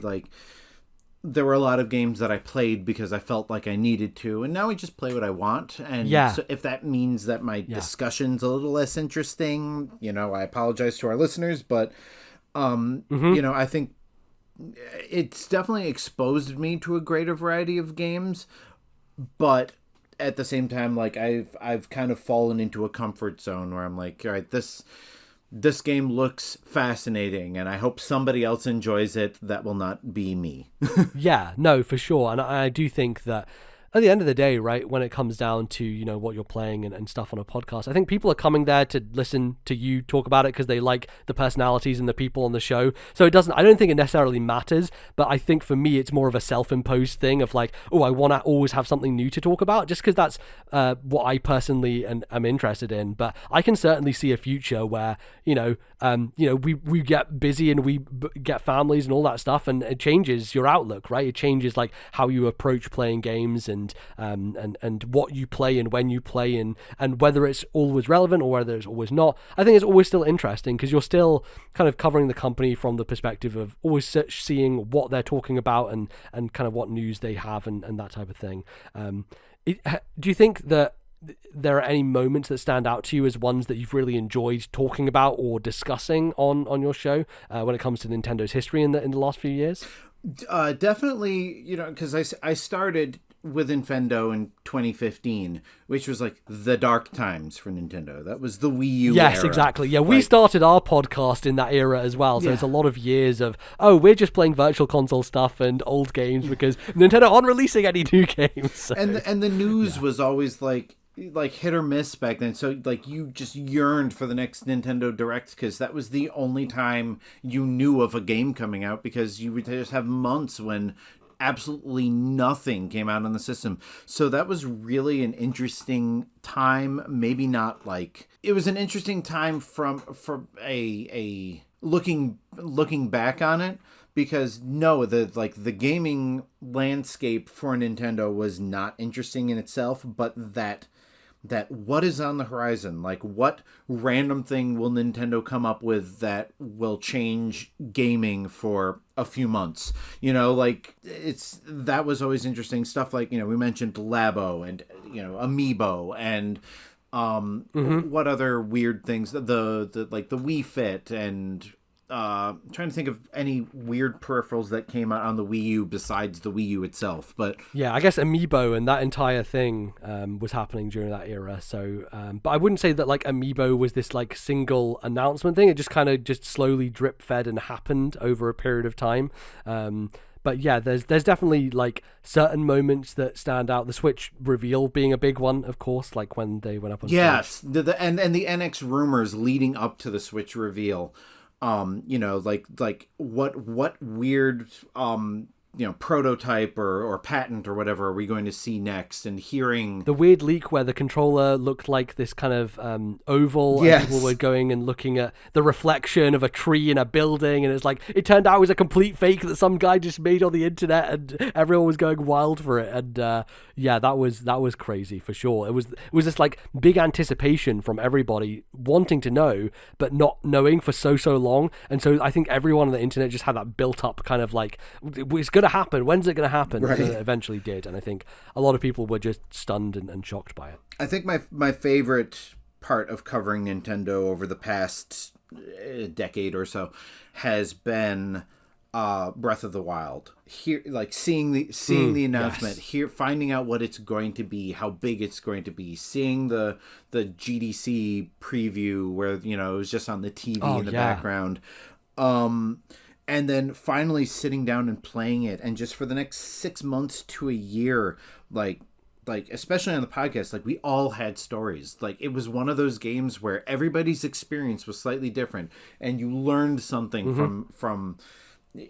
there were a lot of games that I played because I felt like I needed to, and now I just play what I want. And so if that means that my discussion's a little less interesting, I apologize to our listeners, but I think it's definitely exposed me to a greater variety of games, but at the same time, like I've kind of fallen into a comfort zone where I'm like, all right, this game looks fascinating, and I hope somebody else enjoys it. That will not be me. Yeah, no, for sure. And I do think that at the end of the day, right, when it comes down to, what you're playing and stuff on a podcast, I think people are coming there to listen to you talk about it because they like the personalities and the people on the show. So I don't think it necessarily matters, but I think for me, it's more of a self-imposed thing of like, oh, I want to always have something new to talk about, just because that's what I personally am interested in. But I can certainly see a future where, we get busy and we get families and all that stuff, and it changes your outlook, right? It changes like how you approach playing games and what you play and when you play, and whether it's always relevant or whether it's always not. I think it's always still interesting because you're still kind of covering the company from the perspective of always seeing what they're talking about and kind of what news they have and that type of thing. Do you think that there are any moments that stand out to you as ones that you've really enjoyed talking about or discussing on your show when it comes to Nintendo's history in the last few years? Definitely, because I started with Infendo in 2015, which was like the dark times for Nintendo. That was the Wii U Yes, era. Exactly. Yeah, we started our podcast in that era as well. So it's a lot of years of, we're just playing virtual console stuff and old games because Nintendo aren't releasing any new games. So. And the news was always like hit or miss back then. So like you just yearned for the next Nintendo Direct because that was the only time you knew of a game coming out, because you would just have months when absolutely nothing came out on the system. So that was really an interesting time. Maybe not like it was an interesting time from a looking back on it, because the gaming landscape for Nintendo was not interesting in itself, but that what is on the horizon, like what random thing will Nintendo come up with that will change gaming for a few months, that was always interesting stuff. Like, we mentioned Labo and, Amiibo and, what other weird things, the Wii Fit and, trying to think of any weird peripherals that came out on the Wii U besides the Wii U itself. But yeah, I guess Amiibo and that entire thing was happening during that era. So, but I wouldn't say that like Amiibo was this like single announcement thing. It just kind of slowly drip fed and happened over a period of time. But yeah, there's definitely like certain moments that stand out. The Switch reveal being a big one, of course, like when they went up on stage. And the NX rumors leading up to the Switch reveal. Like what weird prototype or patent or whatever are we going to see next, and hearing the weird leak where the controller looked like this kind of oval, and people were going and looking at the reflection of a tree in a building, and it's like it turned out it was a complete fake that some guy just made on the internet, and everyone was going wild for it. And that was crazy for sure. It was this like big anticipation from everybody wanting to know but not knowing for so long, and so I think everyone on the internet just had that built up kind of like it's gonna to happen? When's it going to happen? Right. And it eventually did. And I think a lot of people were just stunned and shocked by it. I think my favorite part of covering Nintendo over the past decade or so has been Breath of the Wild. Here, like seeing the announcement, here, finding out what it's going to be, how big it's going to be, seeing the GDC preview where it was just on the TV in the background, and then finally sitting down and playing it, and just for the next 6 months to a year, like especially on the podcast, like we all had stories. Like it was one of those games where everybody's experience was slightly different, and you learned something from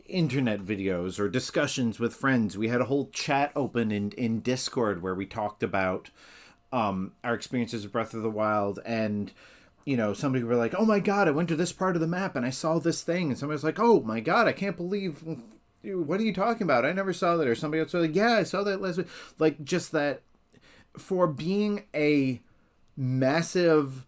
internet videos or discussions with friends. We had a whole chat open in Discord where we talked about our experiences with Breath of the Wild, and somebody were like, oh my god, I went to this part of the map and I saw this thing, and somebody was like, oh my god, I can't believe, what are you talking about? I never saw that. Or somebody else was like, yeah, I saw that last week. Like, just that, for being a massive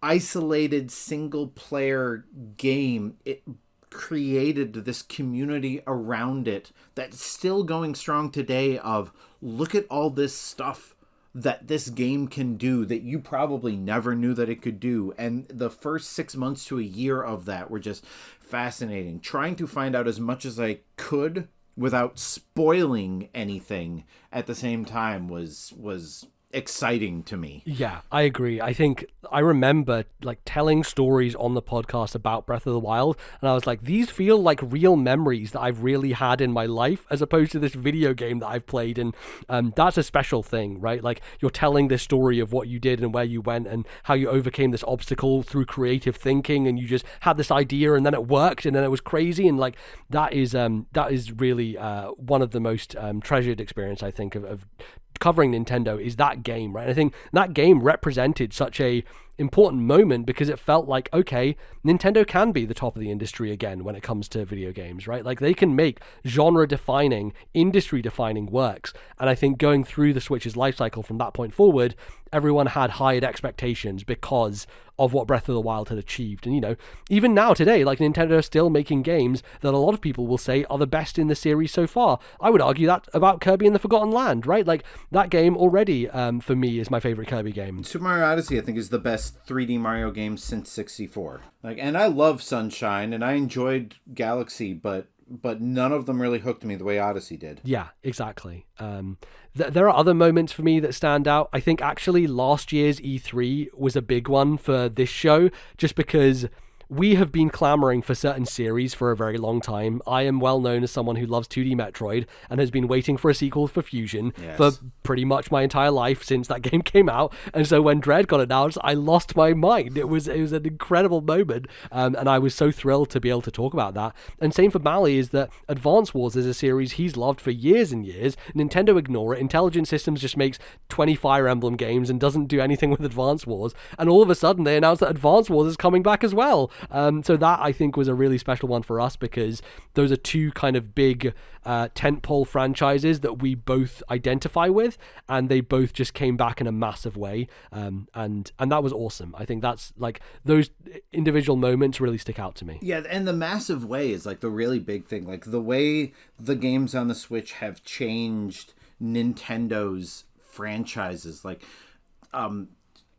isolated single player game, it created this community around it that's still going strong today of, look at all this stuff that this game can do that you probably never knew that it could do. And the first 6 months to a year of that were just fascinating. Trying to find out as much as I could without spoiling anything at the same time was exciting to me. Yeah, I agree. I think I remember like telling stories on the podcast about Breath of the Wild, and I was like, these feel like real memories that I've really had in my life, as opposed to this video game that I've played. And that's a special thing, right? Like, you're telling this story of what you did and where you went and how you overcame this obstacle through creative thinking, and you just had this idea and then it worked and then it was crazy. And like, that is really one of the most treasured experience, I think, of covering Nintendo, is that game, right? I think that game represented such a important moment because it felt like, okay, Nintendo can be the top of the industry again when it comes to video games, right? Like, they can make genre-defining, industry-defining works. And I think going through the Switch's life cycle from that point forward, everyone had high expectations because of what Breath of the Wild had achieved. And, even now today, like, Nintendo are still making games that a lot of people will say are the best in the series so far. I would argue that about Kirby and the Forgotten Land, right? Like, that game already, for me, is my favorite Kirby game. Super Mario Odyssey, I think, is the best 3D Mario game since 64. Like, and I love Sunshine, and I enjoyed Galaxy, but none of them really hooked me the way Odyssey did. Yeah, exactly. There are other moments for me that stand out. I think actually last year's E3 was a big one for this show, just because we have been clamoring for certain series for a very long time. I am well known as someone who loves 2D Metroid and has been waiting for a sequel for Fusion for pretty much my entire life since that game came out. And so when Dread got announced, I lost my mind. It was an incredible moment, and I was so thrilled to be able to talk about that. And same for Bally, is that Advance Wars is a series he's loved for years and years. Nintendo ignore it. Intelligent Systems just makes 20 Fire Emblem games and doesn't do anything with Advance Wars. And all of a sudden they announced that Advance Wars is coming back as well. So that, I think, was a really special one for us, because those are two kind of big tentpole franchises that we both identify with, and they both just came back in a massive way, and that was awesome. I think that's, like, those individual moments really stick out to me. Yeah, and the massive way is, like, the really big thing. Like, the way the games on the Switch have changed Nintendo's franchises. Like,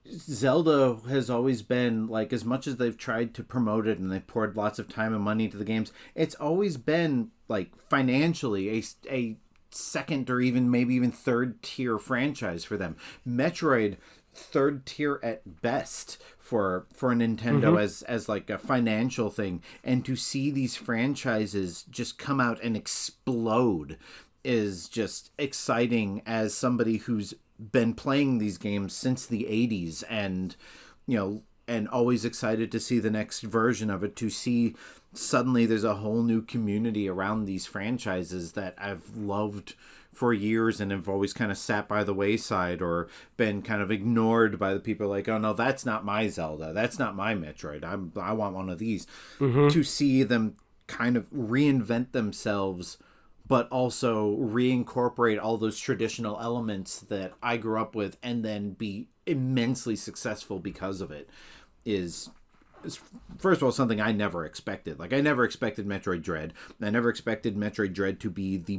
Zelda has always been, like, as much as they've tried to promote it and they've poured lots of time and money into the games, it's always been, like, financially a second or maybe even third tier franchise for them. Metroid, third tier at best for Nintendo as like a financial thing. And to see these franchises just come out and explode is just exciting as somebody who's been playing these games since the 80s, and and always excited to see the next version of it, to see suddenly there's a whole new community around these franchises that I've loved for years and have always kind of sat by the wayside or been kind of ignored by the people, like, oh no, that's not my Zelda, that's not my Metroid, I want one of these. To see them kind of reinvent themselves, but also reincorporate all those traditional elements that I grew up with and then be immensely successful because of it, is first of all, something I never expected. Like, I never expected Metroid Dread. I never expected Metroid Dread to be the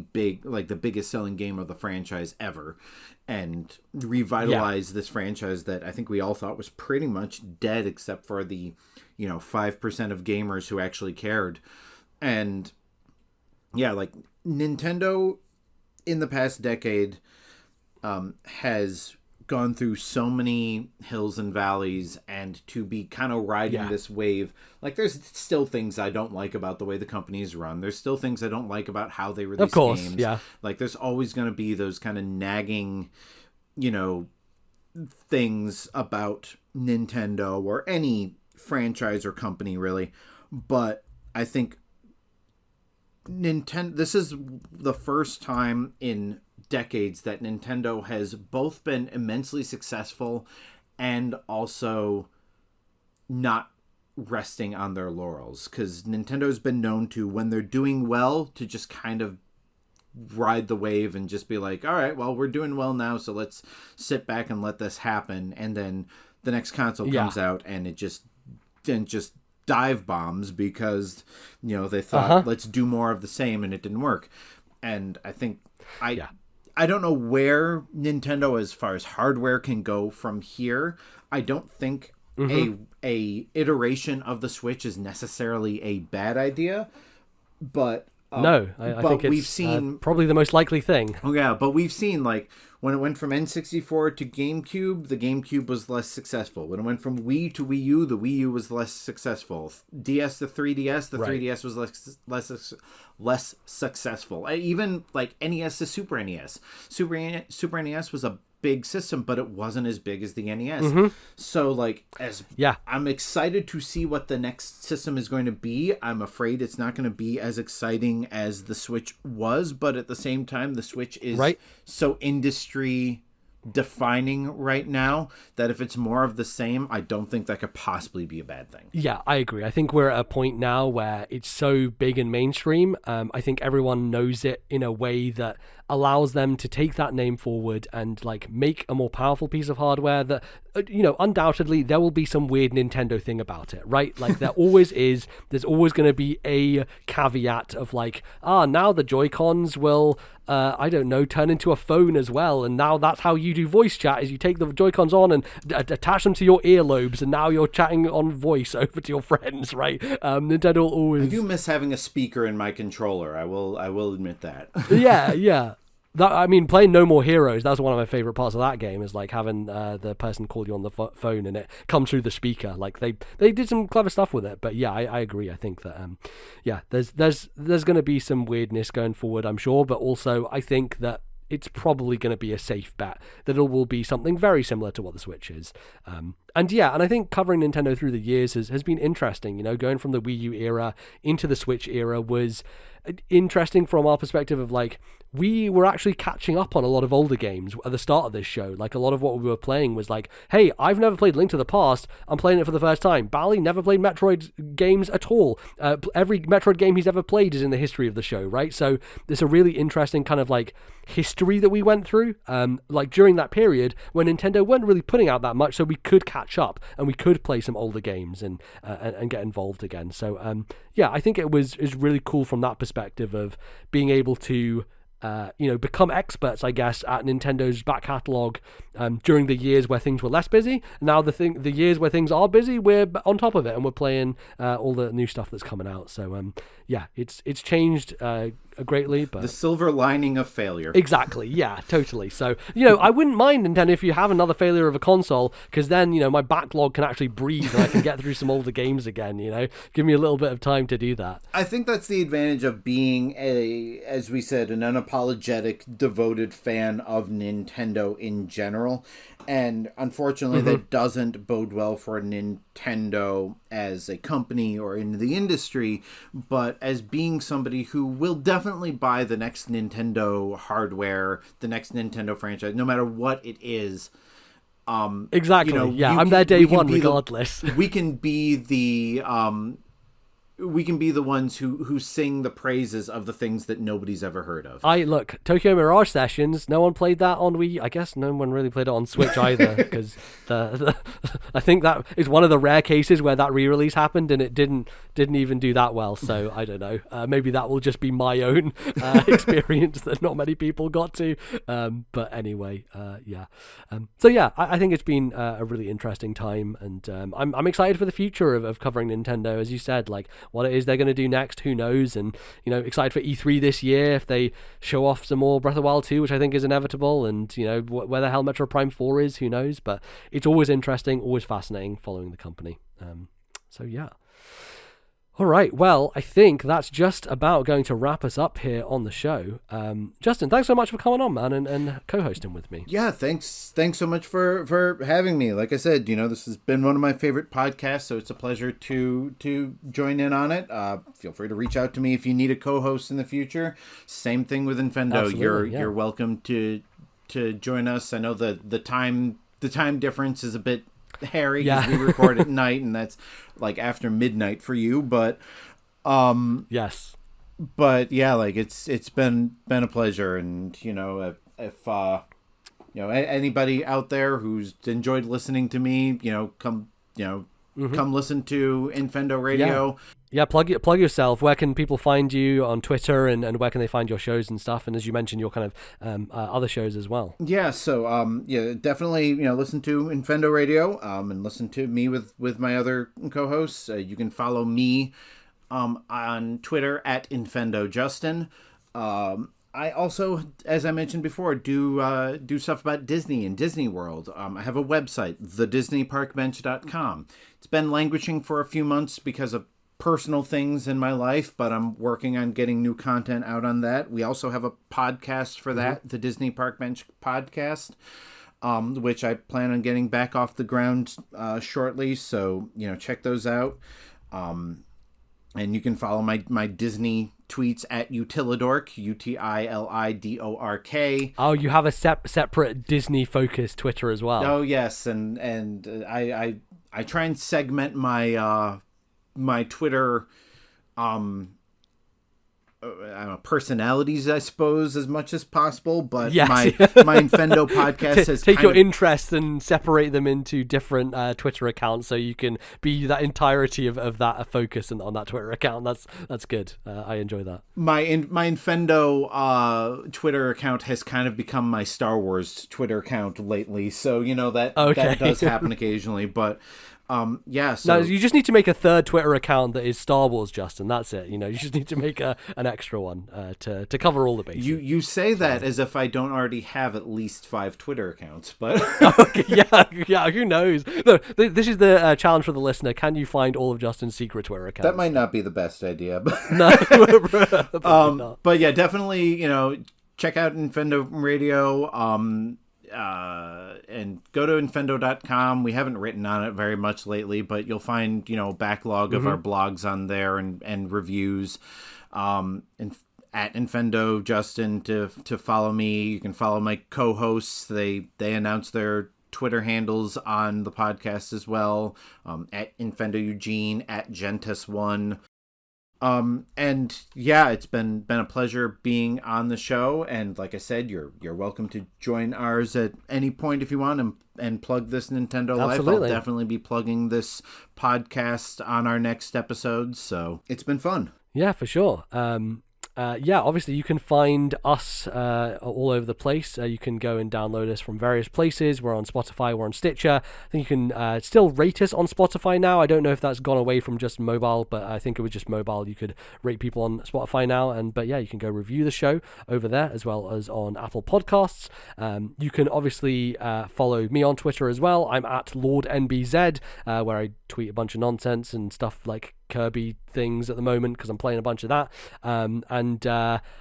biggest selling game of the franchise ever, and revitalize this franchise that I think we all thought was pretty much dead, except for the 5% of gamers who actually cared. And yeah, like, Nintendo in the past decade has gone through so many hills and valleys, and to be kind of riding this wave, like, there's still things I don't like about the way the companies run. There's still things I don't like about how they release games. Yeah. Like, there's always going to be those kind of nagging, things about Nintendo or any franchise or company, really. But I think this is the first time in decades that Nintendo has both been immensely successful and also not resting on their laurels, because Nintendo's been known to, when they're doing well, to just kind of ride the wave and just be like, all right, well, we're doing well now, so let's sit back and let this happen. And then the next console comes out and it just dive bombs because they thought, let's do more of the same, and it didn't work. And I think I don't know where Nintendo, as far as hardware, can go from here. I don't think a iteration of the Switch is necessarily a bad idea, but no, I think it's we've seen probably the most likely thing. Oh yeah, but we've seen, like, when it went from N64 to GameCube, the GameCube was less successful. When it went from Wii to Wii U, the Wii U was less successful. DS to 3DS, the 3DS was less successful. Even like NES to Super NES. Super NES was a big system, but it wasn't as big as the NES. So, like, I'm excited to see what the next system is going to be. I'm afraid it's not going to be as exciting as the Switch was, but at the same time, the Switch is so industry defining right now that if it's more of the same, I don't think that could possibly be a bad thing. Yeah, I agree. I think we're at a point now where it's so big and mainstream. I think everyone knows it in a way that allows them to take that name forward and, like, make a more powerful piece of hardware that, undoubtedly there will be some weird Nintendo thing about it, right? Like, there always is. There's always going to be a caveat of, like, now the Joy-Cons will, I don't know, turn into a phone as well, and now that's how you do voice chat, is you take the Joy-Cons on and attach them to your earlobes, and now you're chatting on voice over to your friends, right? Nintendo will always... I do miss having a speaker in my controller. I will admit that. Yeah. I mean, playing No More Heroes, that's one of my favorite parts of that game, is like having the person call you on the phone and it comes through the speaker. Like, they did some clever stuff with it. But yeah, I agree. I think that there's going to be some weirdness going forward, I'm sure, but also I think that it's probably going to be a safe bet that it will be something very similar to what the Switch is. And I think covering Nintendo through the years has been interesting. Going from the Wii U era into the Switch era was interesting from our perspective of, like, we were actually catching up on a lot of older games at the start of this show. Like, a lot of what we were playing was like, hey, I've never played Link to the Past, I'm playing it for the first time. Bally never played Metroid games at all. Every Metroid game he's ever played is in the history of the show, right? So there's a really interesting kind of, like, history that we went through, like, during that period when Nintendo weren't really putting out that much, so we could catch up and we could play some older games and get involved again. So I think it was really cool from that perspective of being able to become experts, I guess, at Nintendo's back catalogue during the years where things were less busy. Now the years where things are busy, we're on top of it and we're playing all the new stuff that's coming out. So it's changed greatly, but the silver lining of failure. Exactly. Yeah, totally. So I wouldn't mind, Nintendo, if you have another failure of a console, because then my backlog can actually breathe and I can get through some older games again. Give me a little bit of time to do that. I think that's the advantage of being as we said, an unapologetic, devoted fan of Nintendo in general. And unfortunately, that doesn't bode well for Nintendo as a company or in the industry, but as being somebody who will definitely buy the next Nintendo hardware, the next Nintendo franchise, no matter what it is. Exactly. I'm there day one regardless. We can be the the ones who sing the praises of the things that nobody's ever heard of. Look, Tokyo Mirage Sessions, no one played that on Wii. I guess no one really played it on Switch either, because I think that is one of the rare cases where that re-release happened and it didn't even do that well. So I don't know. Maybe that will just be my own experience that not many people got to. But anyway, yeah. So yeah, I think it's been a really interesting time, and I'm excited for the future of covering Nintendo. As you said, like what it is they're going to do next, who knows? And excited for E3 this year if they show off some more Breath of the Wild 2, which I think is inevitable, and where the hell Metro Prime 4 is, who knows? But it's always interesting, always fascinating following the company. So yeah. All right, well, I think that's just about going to wrap us up here on the show. Justin, thanks so much for coming on, man, and co-hosting with me. Yeah, thanks so much for having me. Like I said, this has been one of my favorite podcasts, so it's a pleasure to join in on it. Feel free to reach out to me if you need a co-host in the future. Same thing with Infendo. Absolutely, You're welcome to join us. I know the time difference is a bit hairy because we record at night, and that's like after midnight for you, but yes, but yeah, like it's been a pleasure. And if anybody out there who's enjoyed listening to me, come listen to Infendo Radio. Yeah, plug yourself. Where can people find you on Twitter, and where can they find your shows and stuff? And as you mentioned, your kind of other shows as well. Yeah, so definitely listen to Infendo Radio, and listen to me with my other co-hosts. You can follow me on Twitter at InfendoJustin. I also, as I mentioned before, do stuff about Disney and Disney World. I have a website, thedisneyparkbench.com. It's been languishing for a few months because of personal things in my life, but I'm working on getting new content out on that. We also have a podcast for that, the Disney Park Bench podcast, which I plan on getting back off the ground shortly. So, check those out. And you can follow my Disney tweets at Utilidork, UTILIDORK. Oh, you have a separate Disney-focused Twitter as well. Oh, yes, and I try and segment my my Twitter personalities, I suppose, as much as possible, but yes. my Infendo podcast has take your interests and separate them into different Twitter accounts, so you can be that entirety of that focus on that Twitter account. That's good. I enjoy that. My Infendo Twitter account has kind of become my Star Wars Twitter account lately, so that does happen occasionally, but so no, you just need to make a third Twitter account that is Star Wars, Justin. That's it. You just need to make an extra one to cover all the bases. You say that as if I don't already have at least 5 Twitter accounts, but okay, yeah. Who knows? No, this is the challenge for the listener. Can you find all of Justin's secret Twitter accounts? That might not be the best idea, but no. But yeah, definitely. Check out Infendo Radio. And go to Infendo.com. We haven't written on it very much lately, but you'll find, a backlog of our blogs on there and reviews. And at Infendo Justin to follow me. You can follow my co-hosts. They announce their Twitter handles on the podcast as well. At Infendo Eugene, at Gentis1. And yeah, it's been a pleasure being on the show, and like I said, you're welcome to join ours at any point if you want and plug This Nintendo Life. Absolutely. I'll definitely be plugging this podcast on our next episode, so it's been fun. Yeah, for sure. Obviously you can find us all over the place. You can go and download us from various places. We're on Spotify, we're on Stitcher. I think you can still rate us on Spotify now. I don't know if that's gone away from just mobile, but I think it was just mobile. You could rate people on Spotify now, but you can go review the show over there as well as on Apple Podcasts. You can obviously follow me on Twitter as well. I'm at LordNBZ, where I tweet a bunch of nonsense and stuff like Kirby things at the moment because I'm playing a bunch of that. And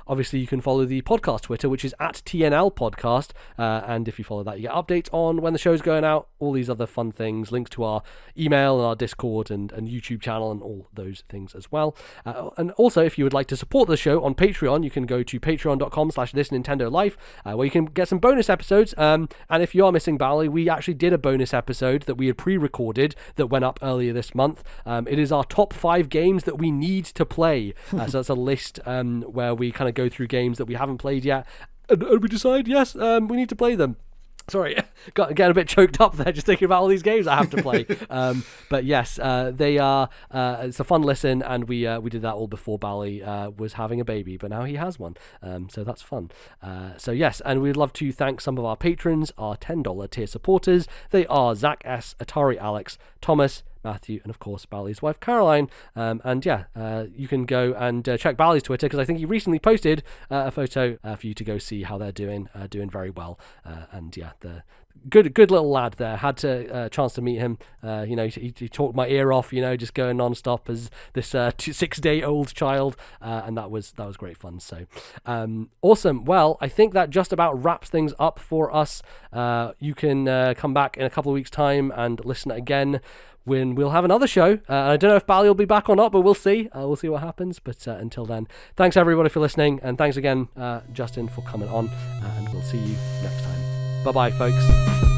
obviously you can follow the podcast Twitter, which is at TNL Podcast. And if you follow that, you get updates on when the show's going out, all these other fun things, links to our email and our Discord and YouTube channel and all those things as well. And also, if you would like to support the show on Patreon, you can go to patreon.com/ThisNintendoLife, where you can get some bonus episodes. And if you are missing Bally, we actually did a bonus episode that we had pre-recorded that went up earlier this month. It is our top top 5 games that we need to play. So that's a list where we kind of go through games that we haven't played yet, and we decide, yes, we need to play them. Sorry, getting a bit choked up there just thinking about all these games I have to play. But yes, they are. It's a fun listen, and we did that all before Bally was having a baby, but now he has one. So that's fun. So yes, and we'd love to thank some of our patrons, our $10 tier supporters. They are Zach S, Atari Alex, Thomas, Matthew, and of course Bally's wife Caroline. And yeah, you can go and check Bally's Twitter, because I think he recently posted a photo for you to go see how they're doing very well. And yeah, the good little lad there. Had to chance to meet him. He talked my ear off, just going non-stop as this 6-day-old child, and that was great fun. So awesome. Well, I think that just about wraps things up for us. You can come back in a couple of weeks' time and listen again when we'll have another show. I don't know if Bally will be back or not, but we'll see. We'll see what happens. But until then, thanks everybody for listening, and thanks again, Justin, for coming on, and we'll see you next time. Bye-bye, folks.